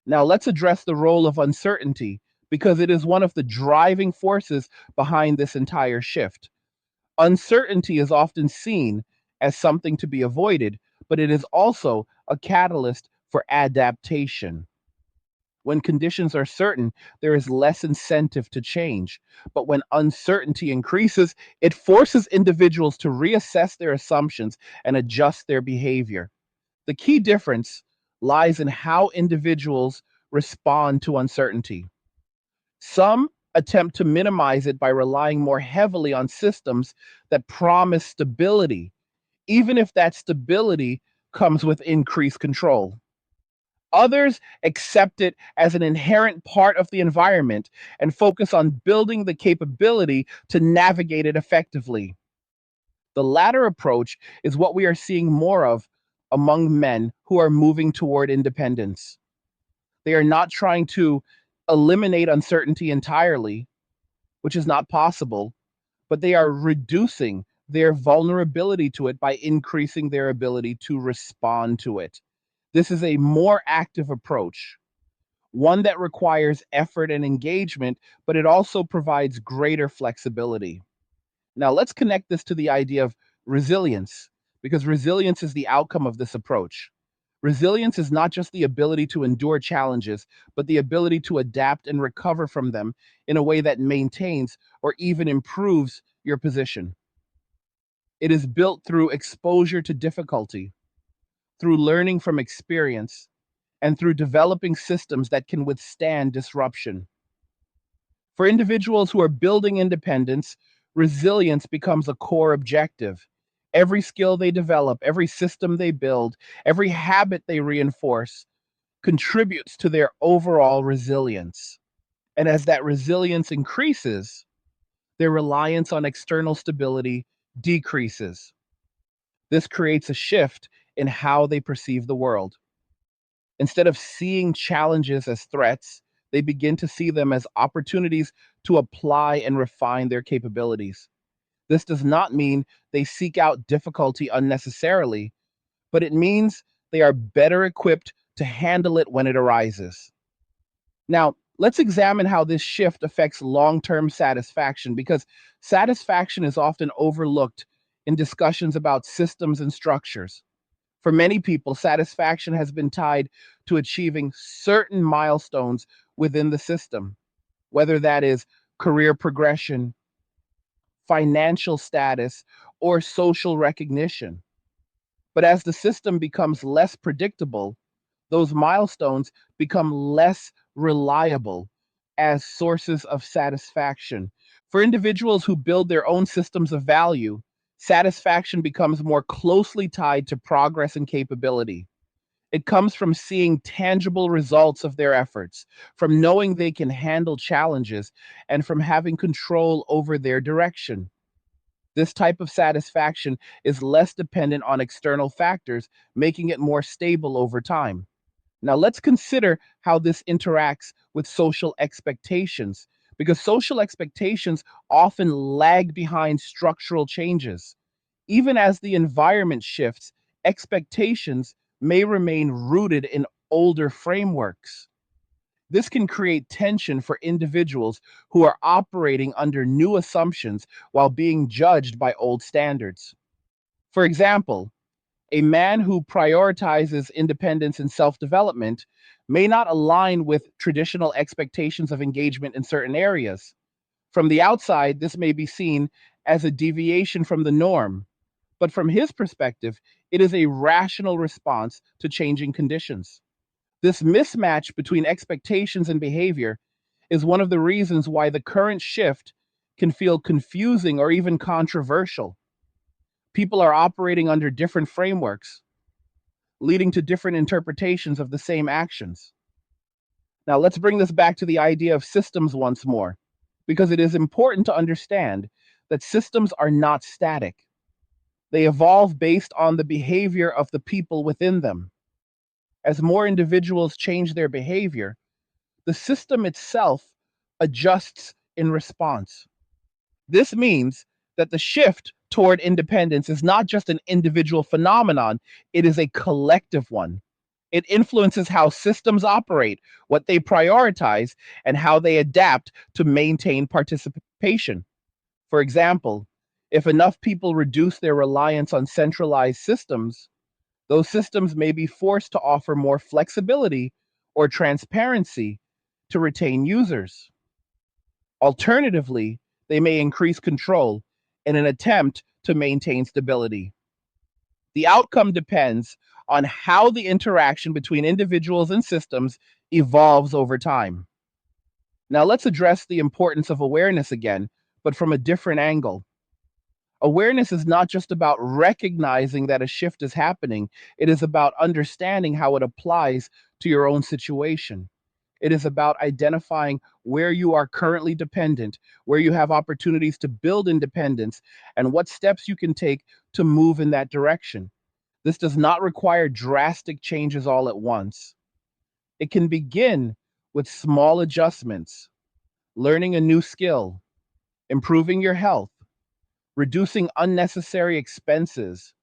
Now, let's address the role of uncertainty because it is one of the driving forces behind this entire shift. Uncertainty is often seen as something to be avoided, but it is also a catalyst for adaptation. When conditions are certain, there is less incentive to change. But when uncertainty increases, it forces individuals to reassess their assumptions and adjust their behavior. The key difference lies in how individuals respond to uncertainty. Some attempt to minimize it by relying more heavily on systems that promise stability, even if that stability comes with increased control. Others accept it as an inherent part of the environment and focus on building the capability to navigate it effectively. The latter approach is what we are seeing more of among men who are moving toward independence. They are not trying to eliminate uncertainty entirely, which is not possible, but they are reducing their vulnerability to it by increasing their ability to respond to it. This is a more active approach, one that requires effort and engagement, but it also provides greater flexibility. Now, let's connect this to the idea of resilience, because resilience is the outcome of this approach. Resilience is not just the ability to endure challenges, but the ability to adapt and recover from them in a way that maintains or even improves your position. It is built through exposure to difficulty, through learning from experience, and through developing systems that can withstand disruption. For individuals who are building independence, resilience becomes a core objective. Every skill they develop, every system they build, every habit they reinforce contributes to their overall resilience. And as that resilience increases, their reliance on external stability decreases. This creates a shift in how they perceive the world. Instead of seeing challenges as threats, they begin to see them as opportunities to apply and refine their capabilities. This does not mean they seek out difficulty unnecessarily, but it means they are better equipped to handle it when it arises. Now, let's examine how this shift affects long term satisfaction, because satisfaction is often overlooked in discussions about systems and structures. For many people, satisfaction has been tied to achieving certain milestones within the system, whether that is career progression, financial status, or social recognition. But as the system becomes less predictable, those milestones become less reliable as sources of satisfaction. For individuals who build their own systems of value, satisfaction becomes more closely tied to progress and capability. It comes from seeing tangible results of their efforts, from knowing they can handle challenges, and from having control over their direction. This type of satisfaction is less dependent on external factors, making it more stable over time. Now, let's consider how this interacts with social expectations, because social expectations often lag behind structural changes. Even as the environment shifts, expectations may remain rooted in older frameworks. This can create tension for individuals who are operating under new assumptions while being judged by old standards. For example, a man who prioritizes independence and self development may not align with traditional expectations of engagement in certain areas. From the outside, this may be seen as a deviation from the norm, but from his perspective, it is a rational response to changing conditions. This mismatch between expectations and behavior is one of the reasons why the current shift can feel confusing or even controversial. People are operating under different frameworks, leading to different interpretations of the same actions. Now, let's bring this back to the idea of systems once more, because it is important to understand that systems are not static. They evolve based on the behavior of the people within them. As more individuals change their behavior, the system itself adjusts in response. This means that the shift toward independence is not just an individual phenomenon, it is a collective one. It influences how systems operate, what they prioritize, and how they adapt to maintain participation. For example, if enough people reduce their reliance on centralized systems, those systems may be forced to offer more flexibility or transparency to retain users. Alternatively, they may increase control in an attempt to maintain stability. The outcome depends on how the interaction between individuals and systems evolves over time. Now, let's address the importance of awareness again, but from a different angle. Awareness is not just about recognizing that a shift is happening, it is about understanding how it applies to your own situation. It is about identifying where you are currently dependent, where you have opportunities to build independence, and what steps you can take to move in that direction. This does not require drastic changes all at once. It can begin with small adjustments, learning a new skill, improving your health, reducing unnecessary expenses,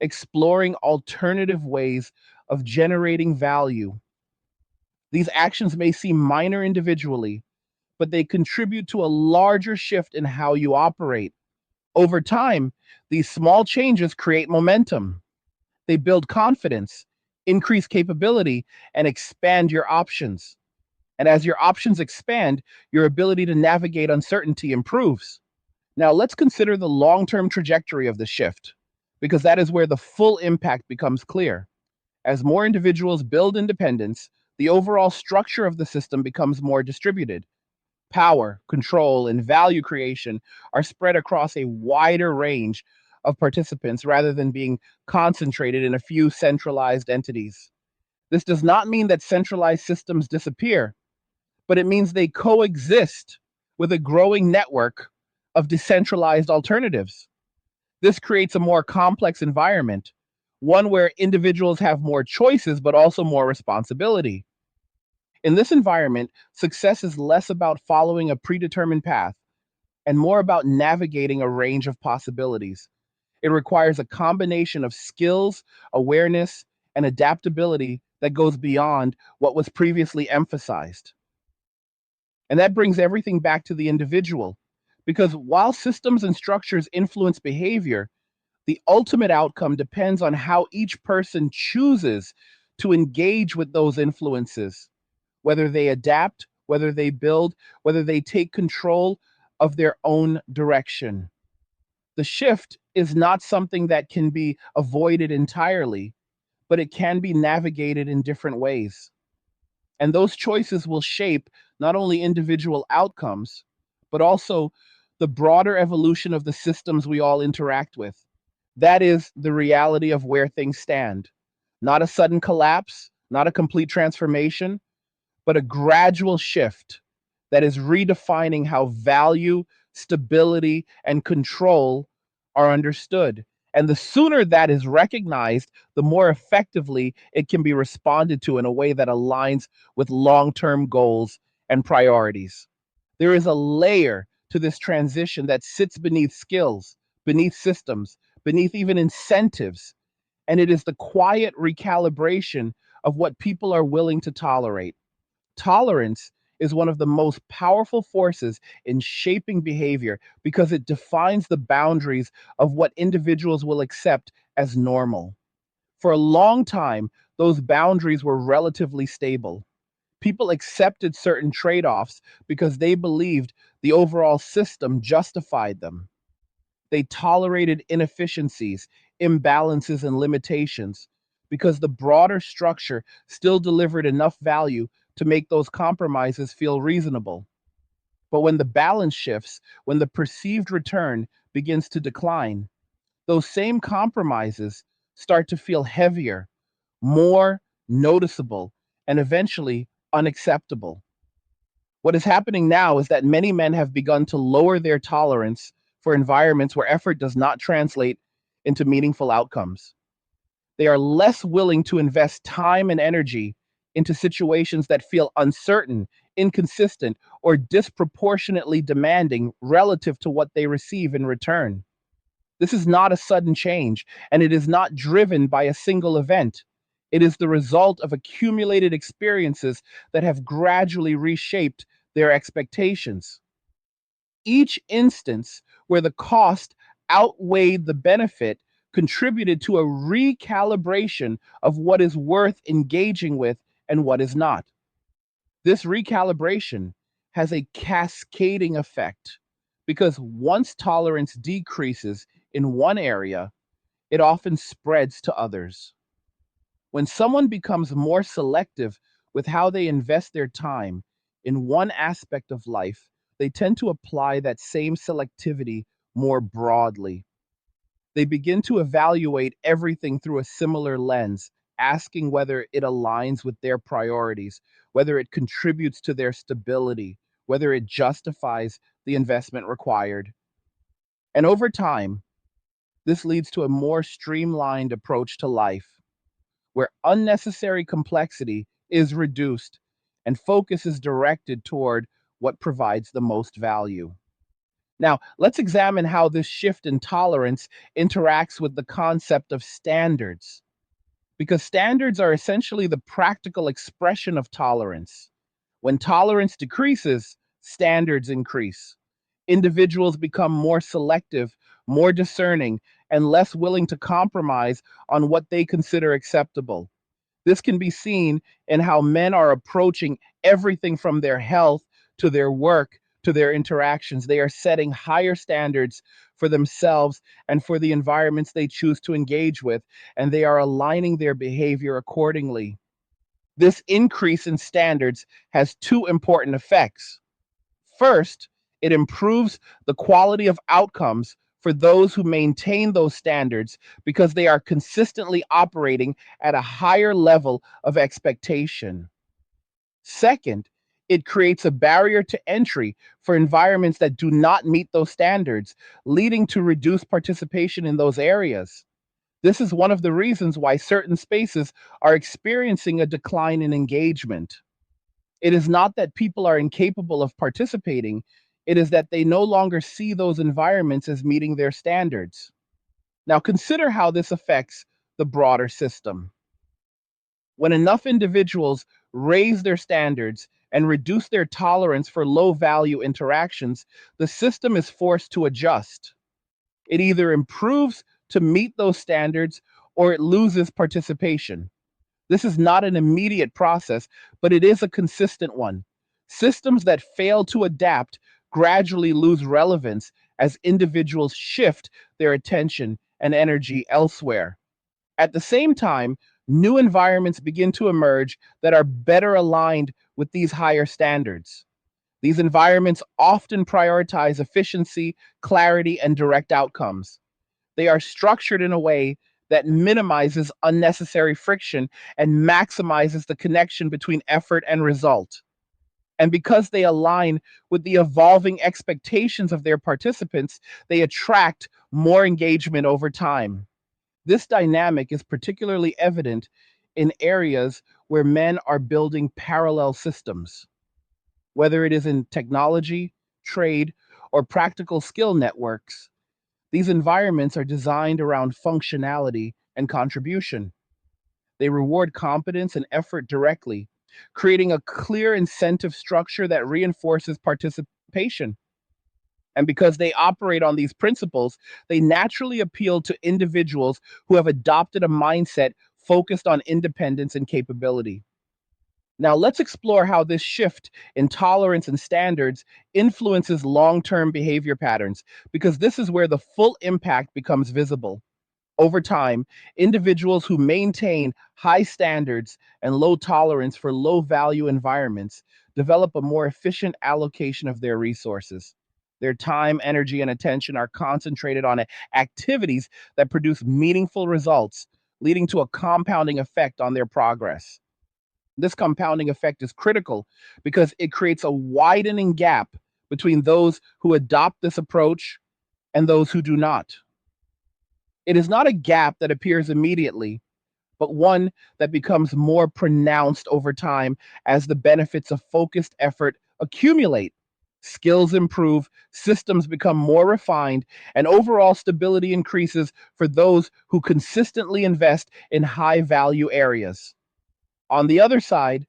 exploring alternative ways of generating value. These actions may seem minor individually, but they contribute to a larger shift in how you operate. Over time, these small changes create momentum. They build confidence, increase capability, and expand your options. And as your options expand, your ability to navigate uncertainty improves. Now, let's consider the long term trajectory of the shift, because that is where the full impact becomes clear. As more individuals build independence, the overall structure of the system becomes more distributed. Power, control, and value creation are spread across a wider range of participants rather than being concentrated in a few centralized entities. This does not mean that centralized systems disappear, but it means they coexist with a growing network of decentralized alternatives. This creates a more complex environment, one where individuals have more choices but also more responsibility. In this environment, success is less about following a predetermined path and more about navigating a range of possibilities. It requires a combination of skills, awareness, and adaptability that goes beyond what was previously emphasized. And that brings everything back to the individual. Because while systems and structures influence behavior, the ultimate outcome depends on how each person chooses to engage with those influences, whether they adapt, whether they build, whether they take control of their own direction. The shift is not something that can be avoided entirely, but it can be navigated in different ways. And those choices will shape not only individual outcomes, but also the broader evolution of the systems we all interact with. That is the reality of where things stand. Not a sudden collapse, not a complete transformation, but a gradual shift that is redefining how value, stability, and control are understood. And the sooner that is recognized, the more effectively it can be responded to in a way that aligns with long term goals and priorities. There is a layer to this transition that sits beneath skills, beneath systems, beneath even incentives. And it is the quiet recalibration of what people are willing to tolerate. Tolerance is one of the most powerful forces in shaping behavior because it defines the boundaries of what individuals will accept as normal. For a long time, those boundaries were relatively stable. People accepted certain trade offs because they believed the overall system justified them. They tolerated inefficiencies, imbalances, and limitations because the broader structure still delivered enough value to make those compromises feel reasonable. But when the balance shifts, when the perceived return begins to decline, those same compromises start to feel heavier, more noticeable, and eventually unacceptable. What is happening now is that many men have begun to lower their tolerance for environments where effort does not translate into meaningful outcomes. They are less willing to invest time and energy into situations that feel uncertain, inconsistent, or disproportionately demanding relative to what they receive in return. This is not a sudden change, and it is not driven by a single event. It is the result of accumulated experiences that have gradually reshaped their expectations. Each instance where the cost outweighed the benefit contributed to a recalibration of what is worth engaging with and what is not. This recalibration has a cascading effect because once tolerance decreases in one area, it often spreads to others. When someone becomes more selective with how they invest their time in one aspect of life, they tend to apply that same selectivity more broadly. They begin to evaluate everything through a similar lens, asking whether it aligns with their priorities, whether it contributes to their stability, whether it justifies the investment required. And over time, this leads to a more streamlined approach to life, where unnecessary complexity is reduced and focus is directed toward what provides the most value. Now, let's examine how this shift in tolerance interacts with the concept of standards, because standards are essentially the practical expression of tolerance. When tolerance decreases, standards increase. Individuals become more selective, more discerning, and less willing to compromise on what they consider acceptable. This can be seen in how men are approaching everything from their health to their work to their interactions. They are setting higher standards for themselves and for the environments they choose to engage with, and they are aligning their behavior accordingly. This increase in standards has two important effects. First, it improves the quality of outcomes for those who maintain those standards because they are consistently operating at a higher level of expectation. Second, it creates a barrier to entry for environments that do not meet those standards, leading to reduced participation in those areas. This is one of the reasons why certain spaces are experiencing a decline in engagement. It is not that people are incapable of participating, it is that they no longer see those environments as meeting their standards. Now, consider how this affects the broader system. When enough individuals raise their standards and reduce their tolerance for low value interactions, the system is forced to adjust. It either improves to meet those standards or it loses participation. This is not an immediate process, but it is a consistent one. Systems that fail to adapt gradually lose relevance as individuals shift their attention and energy elsewhere. At the same time, new environments begin to emerge that are better aligned with these higher standards. These environments often prioritize efficiency, clarity, and direct outcomes. They are structured in a way that minimizes unnecessary friction and maximizes the connection between effort and result. And because they align with the evolving expectations of their participants, they attract more engagement over time. This dynamic is particularly evident in areas where men are building parallel systems, whether it is in technology, trade, or practical skill networks. These environments are designed around functionality and contribution. They reward competence and effort directly, creating a clear incentive structure that reinforces participation. And because they operate on these principles, they naturally appeal to individuals who have adopted a mindset focused on independence and capability. Now, let's explore how this shift in tolerance and standards influences long term behavior patterns, because this is where the full impact becomes visible. Over time, individuals who maintain high standards and low tolerance for low value environments develop a more efficient allocation of their resources. Their time, energy, and attention are concentrated on activities that produce meaningful results, leading to a compounding effect on their progress. This compounding effect is critical because it creates a widening gap between those who adopt this approach and those who do not. It is not a gap that appears immediately, but one that becomes more pronounced over time as the benefits of focused effort accumulate. Skills improve, systems become more refined, and overall stability increases for those who consistently invest in high value areas. On the other side,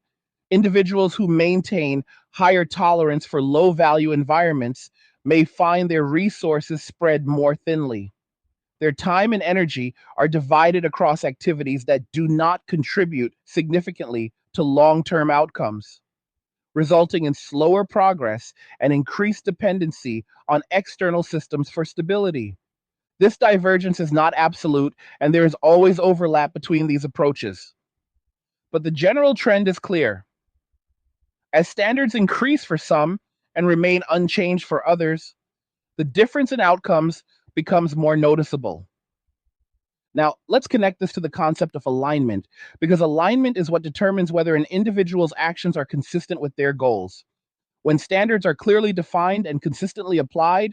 individuals who maintain higher tolerance for low value environments may find their resources spread more thinly. Their time and energy are divided across activities that do not contribute significantly to long-term outcomes, resulting in slower progress and increased dependency on external systems for stability. This divergence is not absolute, and there is always overlap between these approaches. But the general trend is clear. As standards increase for some and remain unchanged for others, the difference in outcomes becomes more noticeable. Now, let's connect this to the concept of alignment, because alignment is what determines whether an individual's actions are consistent with their goals. When standards are clearly defined and consistently applied,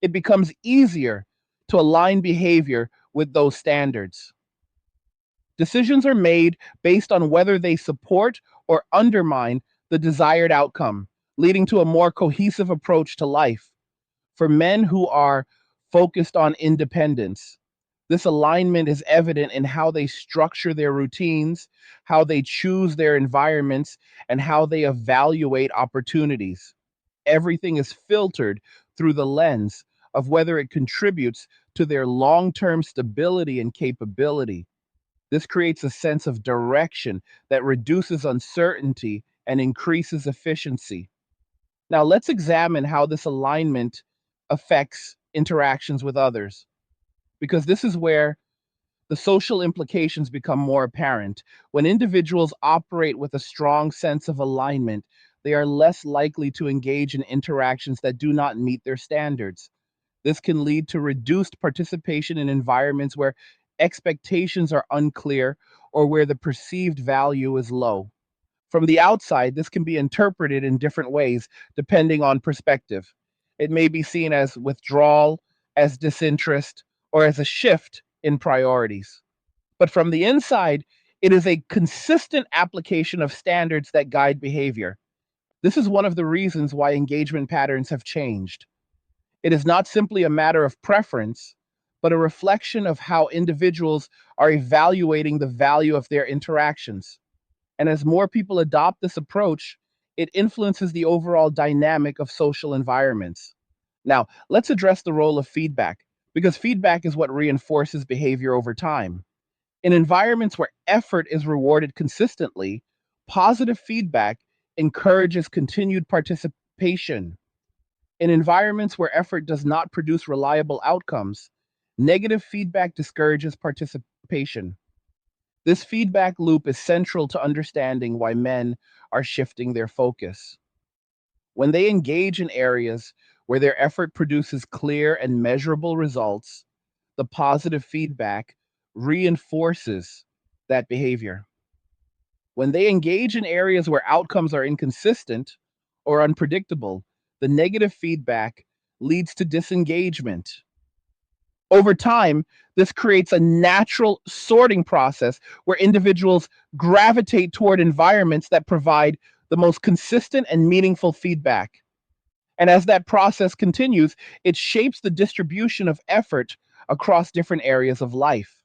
it becomes easier to align behavior with those standards. Decisions are made based on whether they support or undermine the desired outcome, leading to a more cohesive approach to life. For men who are focused on independence, this alignment is evident in how they structure their routines, how they choose their environments, and how they evaluate opportunities. Everything is filtered through the lens of whether it contributes to their long-term stability and capability. This creates a sense of direction that reduces uncertainty and increases efficiency. Now, let's examine how this alignment affects interactions with others, because this is where the social implications become more apparent. When individuals operate with a strong sense of alignment, they are less likely to engage in interactions that do not meet their standards. This can lead to reduced participation in environments where expectations are unclear or where the perceived value is low. From the outside, this can be interpreted in different ways depending on perspective. It may be seen as withdrawal, as disinterest, or as a shift in priorities. But from the inside, it is a consistent application of standards that guide behavior. This is one of the reasons why engagement patterns have changed. It is not simply a matter of preference, but a reflection of how individuals are evaluating the value of their interactions. And as more people adopt this approach, it influences the overall dynamic of social environments. Now, let's address the role of feedback, because feedback is what reinforces behavior over time. In environments where effort is rewarded consistently, positive feedback encourages continued participation. In environments where effort does not produce reliable outcomes, negative feedback discourages participation. This feedback loop is central to understanding why men are shifting their focus. When they engage in areas where their effort produces clear and measurable results, the positive feedback reinforces that behavior. When they engage in areas where outcomes are inconsistent or unpredictable, the negative feedback leads to disengagement. Over time, this creates a natural sorting process where individuals gravitate toward environments that provide the most consistent and meaningful feedback. And as that process continues, it shapes the distribution of effort across different areas of life.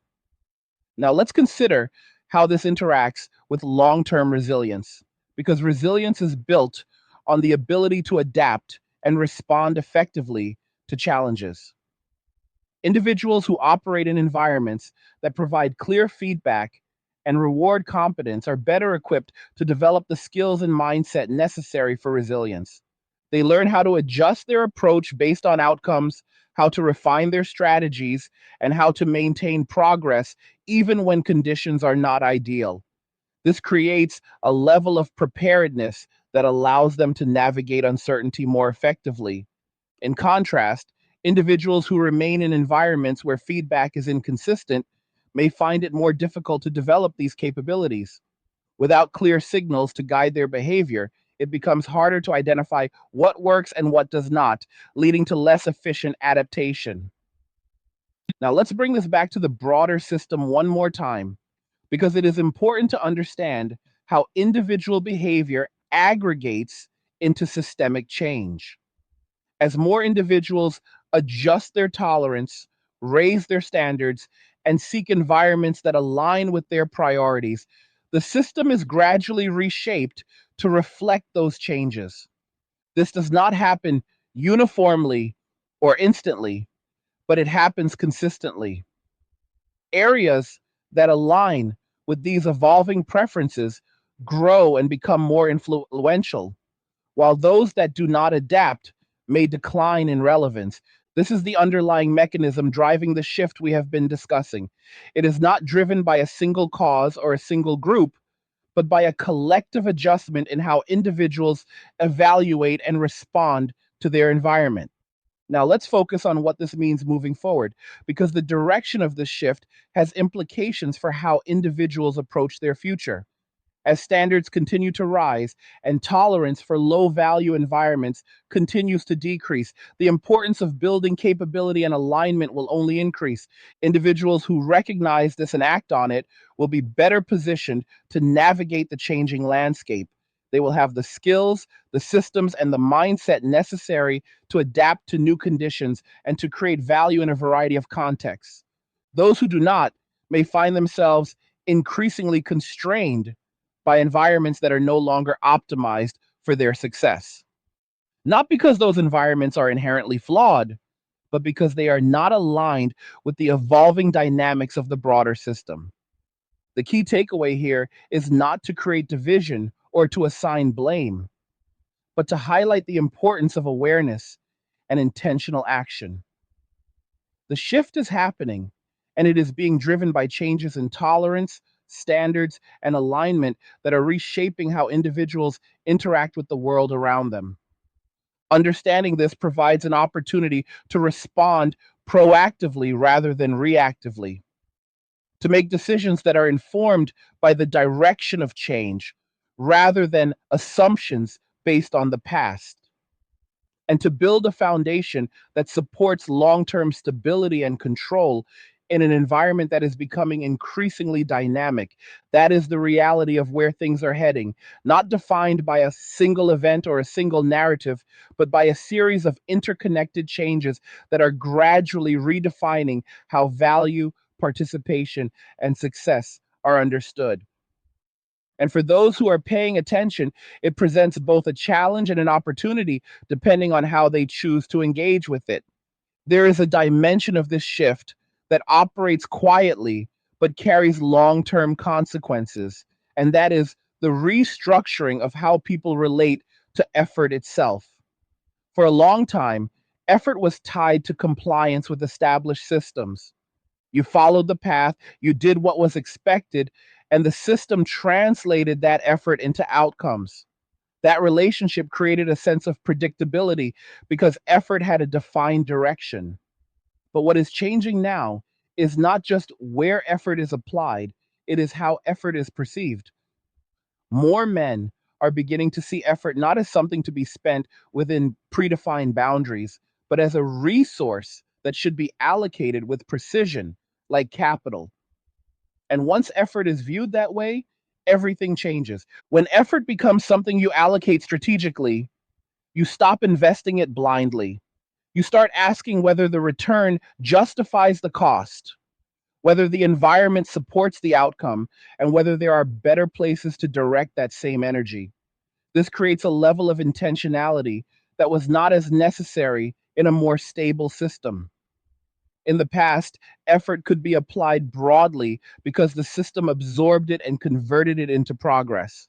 Now, let's consider how this interacts with long term resilience, because resilience is built on the ability to adapt and respond effectively to challenges. Individuals who operate in environments that provide clear feedback and reward competence are better equipped to develop the skills and mindset necessary for resilience. They learn how to adjust their approach based on outcomes, how to refine their strategies, and how to maintain progress even when conditions are not ideal. This creates a level of preparedness that allows them to navigate uncertainty more effectively. In contrast, individuals who remain in environments where feedback is inconsistent may find it more difficult to develop these capabilities. Without clear signals to guide their behavior, it becomes harder to identify what works and what does not, leading to less efficient adaptation. Now, let's bring this back to the broader system one more time, because it is important to understand how individual behavior aggregates into systemic change. As more individuals adjust their tolerance, raise their standards, and seek environments that align with their priorities, the system is gradually reshaped to reflect those changes. This does not happen uniformly or instantly, but it happens consistently. Areas that align with these evolving preferences grow, and become more influential, while those that do not adapt may decline in relevance. This is the underlying mechanism driving the shift we have been discussing. It is not driven by a single cause or a single group, but by a collective adjustment in how individuals evaluate and respond to their environment. Now, let's focus on what this means moving forward, because the direction of this shift has implications for how individuals approach their future. As standards continue to rise and tolerance for low value environments continues to decrease, the importance of building capability and alignment will only increase. Individuals who recognize this and act on it will be better positioned to navigate the changing landscape. They will have the skills, the systems, and the mindset necessary to adapt to new conditions and to create value in a variety of contexts. Those who do not may find themselves increasingly constrained by environments that are no longer optimized for their success. Not because those environments are inherently flawed, but because they are not aligned with the evolving dynamics of the broader system. The key takeaway here is not to create division or to assign blame, but to highlight the importance of awareness and intentional action. The shift is happening, and it is being driven by changes in tolerance, standards, and alignment that are reshaping how individuals interact with the world around them. Understanding this provides an opportunity to respond proactively rather than reactively, to make decisions that are informed by the direction of change rather than assumptions based on the past, and to build a foundation that supports long term stability and control in an environment that is becoming increasingly dynamic. That is the reality of where things are heading, not defined by a single event or a single narrative, but by a series of interconnected changes that are gradually redefining how value, participation, and success are understood. And for those who are paying attention, it presents both a challenge and an opportunity depending on how they choose to engage with it. There is a dimension of this shift that operates quietly but carries long term consequences, and that is the restructuring of how people relate to effort itself. For a long time, effort was tied to compliance with established systems. You followed the path, you did what was expected, and the system translated that effort into outcomes. That relationship created a sense of predictability because effort had a defined direction. But what is changing now is not just where effort is applied, it is how effort is perceived. More men are beginning to see effort not as something to be spent within predefined boundaries, but as a resource that should be allocated with precision, like capital. And once effort is viewed that way, everything changes. When effort becomes something you allocate strategically, you stop investing it blindly. You start asking whether the return justifies the cost, whether the environment supports the outcome, and whether there are better places to direct that same energy. This creates a level of intentionality that was not as necessary in a more stable system. In the past, effort could be applied broadly because the system absorbed it and converted it into progress.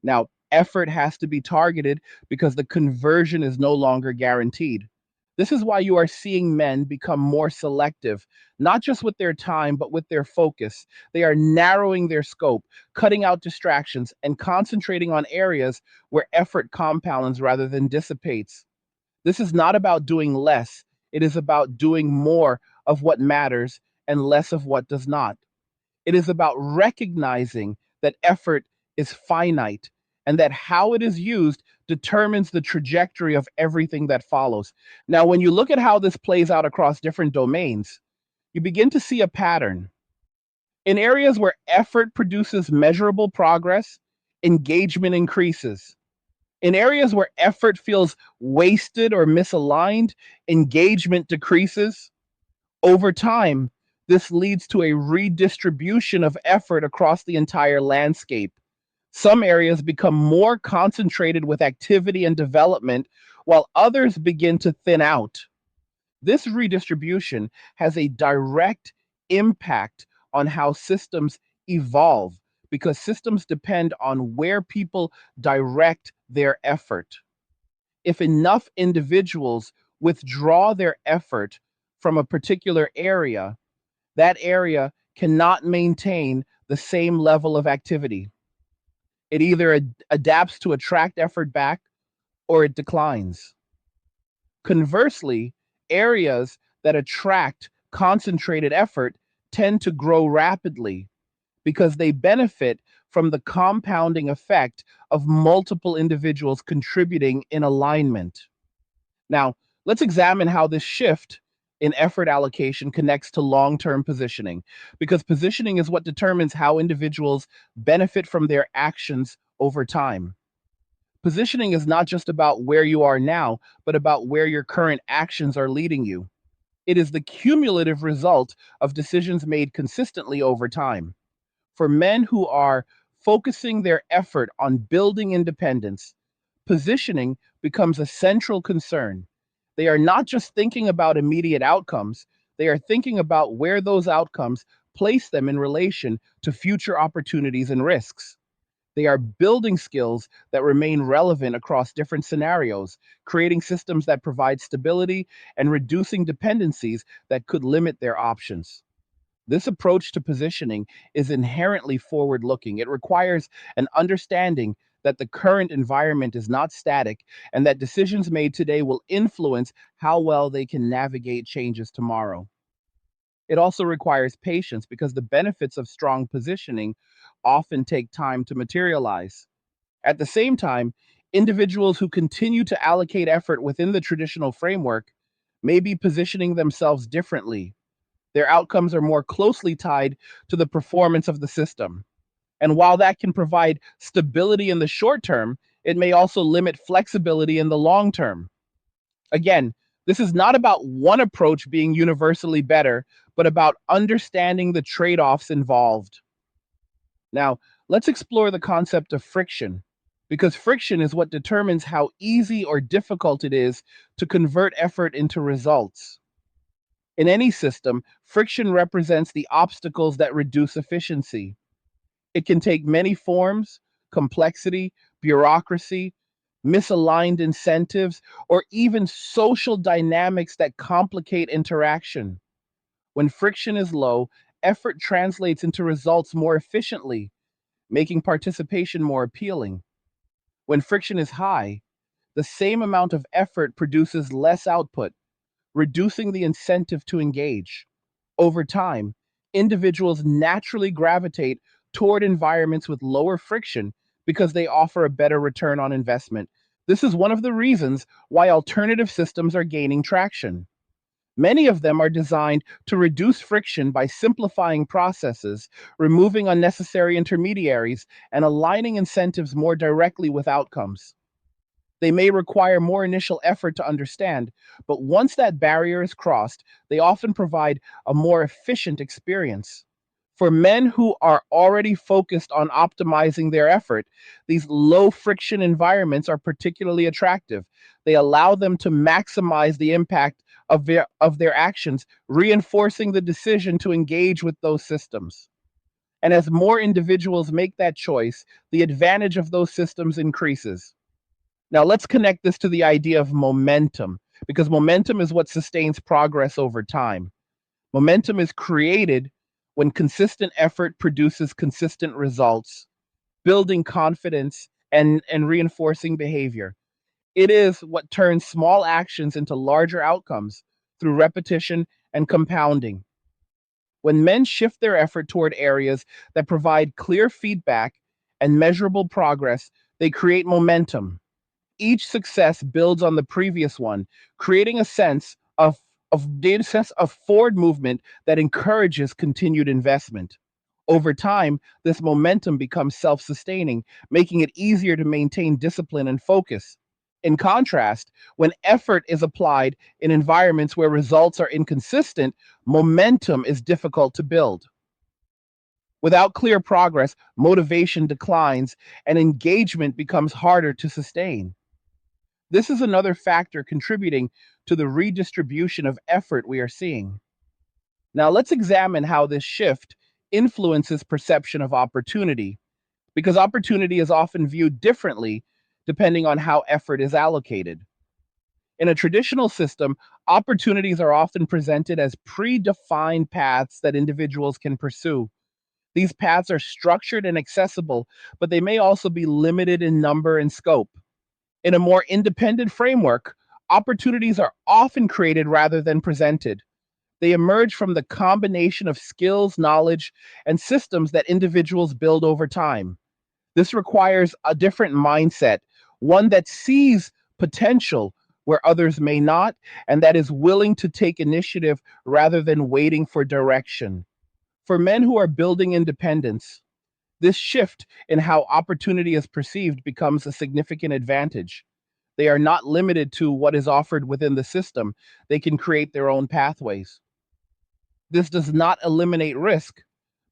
Now, effort has to be targeted because the conversion is no longer guaranteed. This is why you are seeing men become more selective, not just with their time, but with their focus. They are narrowing their scope, cutting out distractions, and concentrating on areas where effort compounds rather than dissipates. This is not about doing less, it is about doing more of what matters and less of what does not. It is about recognizing that effort is finite and that how it is used determines the trajectory of everything that follows. Now, when you look at how this plays out across different domains, you begin to see a pattern. In areas where effort produces measurable progress, engagement increases. In areas where effort feels wasted or misaligned, engagement decreases. Over time, this leads to a redistribution of effort across the entire landscape. Some areas become more concentrated with activity and development, while others begin to thin out. This redistribution has a direct impact on how systems evolve because systems depend on where people direct their effort. If enough individuals withdraw their effort from a particular area, that area cannot maintain the same level of activity. It either adapts to attract effort back or it declines. Conversely, areas that attract concentrated effort tend to grow rapidly because they benefit from the compounding effect of multiple individuals contributing in alignment. Now, let's examine how this shift in effort allocation connects to long term positioning, because positioning is what determines how individuals benefit from their actions over time. Positioning is not just about where you are now, but about where your current actions are leading you. It is the cumulative result of decisions made consistently over time. For men who are focusing their effort on building independence, positioning becomes a central concern. They are not just thinking about immediate outcomes, they are thinking about where those outcomes place them in relation to future opportunities and risks. They are building skills that remain relevant across different scenarios, creating systems that provide stability and reducing dependencies that could limit their options. This approach to positioning is inherently forward looking. It requires an understanding that the current environment is not static and that decisions made today will influence how well they can navigate changes tomorrow. It also requires patience because the benefits of strong positioning often take time to materialize. At the same time, individuals who continue to allocate effort within the traditional framework may be positioning themselves differently. Their outcomes are more closely tied to the performance of the system. And while that can provide stability in the short term, it may also limit flexibility in the long term. Again, this is not about one approach being universally better, but about understanding the trade offs involved. Now, let's explore the concept of friction, because friction is what determines how easy or difficult it is to convert effort into results. In any system, friction represents the obstacles that reduce efficiency. It can take many forms: complexity, bureaucracy, misaligned incentives, or even social dynamics that complicate interaction. When friction is low, effort translates into results more efficiently, making participation more appealing. When friction is high, the same amount of effort produces less output, reducing the incentive to engage. Over time, individuals naturally gravitate toward environments with lower friction because they offer a better return on investment. This is one of the reasons why alternative systems are gaining traction. Many of them are designed to reduce friction by simplifying processes, removing unnecessary intermediaries, and aligning incentives more directly with outcomes. They may require more initial effort to understand, but once that barrier is crossed, they often provide a more efficient experience. For men who are already focused on optimizing their effort, these low friction environments are particularly attractive. They allow them to maximize the impact of their actions, reinforcing the decision to engage with those systems. And as more individuals make that choice, the advantage of those systems increases. Now, let's connect this to the idea of momentum, because momentum is what sustains progress over time. Momentum is created when consistent effort produces consistent results, building confidence and reinforcing behavior. It is what turns small actions into larger outcomes through repetition and compounding. When men shift their effort toward areas that provide clear feedback and measurable progress, they create momentum. Each success builds on the previous one, creating a sense of forward movement that encourages continued investment. Over time, this momentum becomes self-sustaining, making it easier to maintain discipline and focus. In contrast, when effort is applied in environments where results are inconsistent, momentum is difficult to build. Without clear progress, motivation declines and engagement becomes harder to sustain. This is another factor contributing to the redistribution of effort we are seeing. Now, let's examine how this shift influences perception of opportunity, because opportunity is often viewed differently depending on how effort is allocated. In a traditional system, opportunities are often presented as predefined paths that individuals can pursue. These paths are structured and accessible, but they may also be limited in number and scope. In a more independent framework, opportunities are often created rather than presented. They emerge from the combination of skills, knowledge, and systems that individuals build over time. This requires a different mindset, one that sees potential where others may not, and that is willing to take initiative rather than waiting for direction. For men who are building independence, this shift in how opportunity is perceived becomes a significant advantage. They are not limited to what is offered within the system, they can create their own pathways. This does not eliminate risk,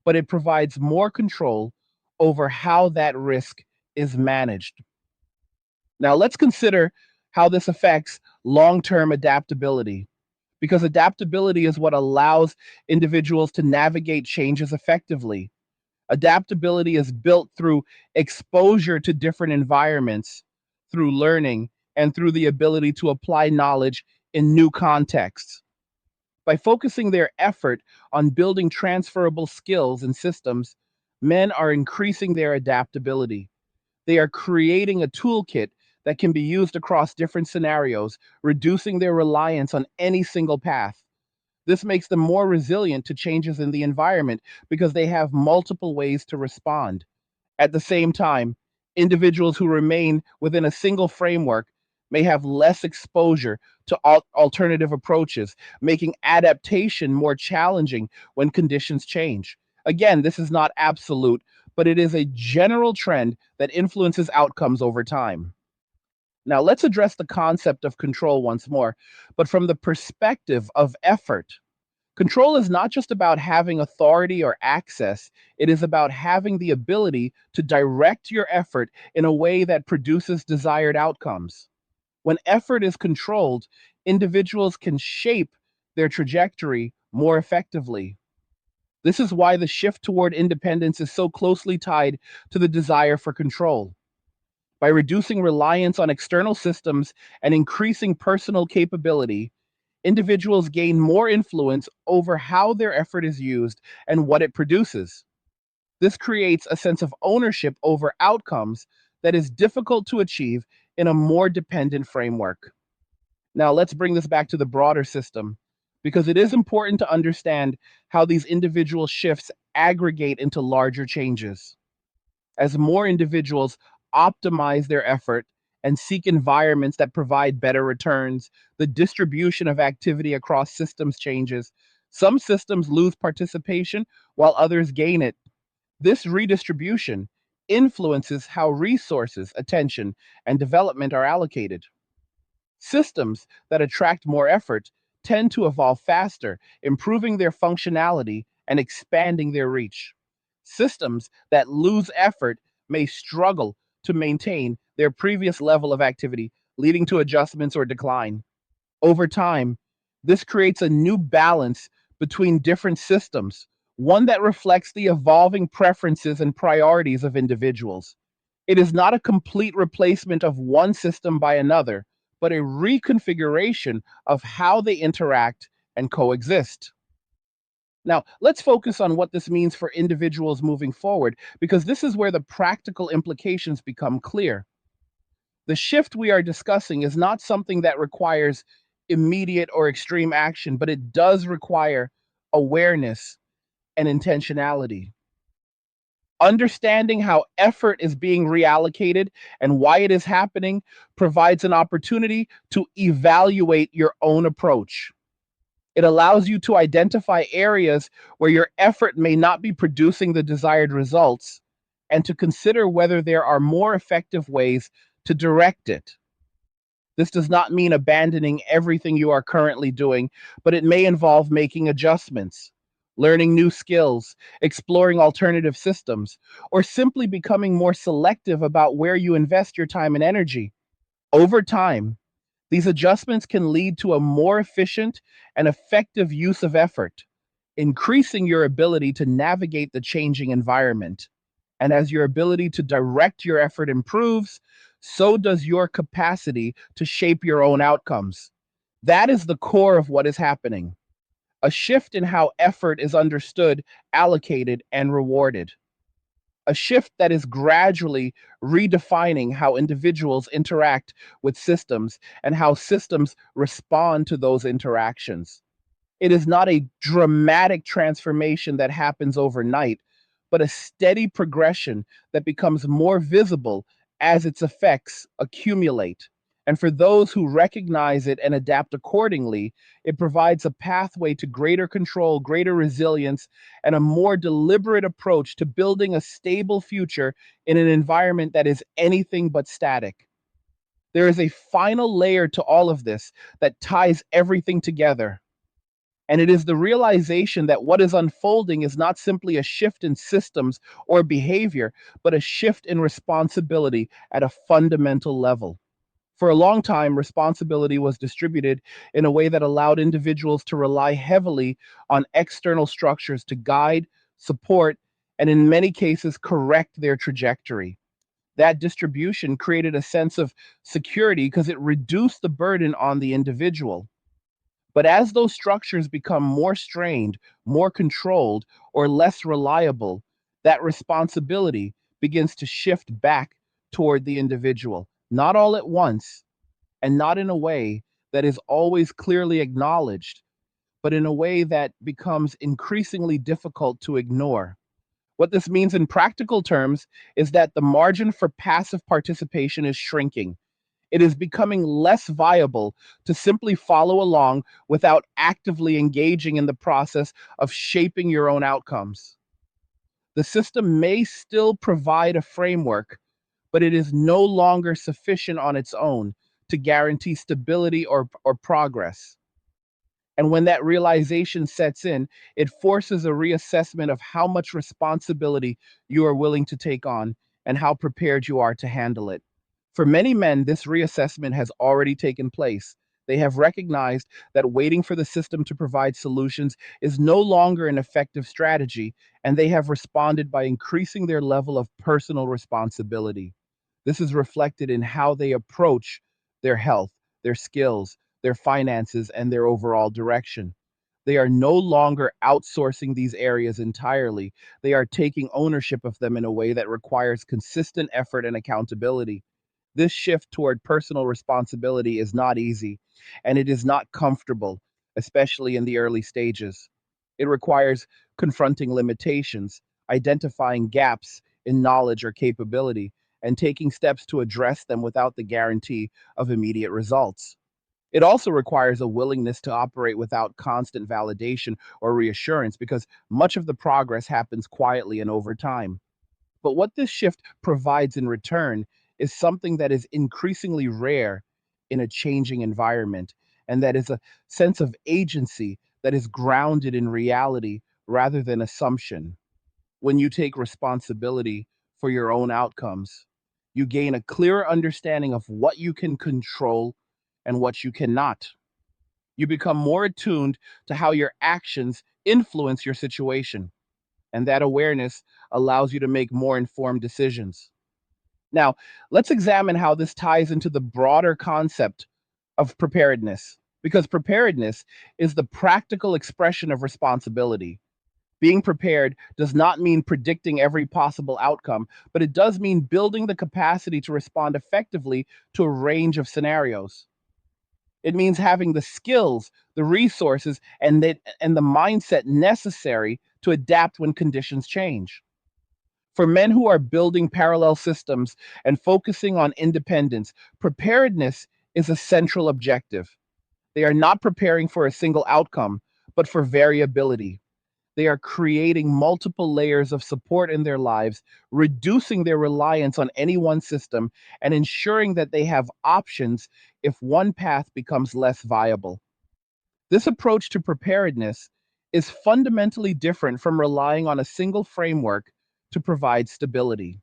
but it provides more control over how that risk is managed. Now, let's consider how this affects long term adaptability, because adaptability is what allows individuals to navigate changes effectively. Adaptability is built through exposure to different environments, through learning, and through the ability to apply knowledge in new contexts. By focusing their effort on building transferable skills and systems, men are increasing their adaptability. They are creating a toolkit that can be used across different scenarios, reducing their reliance on any single path. This makes them more resilient to changes in the environment because they have multiple ways to respond. At the same time, individuals who remain within a single framework may have less exposure to alternative approaches, making adaptation more challenging when conditions change. Again, this is not absolute, but it is a general trend that influences outcomes over time. Now, let's address the concept of control once more, but from the perspective of effort. Control is not just about having authority or access, it is about having the ability to direct your effort in a way that produces desired outcomes. When effort is controlled, individuals can shape their trajectory more effectively. This is why the shift toward independence is so closely tied to the desire for control. By reducing reliance on external systems and increasing personal capability, individuals gain more influence over how their effort is used and what it produces. This creates a sense of ownership over outcomes that is difficult to achieve in a more dependent framework. Now, let's bring this back to the broader system, because it is important to understand how these individual shifts aggregate into larger changes. As more individuals optimize their effort and seek environments that provide better returns, the distribution of activity across systems changes. Some systems lose participation while others gain it. This redistribution influences how resources, attention, and development are allocated. Systems that attract more effort tend to evolve faster, improving their functionality and expanding their reach. Systems that lose effort may struggle to maintain their previous level of activity, leading to adjustments or decline. Over time, this creates a new balance between different systems, one that reflects the evolving preferences and priorities of individuals. It is not a complete replacement of one system by another, but a reconfiguration of how they interact and coexist. Now, let's focus on what this means for individuals moving forward, because this is where the practical implications become clear. The shift we are discussing is not something that requires immediate or extreme action, but it does require awareness and intentionality. Understanding how effort is being reallocated and why it is happening provides an opportunity to evaluate your own approach. It allows you to identify areas where your effort may not be producing the desired results and to consider whether there are more effective ways to direct it. This does not mean abandoning everything you are currently doing, but it may involve making adjustments, learning new skills, exploring alternative systems, or simply becoming more selective about where you invest your time and energy. Over time, these adjustments can lead to a more efficient and effective use of effort, increasing your ability to navigate the changing environment. And as your ability to direct your effort improves, so does your capacity to shape your own outcomes. That is the core of what is happening, a shift in how effort is understood, allocated, and rewarded. A shift that is gradually redefining how individuals interact with systems and how systems respond to those interactions. It is not a dramatic transformation that happens overnight, but a steady progression that becomes more visible as its effects accumulate. And for those who recognize it and adapt accordingly, it provides a pathway to greater control, greater resilience, and a more deliberate approach to building a stable future in an environment that is anything but static. There is a final layer to all of this that ties everything together. And it is the realization that what is unfolding is not simply a shift in systems or behavior, but a shift in responsibility at a fundamental level. For a long time, responsibility was distributed in a way that allowed individuals to rely heavily on external structures to guide, support, and in many cases, correct their trajectory. That distribution created a sense of security because it reduced the burden on the individual. But as those structures become more strained, more controlled, or less reliable, that responsibility begins to shift back toward the individual, not all at once, and not in a way that is always clearly acknowledged, but in a way that becomes increasingly difficult to ignore. What this means in practical terms is that the margin for passive participation is shrinking. It is becoming less viable to simply follow along without actively engaging in the process of shaping your own outcomes. The system may still provide a framework, but it is no longer sufficient on its own to guarantee stability or progress. And when that realization sets in, it forces a reassessment of how much responsibility you are willing to take on and how prepared you are to handle it. For many men, this reassessment has already taken place. They have recognized that waiting for the system to provide solutions is no longer an effective strategy, and they have responded by increasing their level of personal responsibility. This is reflected in how they approach their health, their skills, their finances, and their overall direction. They are no longer outsourcing these areas entirely. They are taking ownership of them in a way that requires consistent effort and accountability. This shift toward personal responsibility is not easy, and it is not comfortable, especially in the early stages. It requires confronting limitations, identifying gaps in knowledge or capability, and taking steps to address them without the guarantee of immediate results. It also requires a willingness to operate without constant validation or reassurance because much of the progress happens quietly and over time. But what this shift provides in return is something that is increasingly rare in a changing environment, and that is a sense of agency that is grounded in reality rather than assumption. When you take responsibility for your own outcomes, you gain a clearer understanding of what you can control and what you cannot. You become more attuned to how your actions influence your situation, and that awareness allows you to make more informed decisions. Now, let's examine how this ties into the broader concept of preparedness, because preparedness is the practical expression of responsibility. Being prepared does not mean predicting every possible outcome, but it does mean building the capacity to respond effectively to a range of scenarios. It means having the skills, the resources, and the mindset necessary to adapt when conditions change. For men who are building parallel systems and focusing on independence, preparedness is a central objective. They are not preparing for a single outcome, but for variability. They are creating multiple layers of support in their lives, reducing their reliance on any one system, and ensuring that they have options if one path becomes less viable. This approach to preparedness is fundamentally different from relying on a single framework to provide stability.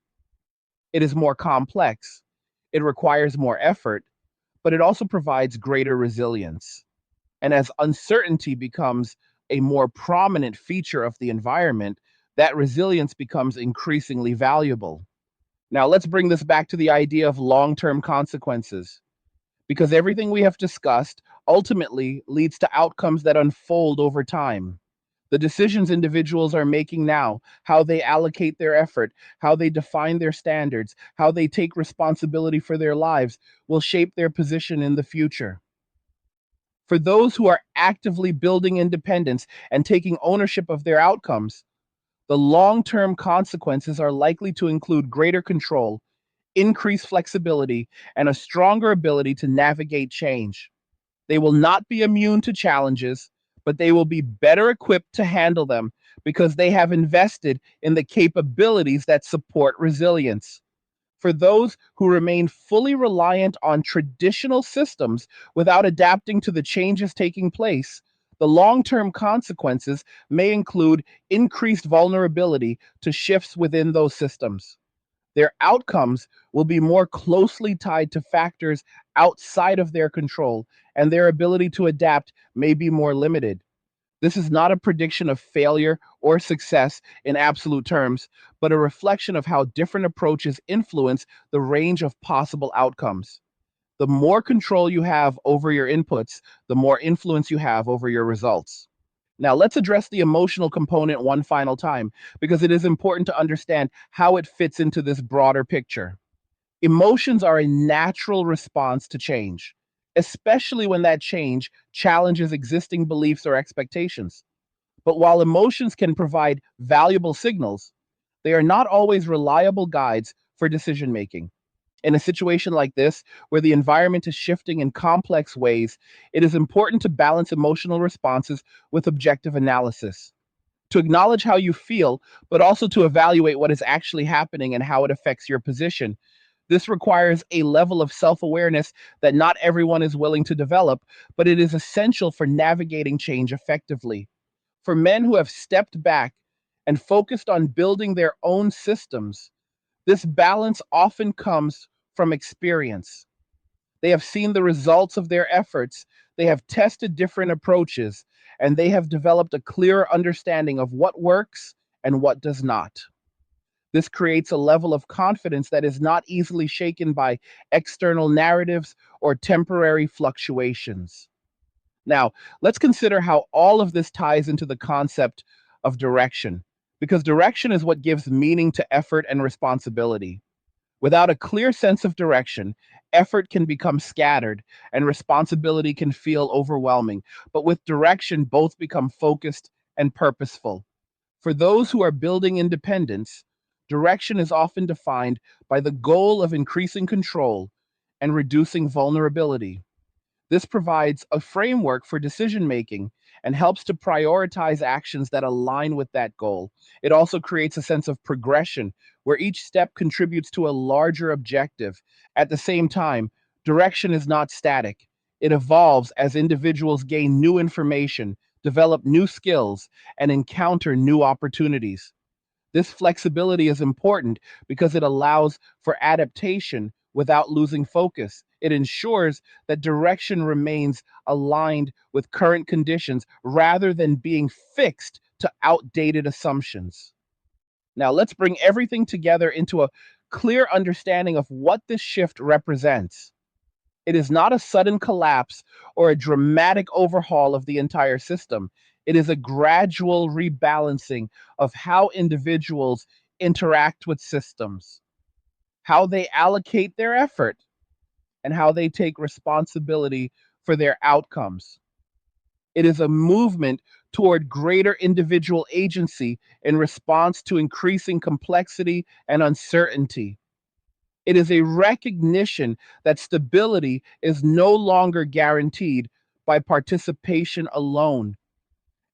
It is more complex, it requires more effort, but it also provides greater resilience. And as uncertainty becomes a more prominent feature of the environment, that resilience becomes increasingly valuable. Now, let's bring this back to the idea of long term consequences, because everything we have discussed ultimately leads to outcomes that unfold over time. The decisions individuals are making now, how they allocate their effort, how they define their standards, how they take responsibility for their lives, will shape their position in the future. For those who are actively building independence and taking ownership of their outcomes, the long term consequences are likely to include greater control, increased flexibility, and a stronger ability to navigate change. They will not be immune to challenges, but they will be better equipped to handle them because they have invested in the capabilities that support resilience. For those who remain fully reliant on traditional systems without adapting to the changes taking place, the long term consequences may include increased vulnerability to shifts within those systems. Their outcomes will be more closely tied to factors outside of their control, and their ability to adapt may be more limited. This is not a prediction of failure or success in absolute terms, but a reflection of how different approaches influence the range of possible outcomes. The more control you have over your inputs, the more influence you have over your results. Now, let's address the emotional component one final time, because it is important to understand how it fits into this broader picture. Emotions are a natural response to change, especially when that change challenges existing beliefs or expectations. But while emotions can provide valuable signals, they are not always reliable guides for decision making. In a situation like this, where the environment is shifting in complex ways, it is important to balance emotional responses with objective analysis, to acknowledge how you feel, but also to evaluate what is actually happening and how it affects your position. This requires a level of self awareness that not everyone is willing to develop, but it is essential for navigating change effectively. For men who have stepped back and focused on building their own systems, this balance often comes from experience. They have seen the results of their efforts, they have tested different approaches, and they have developed a clearer understanding of what works and what does not. This creates a level of confidence that is not easily shaken by external narratives or temporary fluctuations. Now, let's consider how all of this ties into the concept of direction, because direction is what gives meaning to effort and responsibility. Without a clear sense of direction, effort can become scattered and responsibility can feel overwhelming. But with direction, both become focused and purposeful. For those who are building independence, direction is often defined by the goal of increasing control and reducing vulnerability. This provides a framework for decision making and helps to prioritize actions that align with that goal. It also creates a sense of progression where each step contributes to a larger objective. At the same time, direction is not static. It evolves as individuals gain new information, develop new skills, and encounter new opportunities. This flexibility is important because it allows for adaptation without losing focus. It ensures that direction remains aligned with current conditions rather than being fixed to outdated assumptions. Now, let's bring everything together into a clear understanding of what this shift represents. It is not a sudden collapse or a dramatic overhaul of the entire system. It is a gradual rebalancing of how individuals interact with systems, how they allocate their effort, and how they take responsibility for their outcomes. It is a movement toward greater individual agency in response to increasing complexity and uncertainty. It is a recognition that stability is no longer guaranteed by participation alone,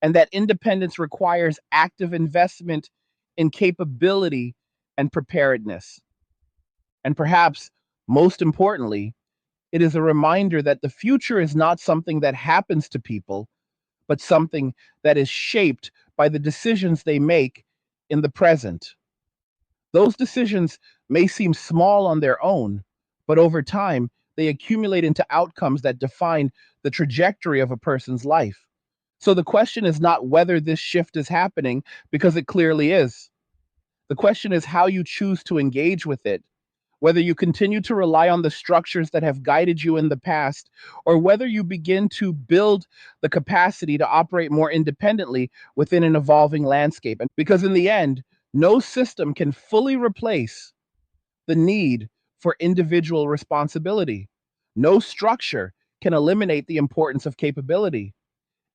and that independence requires active investment in capability and preparedness. And perhaps most importantly, it is a reminder that the future is not something that happens to people, but something that is shaped by the decisions they make in the present. Those decisions may seem small on their own, but over time, they accumulate into outcomes that define the trajectory of a person's life. So the question is not whether this shift is happening, because it clearly is. The question is how you choose to engage with it, whether you continue to rely on the structures that have guided you in the past, or whether you begin to build the capacity to operate more independently within an evolving landscape. And because in the end, no system can fully replace the need for individual responsibility. No structure can eliminate the importance of capability,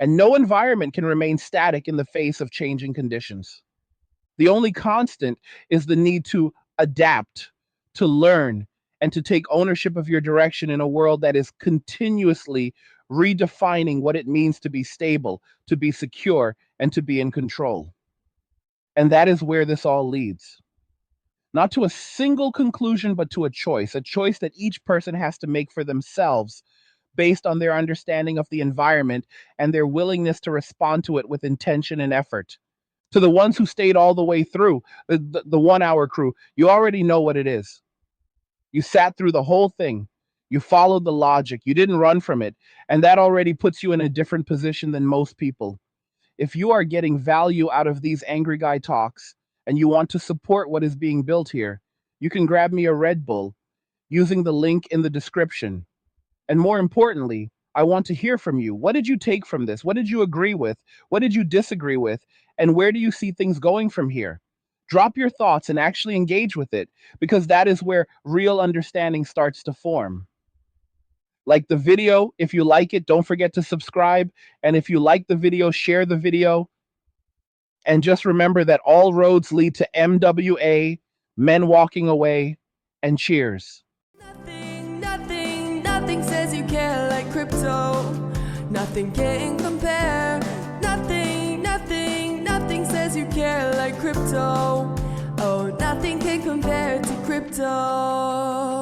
and no environment can remain static in the face of changing conditions. The only constant is the need to adapt, to learn, and to take ownership of your direction in a world that is continuously redefining what it means to be stable, to be secure, and to be in control. And that is where this all leads. Not to a single conclusion, but to a choice that each person has to make for themselves based on their understanding of the environment and their willingness to respond to it with intention and effort. To the ones who stayed all the way through, the 1 hour crew, you already know what it is. You sat through the whole thing. You followed the logic. You didn't run from it. And that already puts you in a different position than most people. If you are getting value out of these Angry Guy talks and you want to support what is being built here, you can grab me a Red Bull using the link in the description. And more importantly, I want to hear from you. What did you take from this? What did you agree with? What did you disagree with? And where do you see things going from here? Drop your thoughts and actually engage with it, because that is where real understanding starts to form. Like the video, if you like it, don't forget to subscribe. And if you like the video, share the video. And just remember that all roads lead to MWA, men walking away, and cheers. Nothing says you care like crypto. Nothing can compare. Nothing says you care like crypto. Oh, nothing can compare to crypto.